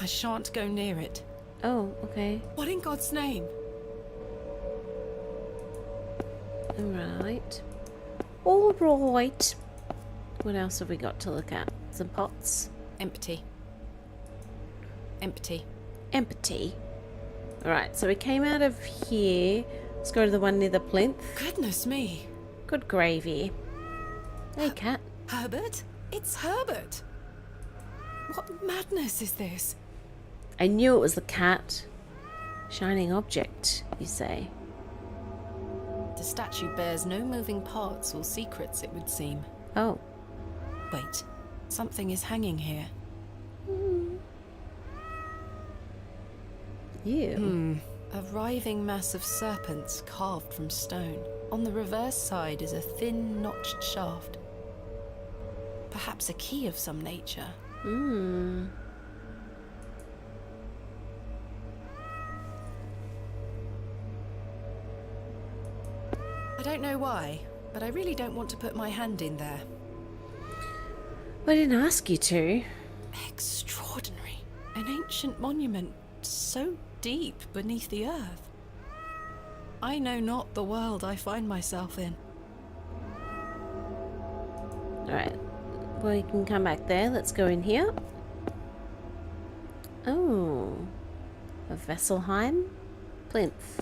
I shan't go near it. Oh, okay. What in God's name? Alright. Alright. What else have we got to look at? Some pots? Empty. Empty. Empty. Alright, so we came out of here. Let's go to the one near the plinth. Goodness me. Good gravy. Hey, cat. Herbert? It's Herbert. What madness is this? I knew it was the cat. Shining object, you say. The statue bears no moving parts or secrets, it would seem. Oh. Wait, something is hanging here. You. A writhing mass of serpents carved from stone. On the reverse side is a thin, notched shaft. Perhaps a key of some nature. I don't know why, but I really don't want to put my hand in there. I didn't ask you to. Extraordinary. An ancient monument so deep beneath the earth. I know not the world I find myself in. Alright. Well, you can come back there. Let's go in here. Oh. A Vesselheim? Plinth.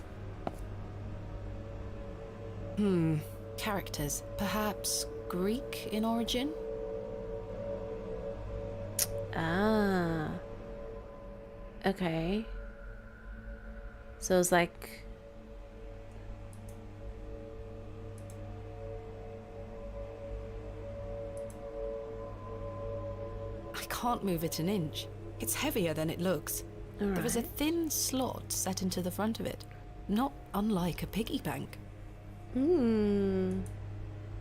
Characters. Perhaps Greek in origin? Ah. Okay. So it's like... I can't move it an inch. It's heavier than it looks. There is a thin slot set into the front of it, not unlike a piggy bank. Hmm.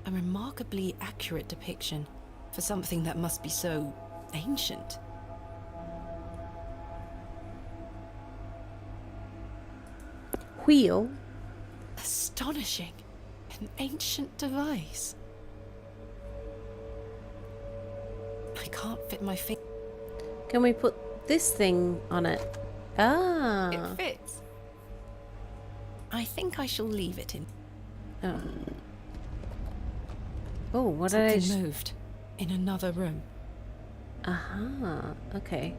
A remarkably accurate depiction for something that must be so ancient. Wheel. Astonishing. An ancient device. I can't fit my finger. Can we put this thing on it? Ah. It fits. I think I shall leave it in. Oh. Oh, what did I Something moved in another room. Aha. Okay.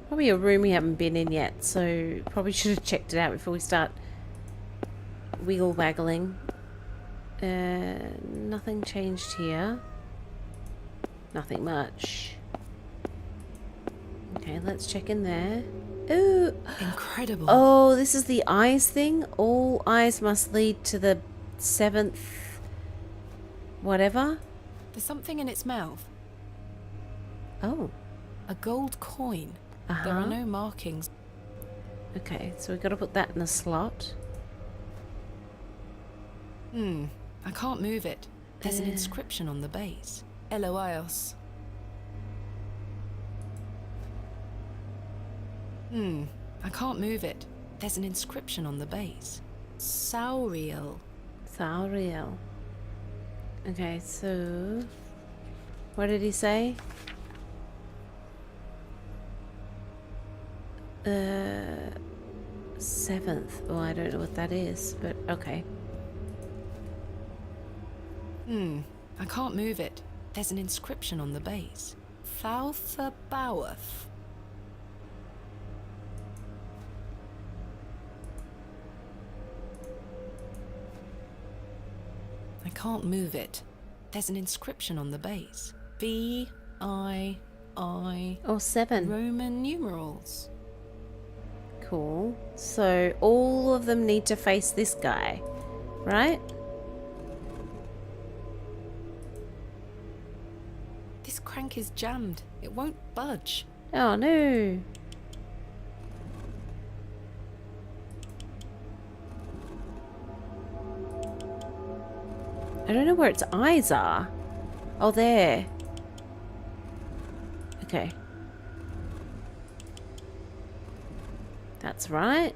Probably a room we haven't been in yet, so probably should have checked it out before we start wiggle waggling. Nothing changed here. Nothing much. Okay, let's check in there. Ooh. Incredible. Oh, this is the eyes thing. All eyes must lead to the 7th whatever. There's something in its mouth. Oh. A gold coin. Uh-huh. There are no markings. Okay, so we've got to put that in a slot. I can't move it. There's an inscription on the base. Eloios. I can't move it. There's an inscription on the base. Sauriel. Sauriel. Okay, so what did he say? 7th. Oh, I don't know what that is, but okay. I can't move it. There's an inscription on the base. Thaltha Bowerth. I can't move it. There's an inscription on the base. V-I-I... Oh, 7. Roman numerals. Cool. So all of them need to face this guy, right? This crank is jammed. It won't budge. Oh no. I don't know where its eyes are. Oh, there. Okay. That's right.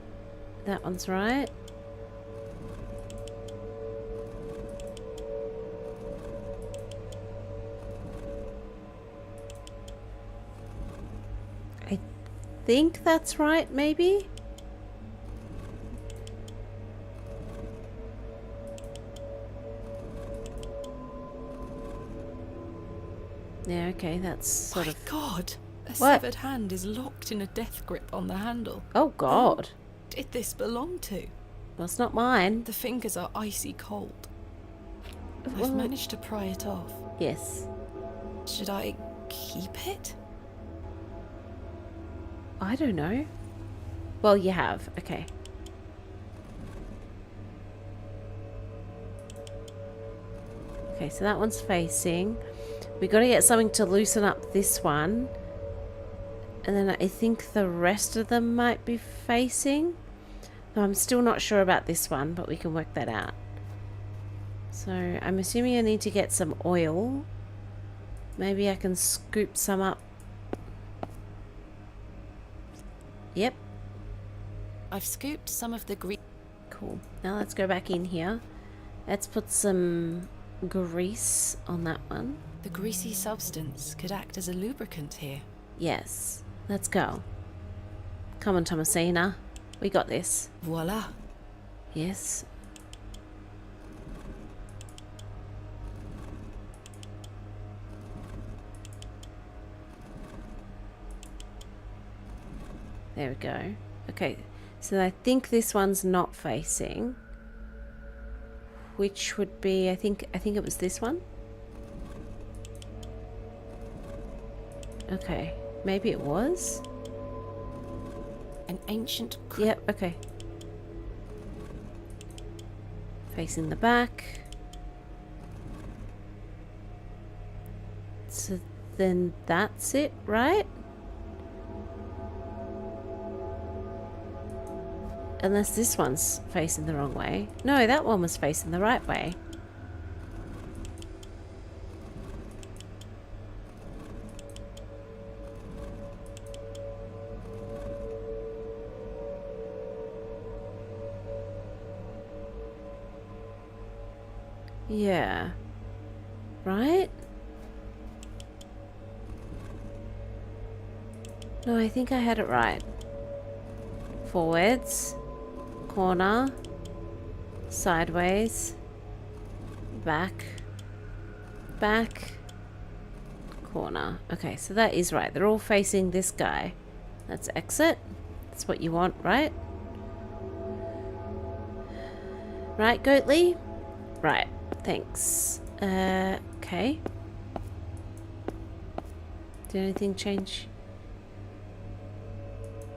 That one's right. I think that's right, maybe? Yeah, okay, that's sort of... God! A What? severed hand is locked in a death grip on the handle. Oh, God. Who did this belong to? Well, it's not mine. The fingers are icy cold. Well- I've managed to pry it off. Yes. Should I keep it? I don't know. Well, you have. Okay. Okay, so that one's facing. We got to get something to loosen up this one. And then I think the rest of them might be facing. No, I'm still not sure about this one, but we can work that out. So I'm assuming I need to get some oil. Maybe I can scoop some up. Yep. I've scooped some of the grease. Cool. Now let's go back in here. Let's put some grease on that one. The greasy substance could act as a lubricant here. Yes. Let's go. Come on, Thomasina. We got this. Voila. Yes. There we go. Okay, so I think this one's not facing. Which would be, I think it was this one. Okay, maybe it was. An ancient... Yep, okay. Facing the back. So then that's it, right? Unless this one's facing the wrong way. No, that one was facing the right way. Yeah. Right? No, I think I had it right. Forwards. Corner. Sideways. Back. Back. Corner. Okay, so that is right. They're all facing this guy. That's exit. That's what you want, right? Right, Goatly? Right. Thanks. Okay. Did anything change?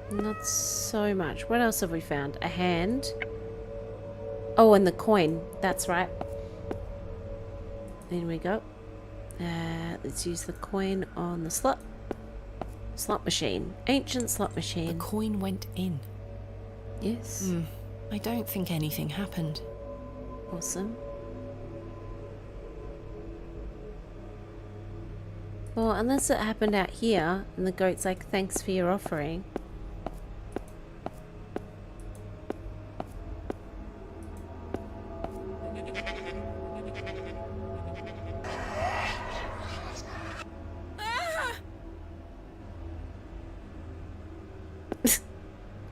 Not so much. What else have we found? A hand. Oh, and the coin. That's right. In we go. Let's use the coin on the slot. Slot machine. Ancient slot machine. The coin went in. Yes. I don't think anything happened. Awesome. Well, unless it happened out here and the goat's like, thanks for your offering.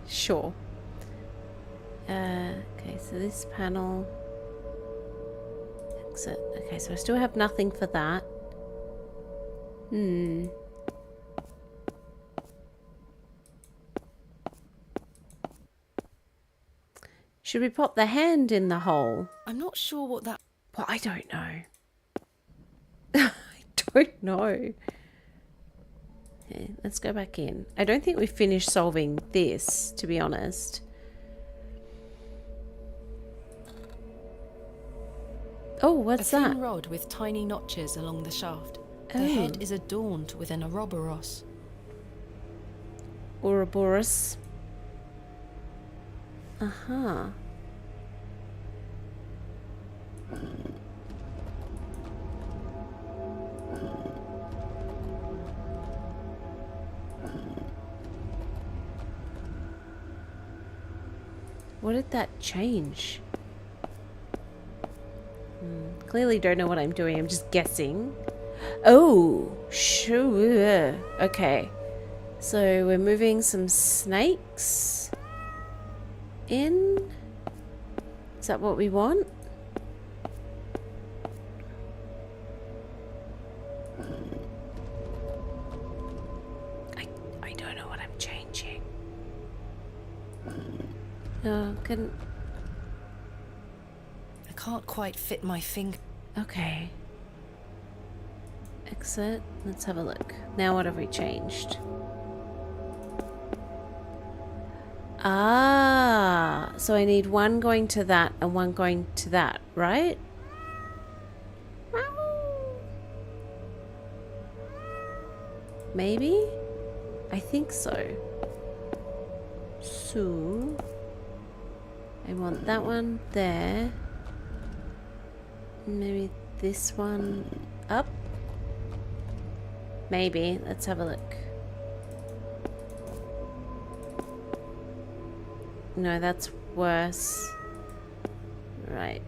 Sure. Okay, so this panel. Exit. Okay, so I still have nothing for that. Should we pop the hand in the hole? I'm not sure what that... Well, I don't know. I don't know. Okay, let's go back in. I don't think we finished solving this, to be honest. Oh, what's a that? thin rod with tiny notches along the shaft. The head is adorned with an Ouroboros. Ouroboros. Uh-huh. What did that change? Clearly don't know what I'm doing. I'm just guessing. Oh, sure. Okay. So we're moving some snakes in. Is that what we want? I don't know what I'm changing. No, couldn't. I can't quite fit my finger. Okay. Exit. Let's have a look. Now what have we changed? Ah, so I need one going to that and one going to that, right? Maybe? I think so. So I want that one there. Maybe this one up? Maybe. Let's have a look. No, that's worse. Right.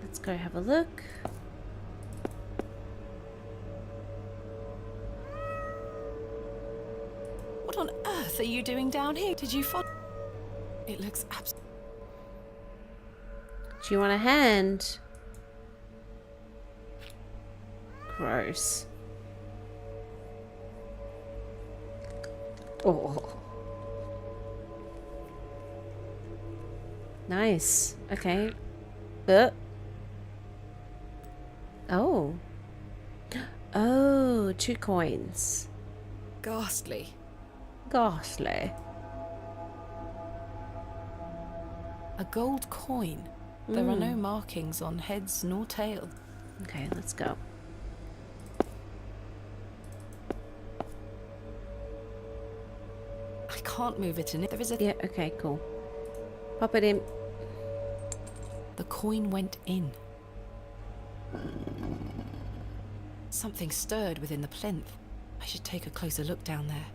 Let's go have a look. What on earth are you doing down here? Did you find... It looks absolutely... Do you want a hand? Gross. Oh. Nice. Okay. Oh. Oh, 2 coins. ghastly. ghastly. A gold coin. There are no markings on heads nor tail. Okay, let's go. I can't move it in it. There is a... Yeah, okay, cool. Pop it in. The coin went in. Something stirred within the plinth. I should take a closer look down there.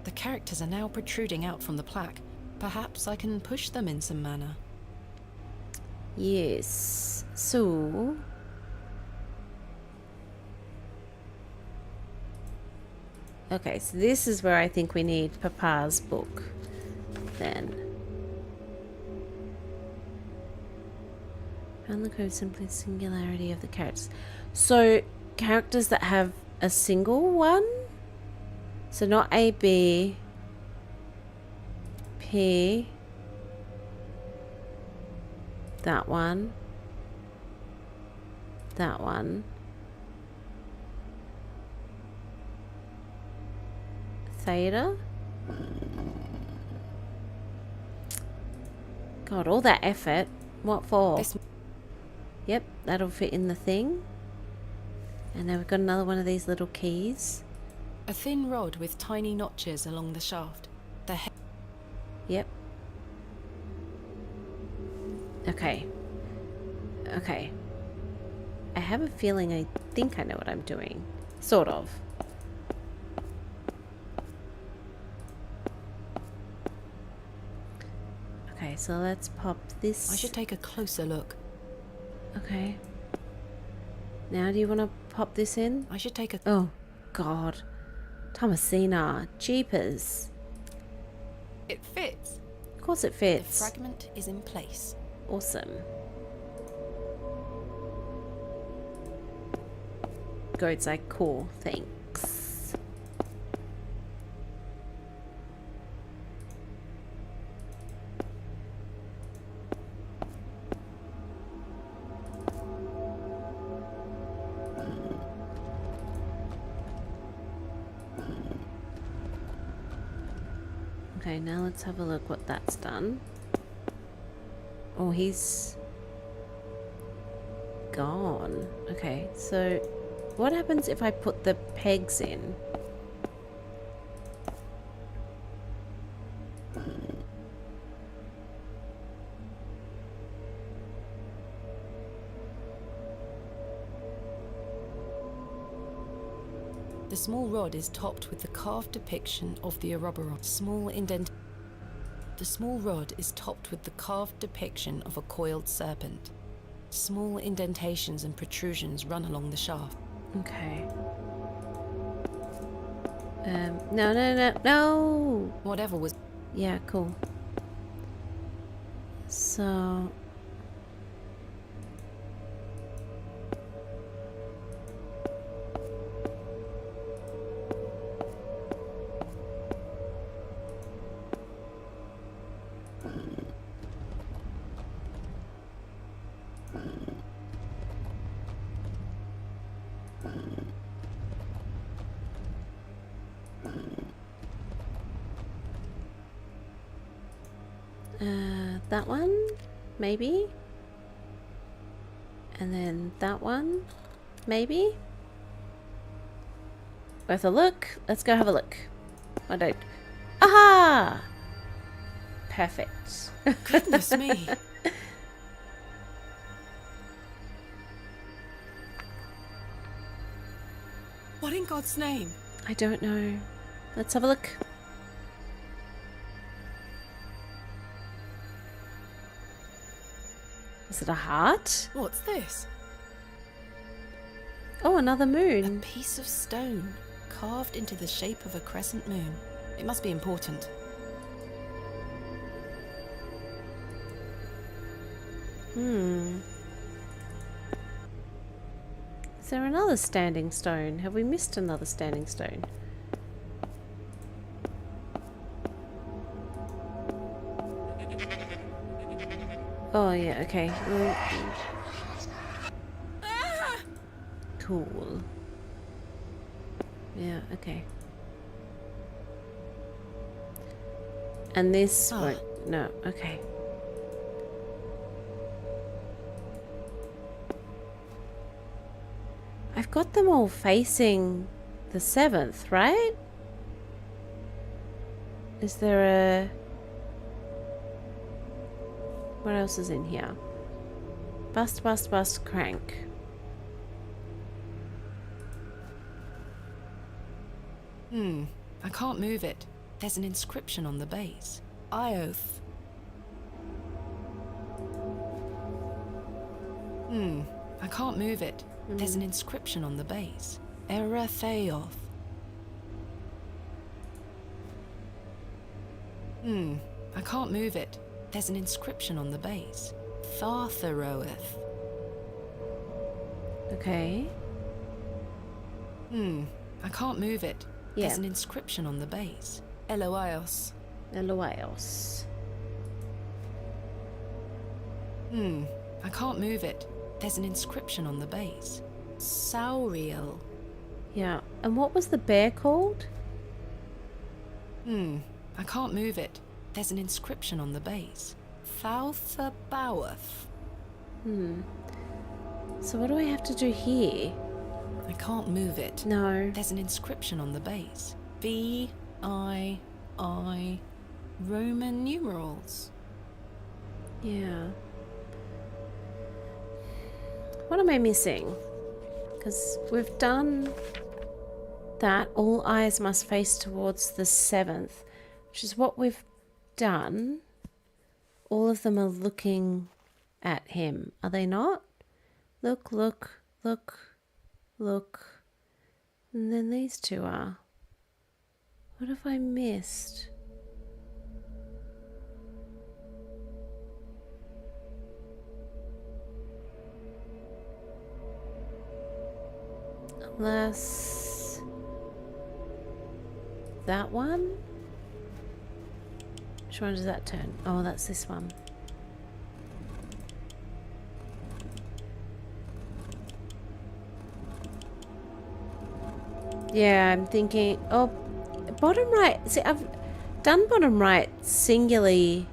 The characters are now protruding out from the plaque. Perhaps I can push them in some manner. Yes. So... okay, so this is where I think we need Papa's book. Then. Found the code simply singularity of the characters. So, characters that have a single one? So not A, B, P, that one, theta. God, all that effort. What for? Yep, that'll fit in the thing. And then we've got another one of these little keys. A thin rod with tiny notches along the shaft. The head. Yep. Okay. Okay. I have a feeling I think I know what I'm doing. Sort of. Okay, so let's pop this. I should take a closer look. Okay. Now do you want to pop this in? I should take a... oh, God. Thomasina. Jeepers. It fits. Of course it fits. The fragment is in place. Awesome. Goat's like, cool, thanks. Okay, now let's have a look what that's done. Oh, he's gone. Okay, so what happens if I put the pegs in? The small rod is topped with the carved depiction of the Ouroboros. The small rod is topped with the carved depiction of a coiled serpent. Small indentations and protrusions run along the shaft. Okay. No. Whatever was... yeah, cool. So... that one, maybe, and then that one, maybe. Worth a look. Let's go have a look. I don't. Aha! Perfect. Goodness me. What in God's name? I don't know. Let's have a look. Is it a heart? What's this? Oh, another moon. A piece of stone carved into the shape of a crescent moon. It must be important. Is there another standing stone? Have we missed another standing stone? Oh, yeah, okay. Cool. Yeah, okay. And this won't... No, okay. I've got them all facing the 7th, right? Is there a... What else is in here? Bust, bust, bust, crank. I can't move it. There's an inscription on the base. Ioth. I can't move it. There's an inscription on the base. Eretheoth. I can't move it. There's an inscription on the base. Thartheroeth. Okay. I can't move it. Yeah. There's an inscription on the base. Eloios. Eloios. I can't move it. There's an inscription on the base. Sauriel. Yeah. And what was the bear called? I can't move it. There's an inscription on the base. Thalthabawath. So what do I have to do here? I can't move it. No. There's an inscription on the base. V-I-I Roman numerals. Yeah. What am I missing? Because we've done that. All eyes must face towards the 7th, which is what we've done. All of them are looking at him. Are they not? Look, look, look, look. And then these two are. What have I missed? Unless that one? Which one does that turn? Oh, that's this one. Yeah, I'm thinking, oh, bottom right. See, I've done bottom right singularly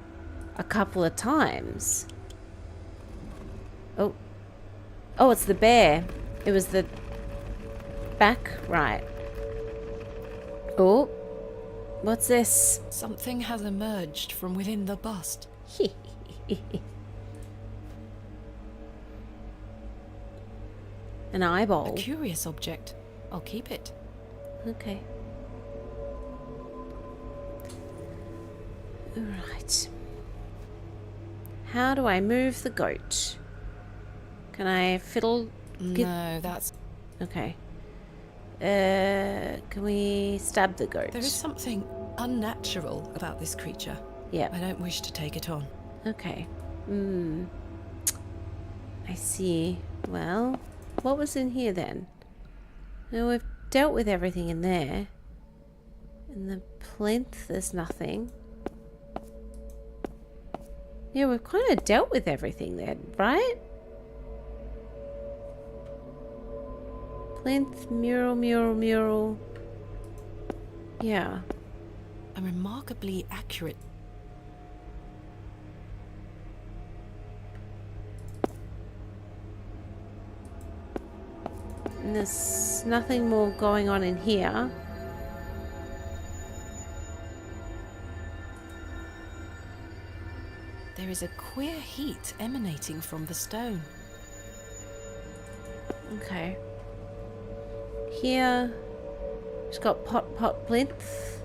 a couple of times. Oh. Oh, it's the bear. It was the back right. Oh. What's this? Something has emerged from within the bust. An eyeball. A curious object. I'll keep it. Okay. Right. How do I move the goat? Can I fiddle? No, that's... Okay. Can we stab the goat? There is something unnatural about this creature. Yeah. I don't wish to take it on. Okay. I see. Well, what was in here then? Now we've dealt with everything in there. In the plinth, there's nothing. Yeah, we've kind of dealt with everything then, right? Plinth, mural, mural, mural. Yeah. A remarkably accurate... And there's nothing more going on in here. There is a queer heat emanating from the stone. Okay. Here, it's got pot, pot, plinth.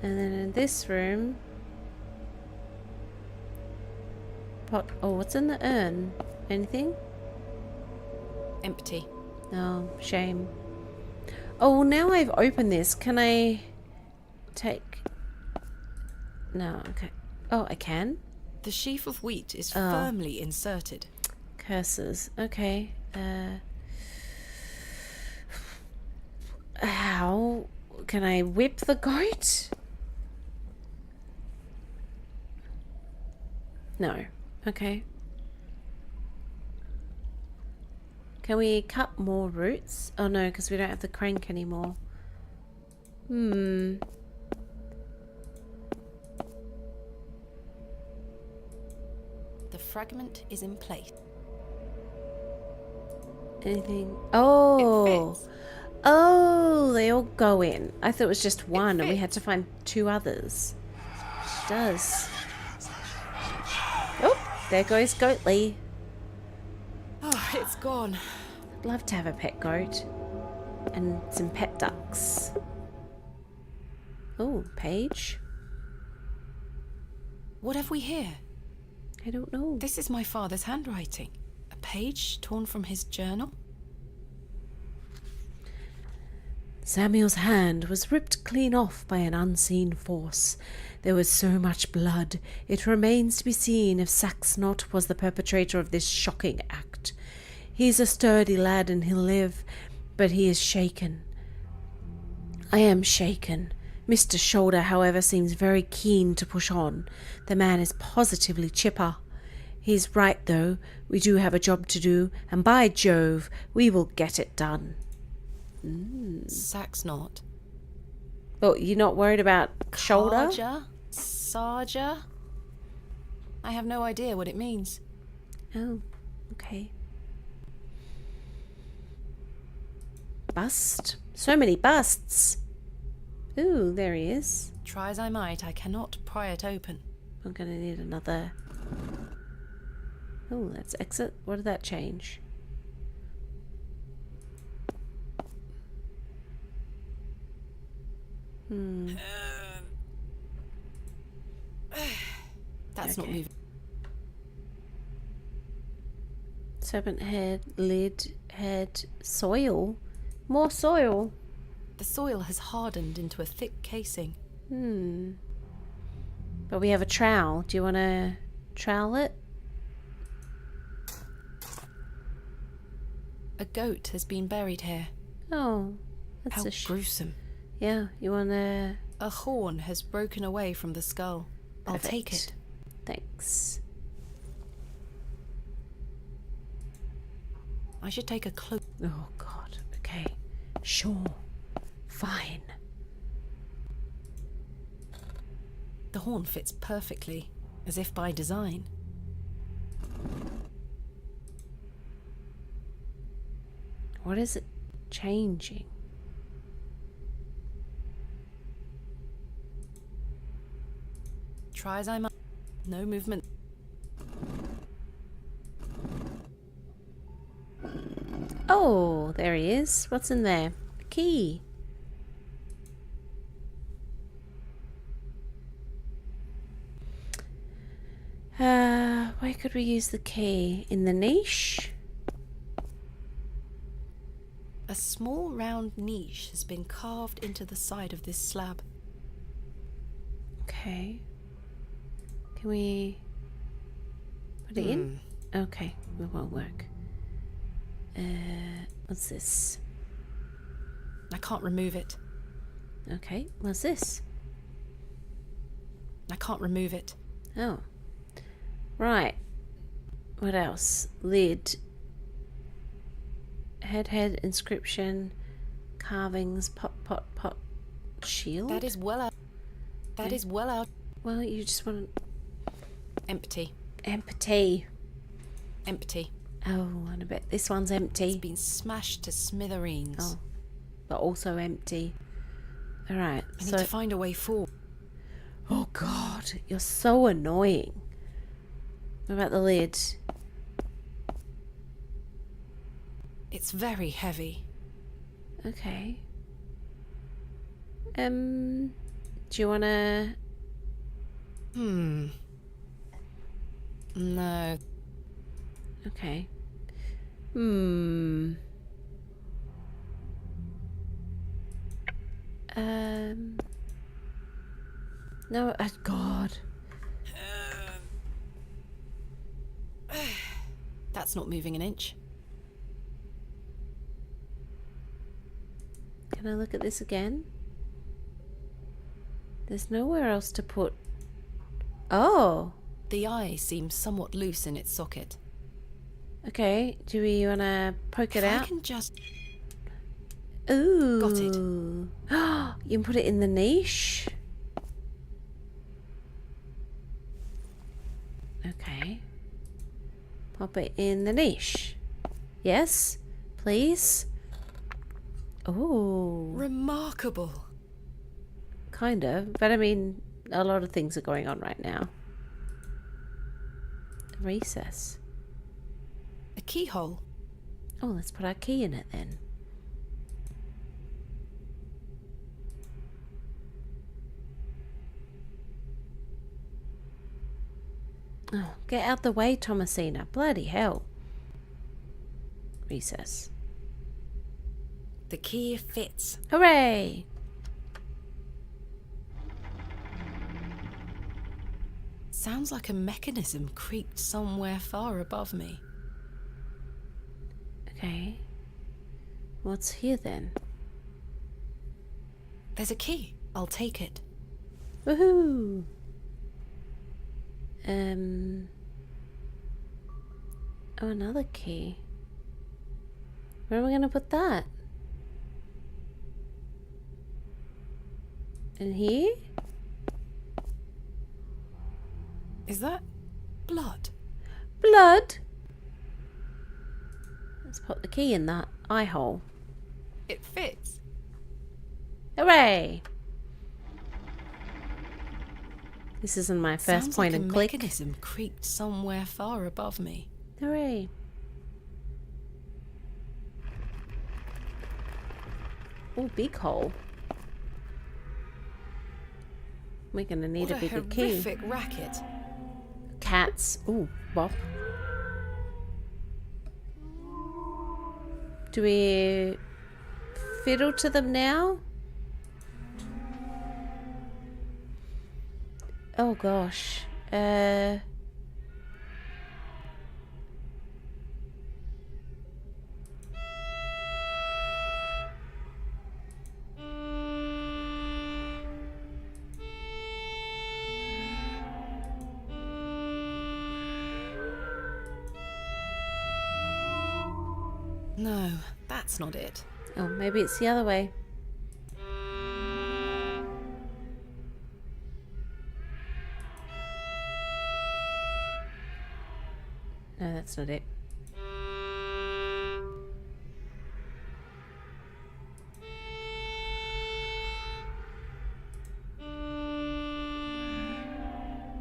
And then in this room, pot. Oh, what's in the urn? Anything? Empty. Oh, shame. Oh, now I've opened this. Can I take... No, okay. Oh, I can? The sheaf of wheat is firmly inserted. Curses. Okay. How can I whip the goat? No. Okay. Can we cut more roots? Oh no, because we don't have the crank anymore. The fragment is in place. Anything? Oh! Oh, they all go in. I thought it was just one and we had to find 2 others. It does. Oh, there goes Goatly. Oh, it's gone. I'd love to have a pet goat. And some pet ducks. Oh, page. What have we here? I don't know. This is my father's handwriting. A page torn from his journal? Samuel's hand was ripped clean off by an unseen force. There was so much blood. It remains to be seen if Saxnot was the perpetrator of this shocking act. He's a sturdy lad and he'll live, but he is shaken. I am shaken. Mr. Shoulder, however, seems very keen to push on. The man is positively chipper. He's right, though. We do have a job to do, and by Jove, we will get it done. Saxnot. Oh, you're not worried about Shoulder? Sarja? I have no idea what it means. Oh, okay. Bust? So many busts. Ooh, there he is. Try as I might, I cannot pry it open. I'm going to need another... Oh, let's exit. What did that change? That's not moving. Serpent head, lid, head, soil. More soil. The soil has hardened into a thick casing. But we have a trowel. Do you want to trowel it? A goat has been buried here. Oh, that's how gruesome. Yeah, you want to... A horn has broken away from the skull. I'll take it. Thanks. I should take a cloak. Oh, God. Okay. Sure. Fine. The horn fits perfectly, as if by design. What is it changing? Try as I might. No movement. Oh, there he is. What's in there? A key. Where could we use the key? In the niche? A small round niche has been carved into the side of this slab. Okay. Can we put it in? Okay, it won't work. What's this? I can't remove it. Okay, what's this? I can't remove it. Oh. Right. What else? Lid. Head, inscription, carvings, pot, shield? That is well out. That is well out. Well, you just want to... Empty. Empty. Empty. Oh, and I bet this one's empty. It's been smashed to smithereens. Oh, but also empty. All right. I need to find a way forward. Oh, God. You're so annoying. What about the lid? It's very heavy. Okay. Do you want to... No. Okay. No, God. That's not moving an inch. Can I look at this again? There's nowhere else to put... Oh! The eye seems somewhat loose in its socket. Okay, do we want to poke it out? I can just... Ooh. Got it. You can put it in the niche. Okay. Pop it in the niche. Yes, please. Oh. Remarkable. Kind of, but I mean, a lot of things are going on right now. Recess. A keyhole. Oh, let's put our key in it then. Oh, get out the way, Thomasina. Bloody hell. Recess. The key fits. Hooray! Sounds like a mechanism creaked somewhere far above me. Okay. What's here then? There's a key. I'll take it. Woohoo! Oh, another key. Where am I going to put that? In here? Is that blood? Blood? Let's put the key in that eye hole. It fits. Hooray! This isn't my first Sounds point like and a click. mechanism creaked somewhere far above me. Hooray! Oh, big hole. We're gonna need What a bigger key. horrific racket. Cats. Ooh, bop. Do we fiddle to them now? Oh gosh. No, that's not it. Oh, maybe it's the other way. No, that's not it.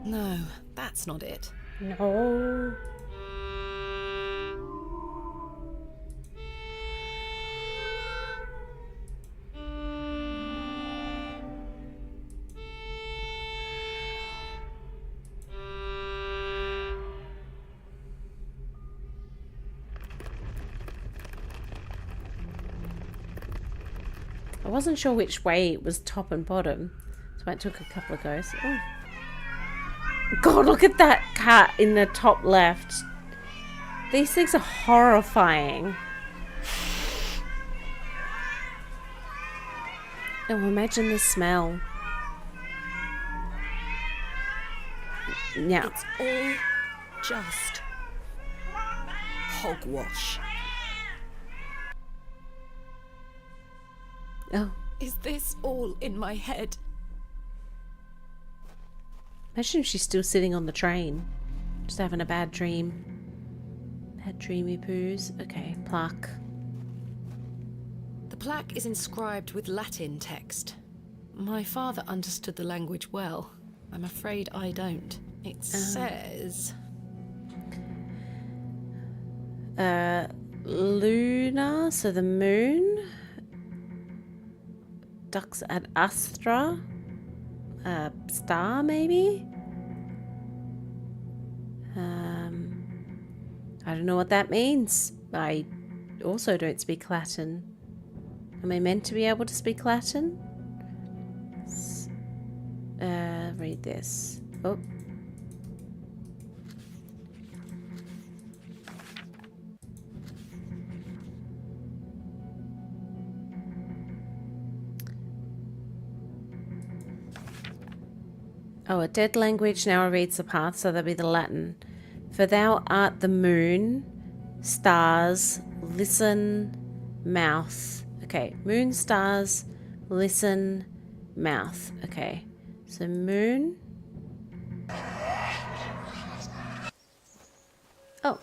No, that's not it. No. I wasn't sure which way it was top and bottom, so I took a couple of goes. Oh. God, look at that cat in the top left. These things are horrifying. Oh, imagine the smell. Now. It's all just hogwash. Oh. Is this all in my head? Imagine if she's still sitting on the train. Just having a bad dream. Bad dreamy poos. Okay, plaque. The plaque is inscribed with Latin text. My father understood the language well. I'm afraid I don't. It says... Luna, so the moon. Dux ad Astra. Star, maybe? I don't know what that means. I also don't speak Latin. Am I meant to be able to speak Latin? Read this. Oh. Oh, a dead language now reads the path, so that'll be the Latin. For thou art the moon, stars, listen, mouth. Okay, moon, stars, listen, mouth. Okay, so moon. Oh.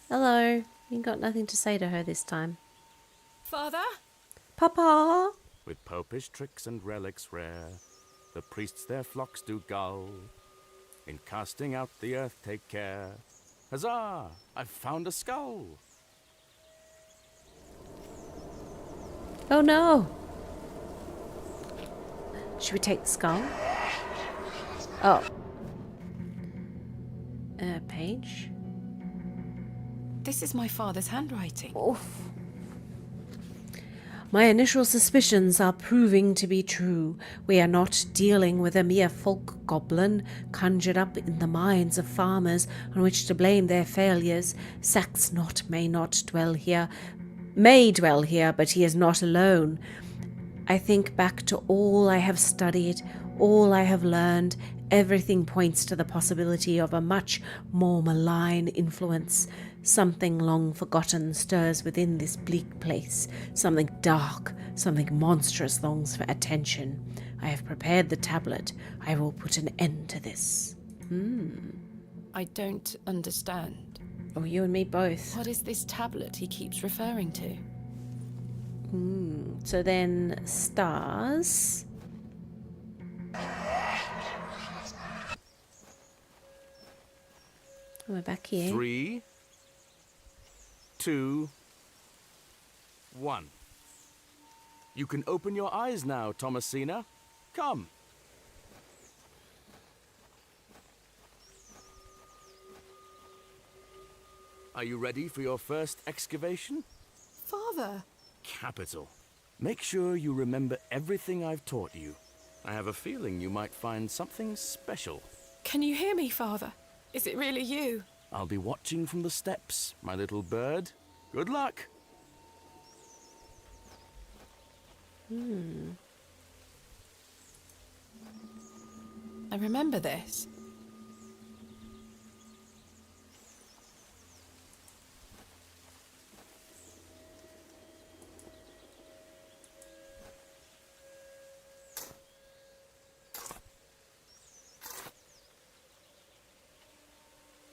Hello. You got nothing to say to her this time. Father? Papa. With popish tricks and relics rare, the priests their flocks do gull. In casting out the earth take care. Huzzah! I've found a skull! Oh no! Should we take the skull? Oh. Page. This is my father's handwriting. Oof. My initial suspicions are proving to be true. We are not dealing with a mere folk goblin conjured up in the minds of farmers on which to blame their failures. May dwell here, but he is not alone. I think back to all I have studied, all I have learned. Everything points to the possibility of a much more malign influence. Something long forgotten stirs within this bleak place. Something dark, something monstrous longs for attention. I have prepared the tablet. I will put an end to this. I don't understand. Oh, you and me both. What is this tablet he keeps referring to? So then, stars. We're back here. 3, 2, 1. You can open your eyes now, Thomasina. Come. Are you ready for your first excavation? Father! Capital. Make sure you remember everything I've taught you. I have a feeling you might find something special. Can you hear me, Father? Is it really you? I'll be watching from the steps, my little bird. Good luck. I remember this.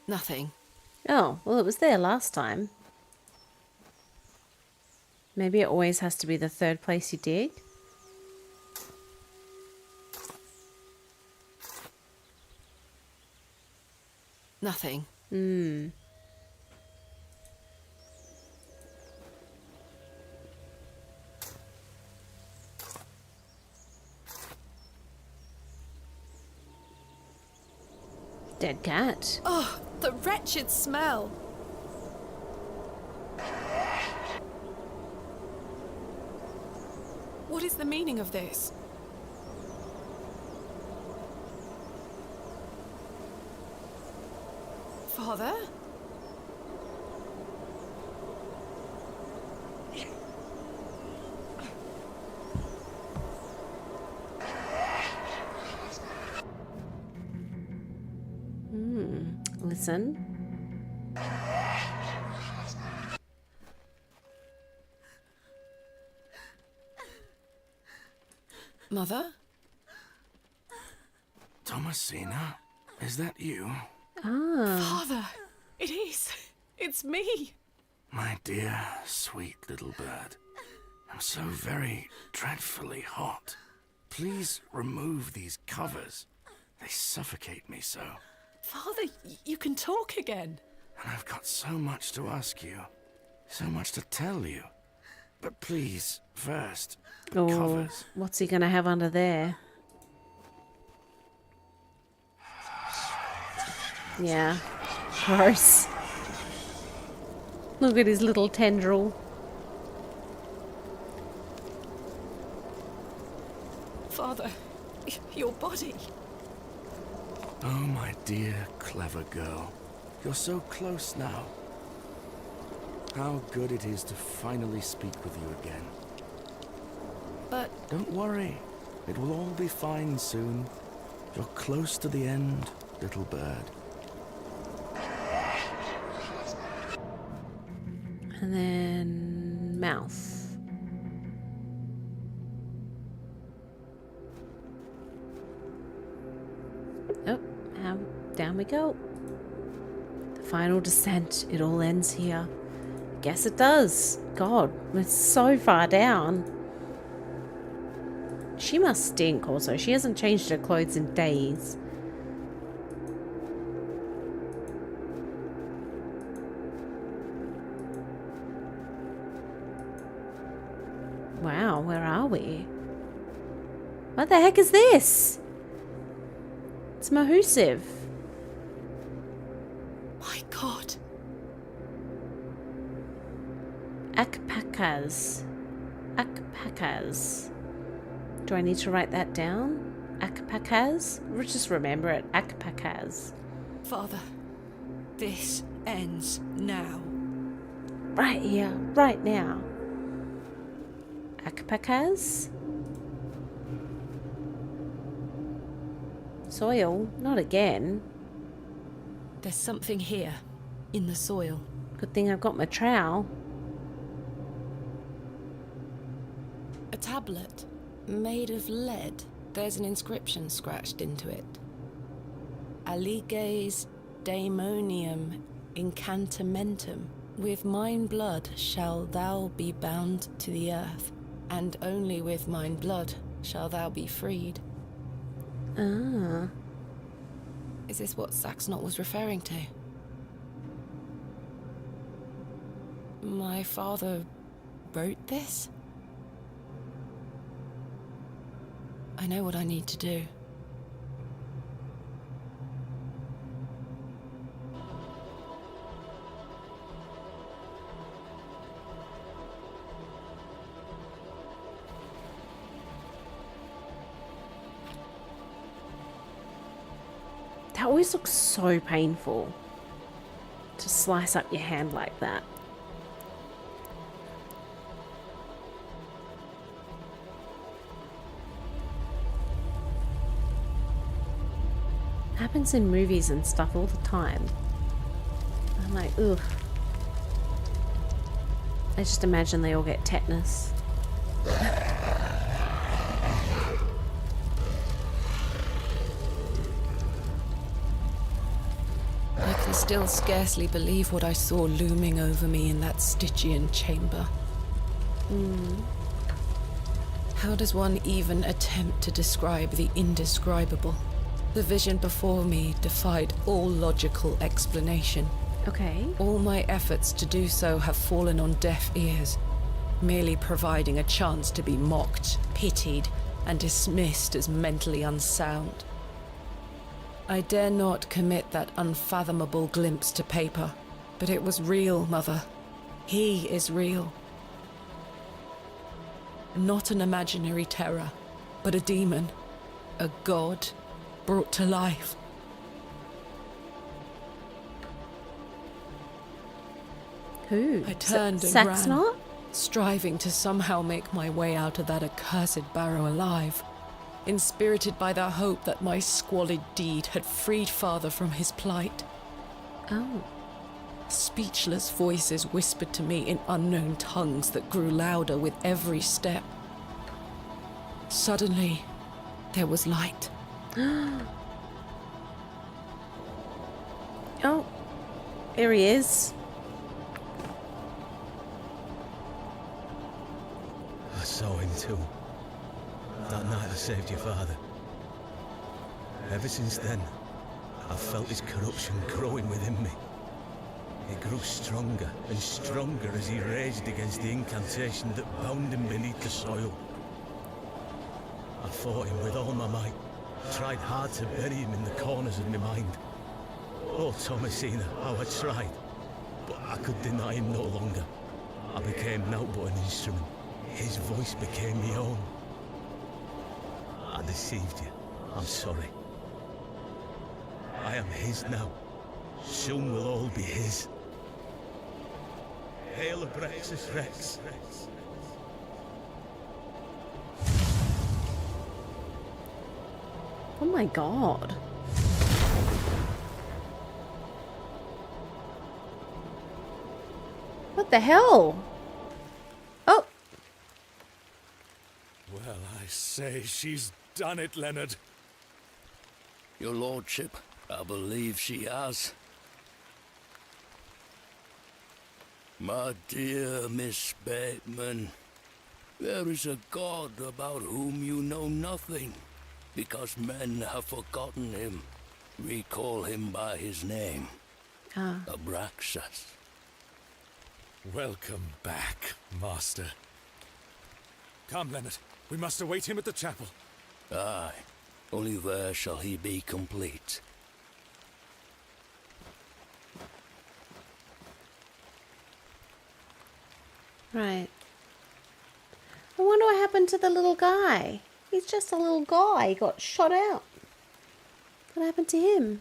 Nothing. Oh, well, it was there last time. Maybe it always has to be the third place you dig. Nothing. Dead cat. Oh, the wretched smell. What is the meaning of this? Father? Listen. Mother? Thomasina, is that you? Father, it is. It's me. My dear, sweet little bird. I'm so very dreadfully hot. Please remove these covers. They suffocate me so. Father, you can talk again. And I've got so much to ask you. So much to tell you. But please, first, the covers. What's he gonna have under there? Yeah. Gross. Look at his little tendril. Father, your body. Oh, my dear, clever girl. You're so close now. How good it is to finally speak with you again. But... Don't worry. It will all be fine soon. You're close to the end, little bird. And then mouth. Oh, down we go. The final descent. It all ends here. Guess it does. God, it's so far down. She must stink also. She hasn't changed her clothes in days. Wow, where are we? What the heck is this? It's Mahusiv. My God. Akpakaz. Akpakaz. Do I need to write that down? Akpakaz? Just remember it. Akpakaz. Father, this ends now. Right here, right now. Akpakaz? Soil? Not again. There's something here, in the soil. Good thing I've got my trowel. A tablet, made of lead. There's an inscription scratched into it. Aliges daemonium incantamentum. With mine blood shall thou be bound to the earth, and only with mine blood shall thou be freed. Ah. Is this what Saxnot was referring to? My father wrote this? I know what I need to do. That always looks so painful. To slice up your hand like that. Happens in movies and stuff all the time. I'm like, ugh. I just imagine they all get tetanus. I can still scarcely believe what I saw looming over me in that Stygian chamber. How does one even attempt to describe the indescribable? The vision before me defied all logical explanation. Okay. All my efforts to do so have fallen on deaf ears, merely providing a chance to be mocked, pitied, and dismissed as mentally unsound. I dare not commit that unfathomable glimpse to paper, but it was real, Mother. He is real. Not an imaginary terror, but a demon, a god brought to life. Who? I turned and ran, striving to somehow make my way out of that accursed barrow alive, inspirited by the hope that my squalid deed had freed Father from his plight. Oh. Speechless voices whispered to me in unknown tongues that grew louder with every step. Suddenly, there was light. Oh, there he is. I saw him too. That night I saved your father. Ever since then, I've felt his corruption growing within me. It grew stronger and stronger as he raged against the incantation that bound him beneath the soil. I fought him with all my might, tried hard to bury him in the corners of my mind. Oh, Thomasina, how I tried. But I could deny him no longer. I became naught but an instrument. His voice became my own. I deceived you. I'm sorry. I am his now. Soon we'll all be his. Hail Abrexus Rex. Oh my god. What the hell? Oh. Well, I say, she's done it, Leonard. Your lordship, I believe she has. My dear Miss Bateman, there is a God about whom you know nothing, because men have forgotten him. We call him by his name, Abraxas. Welcome back, Master. Come, Leonard. We must await him at the chapel. Aye, only there shall he be complete. Right. I wonder what happened to the little guy. He's just a little guy. He got shot out. What happened to him?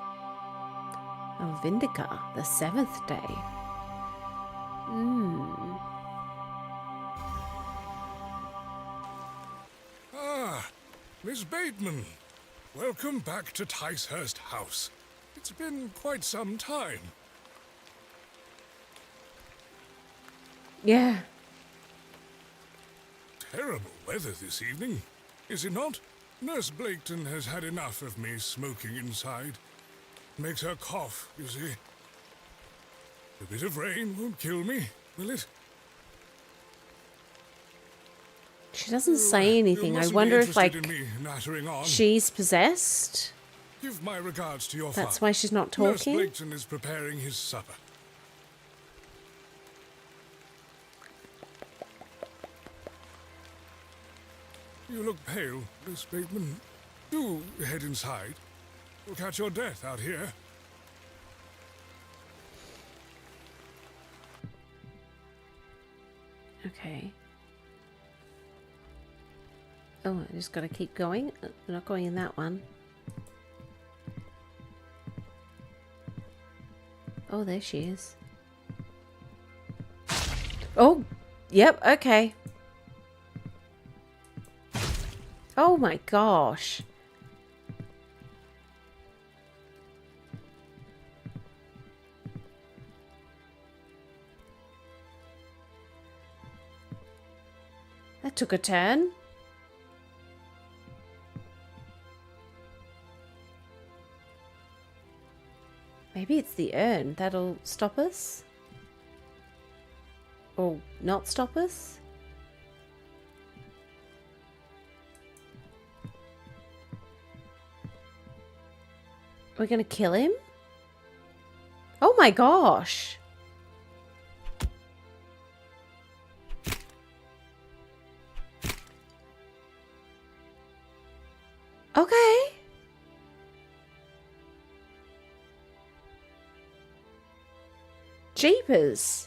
Oh, Vindica, the 7th day. Ah, Miss Bateman. Welcome back to Ticehurst House. It's been quite some time. Yeah. Terrible weather this evening, is it not? Nurse Blaketon has had enough of me smoking inside. Makes her cough, you see. A bit of rain won't kill me, will it? She doesn't say anything. I wonder if, like, On. she's possessed. Give my regards to your That's father. why she's not Nurse talking. Blaketon is preparing his supper. You look pale, Miss Bateman. Do head inside. You'll catch your death out here. Okay. Oh, I just gotta keep going. We're not going in that one. Oh, there she is. Oh, yep, okay. Oh my gosh. That took a turn. Maybe it's the urn that'll stop us? Or not stop us? We're gonna kill him? Oh my gosh! Okay. Jeepers.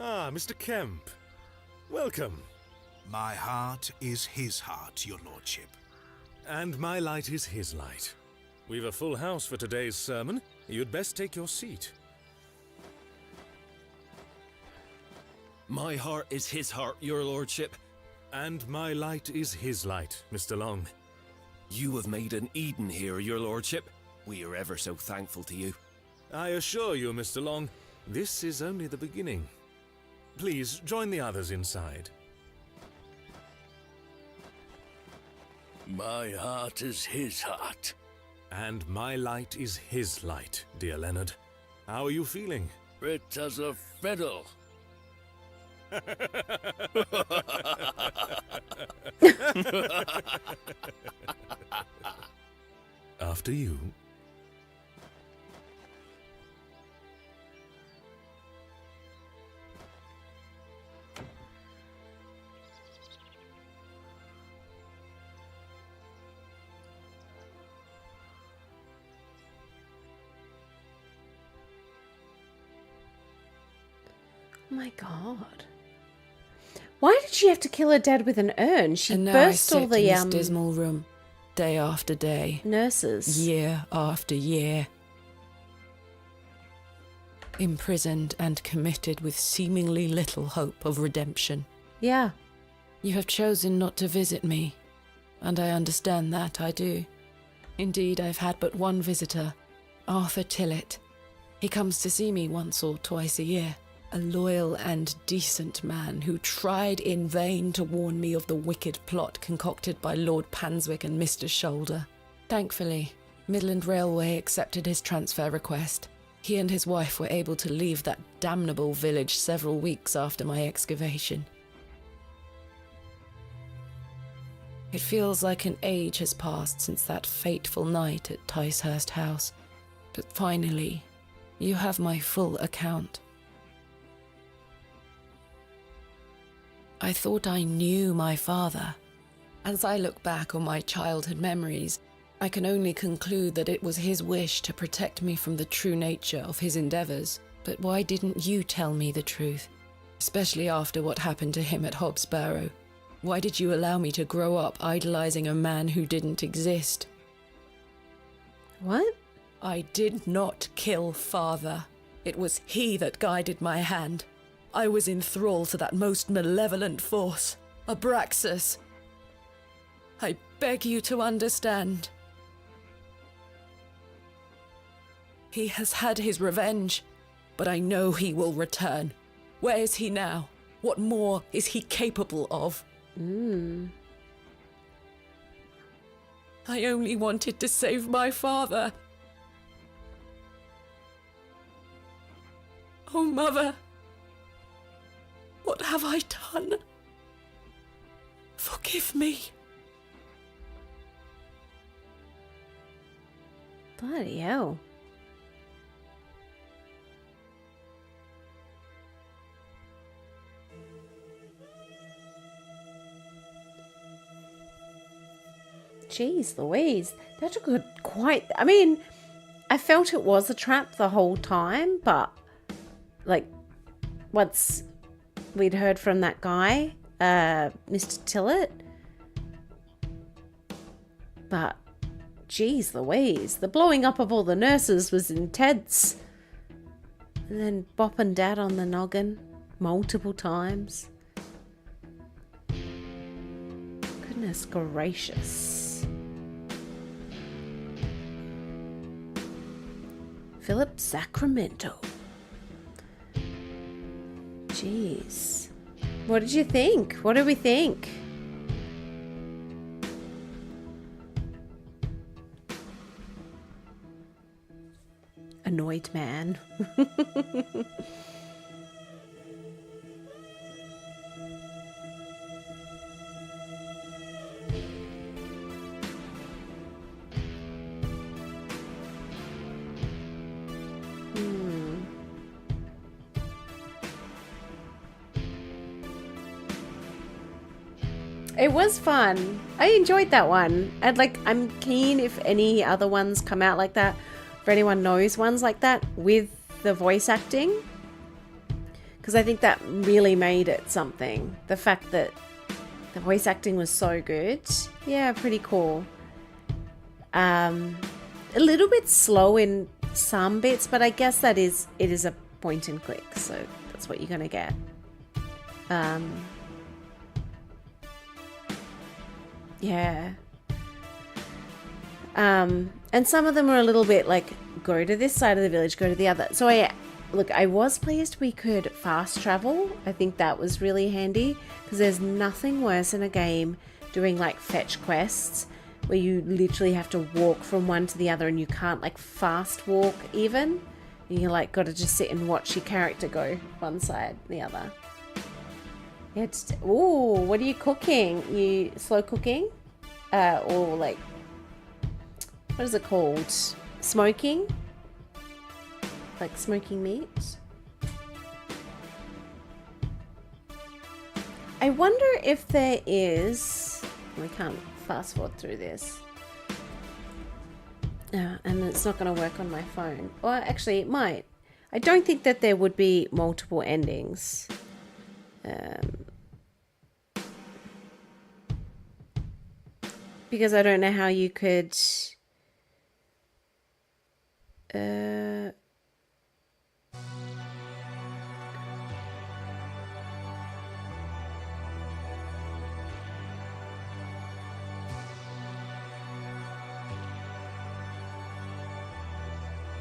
Ah, Mr. Kemp. Welcome. My heart is his heart, your lordship. And my light is his light. We've a full house for today's sermon. You'd best take your seat. My heart is his heart, your lordship. And my light is his light, Mr. Long. You have made an Eden here, your lordship. We are ever so thankful to you. I assure you, Mr. Long, this is only the beginning. Please, join the others inside. My heart is his heart. And my light is his light, dear Leonard. How are you feeling? Fit as a fiddle. After you. Oh my god. Why did she have to kill her dad with an urn? She And now burst I all sit the in this dismal room, day after day, nurses. year after year, imprisoned and committed with seemingly little hope of redemption. Yeah. You have chosen not to visit me, and I understand that, I do. Indeed, I've had but one visitor, Arthur Tillett. He comes to see me once or twice a year, a loyal and decent man who tried in vain to warn me of the wicked plot concocted by Lord Panswick and Mr. Shoulder. Thankfully, Midland Railway accepted his transfer request. He and his wife were able to leave that damnable village several weeks after my excavation. It feels like an age has passed since that fateful night at Ticehurst House, but finally, you have my full account. I thought I knew my father. As I look back on my childhood memories, I can only conclude that it was his wish to protect me from the true nature of his endeavours. But why didn't you tell me the truth? Especially after what happened to him at Hobs Barrow. Why did you allow me to grow up idolising a man who didn't exist? What? I did not kill father. It was he that guided my hand. I was in thrall to that most malevolent force, Abraxas. I beg you to understand. He has had his revenge, but I know he will return. Where is he now? What more is he capable of? I only wanted to save my father. Oh, Mother, what have I done? Forgive me. Bloody hell. Jeez Louise, that took I mean, I felt it was a trap the whole time, but like once we'd heard from that guy, Mr. Tillett, but jeez Louise, the blowing up of all the nurses was intense. And then bopping Dad on the noggin multiple times. Goodness gracious. Philip Sacramento. Jeez. What did you think? What do we think? Annoyed man. It was fun. I enjoyed that one. And I'm keen if any other ones come out like that. If anyone knows ones like that with the voice acting. Because I think that really made it something. The fact that the voice acting was so good. Yeah, pretty cool. A little bit slow in some bits, but I guess it is a point and click. So that's what you're going to get. Yeah. And some of them are a little bit like, go to this side of the village, go to the other. So I was pleased we could fast travel. I think that was really handy because there's nothing worse in a game doing like fetch quests where you literally have to walk from one to the other and you can't like fast walk even. And you like got to just sit and watch your character go one side, the other. Yeah, ooh, what are you cooking? You slow cooking? Or like, what is it called? Smoking? Like smoking meat? I wonder if there is... We can't fast forward through this. And it's not going to work on my phone. Or actually, it might. I don't think that there would be multiple endings. Because I don't know how you could...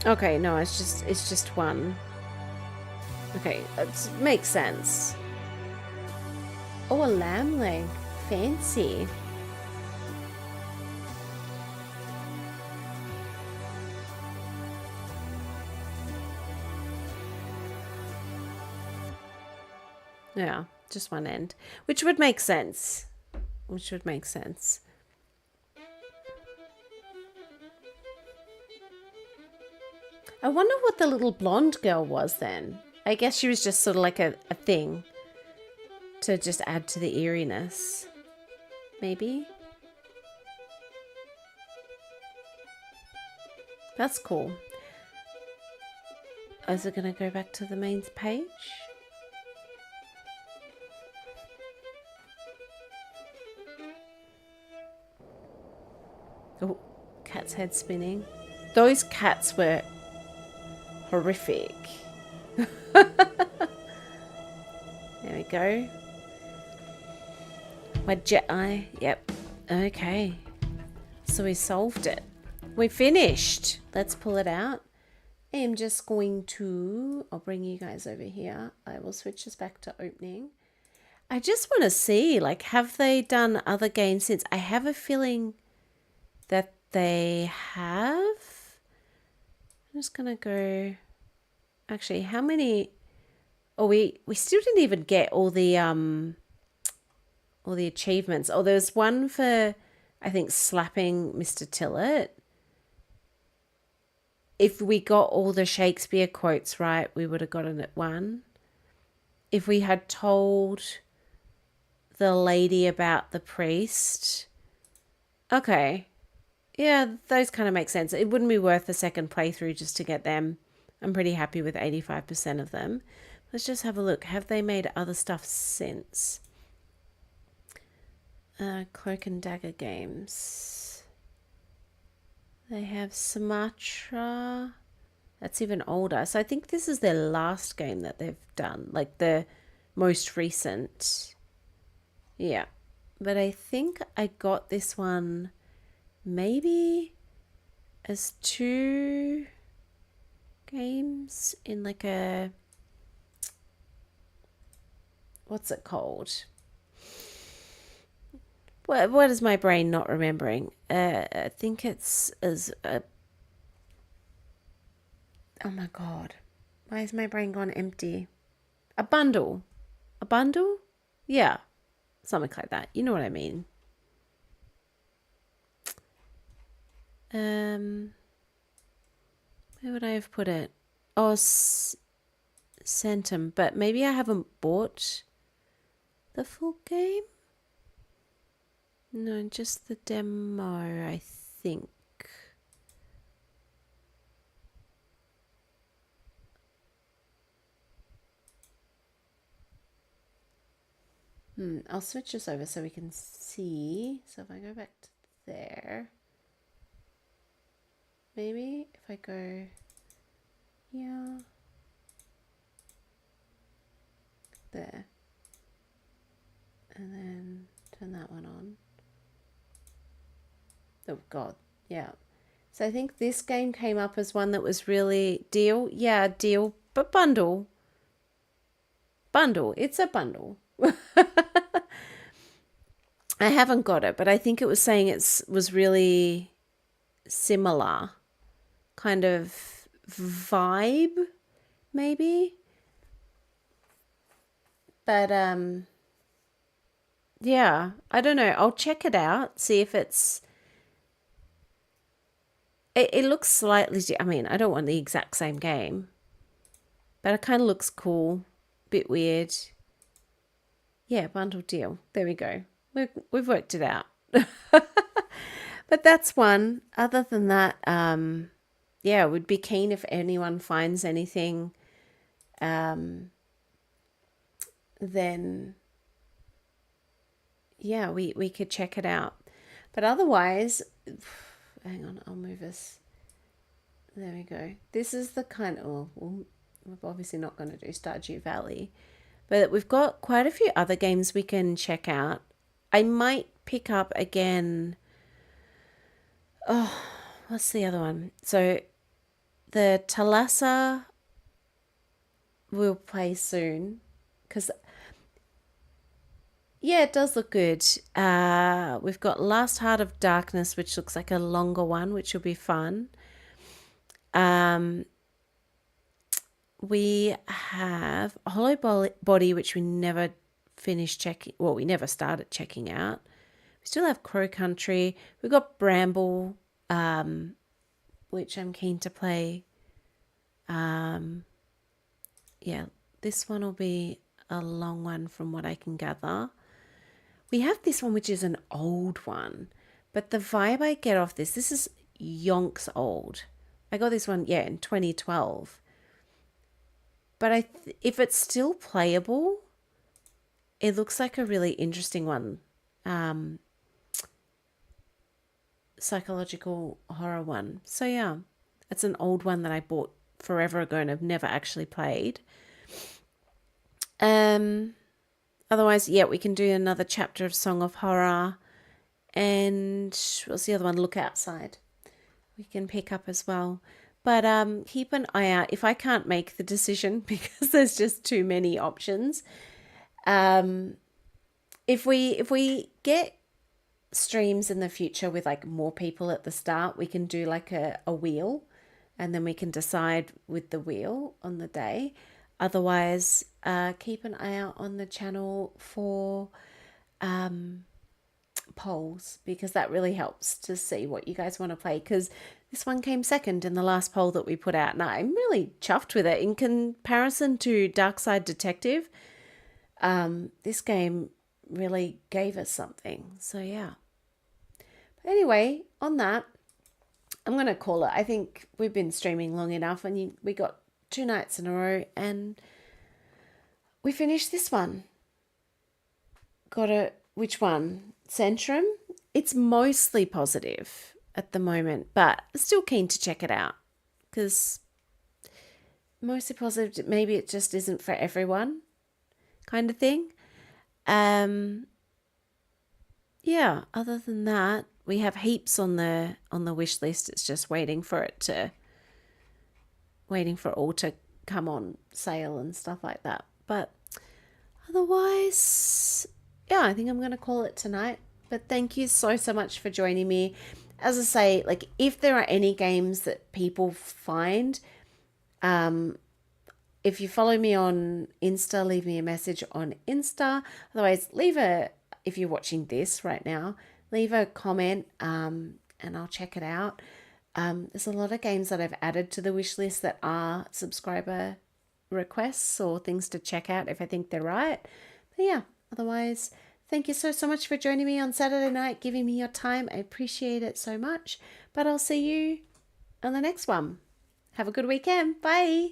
Okay, no, it's just one. Okay, that makes sense. Oh, a lamb leg. Fancy. Yeah, just one end. Which would make sense. Which would make sense. I wonder what the little blonde girl was then. I guess she was just sort of like a thing to just add to the eeriness. Maybe. That's cool. Is it going to go back to the main page? Oh, cat's head spinning. Those cats were horrific. There we go. My jet eye. Yep. Okay. So we solved it. We finished. Let's pull it out. I'm just going to... I'll bring you guys over here. I will switch this back to opening. I just want to see, like, have they done other games since? I have a feeling that they have. I'm just going to go... Actually, how many... Oh, we still didn't even get all the achievements. Oh, there's one for, I think, slapping Mr. Tillett. If we got all the Shakespeare quotes right, we would have gotten it one. If we had told the lady about the priest. Okay. Yeah, those kind of make sense. It wouldn't be worth a second playthrough just to get them. I'm pretty happy with 85% of them. Let's just have a look. Have they made other stuff since? Cloak and Dagger games. They have Sumatra. That's even older. So I think this is their last game that they've done. Like the most recent. Yeah. But I think I got this one maybe as 2 games in like a... What's it called? What is my brain not remembering? I think it's as a... Oh my god. Why is my brain gone empty? A bundle. A bundle? Yeah. Something like that. You know what I mean. Where would I have put it? Oh, Centum. But maybe I haven't bought the full game? No, just the demo, I think. I'll switch this over so we can see. So if I go back to there, maybe if I go here, there, and then turn that one on. Oh god, yeah. So I think this game came up as one that was really deal. Yeah, deal, but bundle. Bundle. It's a bundle. I haven't got it, but I think it was saying it was really similar kind of vibe, maybe. But yeah, I don't know. I'll check it out, see if it's... It looks slightly... I mean, I don't want the exact same game, but it kind of looks cool. Bit weird. Yeah, bundle deal. There we go. We've worked it out. But that's one. Other than that, yeah, would be keen if anyone finds anything, then yeah, we could check it out. But otherwise, hang on, I'll move us. There we go. This is the kind of... Oh, we're obviously not going to do Stardew Valley, but we've got quite a few other games we can check out. I might pick up again... Oh, what's the other one? So the Thalassa we'll play soon because, yeah, it does look good. We've got Last Heart of Darkness, which looks like a longer one, which will be fun. We have Hollow Body, which we never finished checking. Well, we never started checking out. We still have Crow Country. We've got Bramble, which I'm keen to play. Yeah, this one will be a long one from what I can gather. We have this one, which is an old one, but the vibe I get off this is yonks old. I got this one, in 2012. But if it's still playable, it looks like a really interesting one. Psychological horror one. So yeah, it's an old one that I bought forever ago and I've never actually played. Otherwise, we can do another chapter of Song of Horror. And what's the other one? Look Outside. We can pick up as well. But keep an eye out. If I can't make the decision because there's just too many options, if we get streams in the future with like more people at the start, we can do like a wheel, and then we can decide with the wheel on the day. Otherwise, keep an eye out on the channel for polls, because that really helps to see what you guys want to play, because this one came second in the last poll that we put out, and I'm really chuffed with it. In comparison to Darkside Detective, this game really gave us something. So yeah. But anyway, on that, I'm going to call it. I think we've been streaming long enough, and we got 2 nights in a row, and we finished this one. Which one? Centrum. It's mostly positive at the moment, but still keen to check it out, because mostly positive, maybe it just isn't for everyone kind of thing. Other than that, we have heaps on the wish list. It's just waiting for all to come on sale and stuff like that. But otherwise, I think I'm going to call it tonight. But thank you so much for joining me. As I say, like, if there are any games that people find, if you follow me on Insta, leave me a message on Insta. Otherwise, if you're watching this right now, leave a comment, and I'll check it out. There's a lot of games that I've added to the wish list that are subscriber requests or things to check out if I think they're right. But otherwise, thank you so much for joining me on Saturday night, giving me your time. I appreciate it so much. But I'll see you on the next one. Have a good weekend. Bye.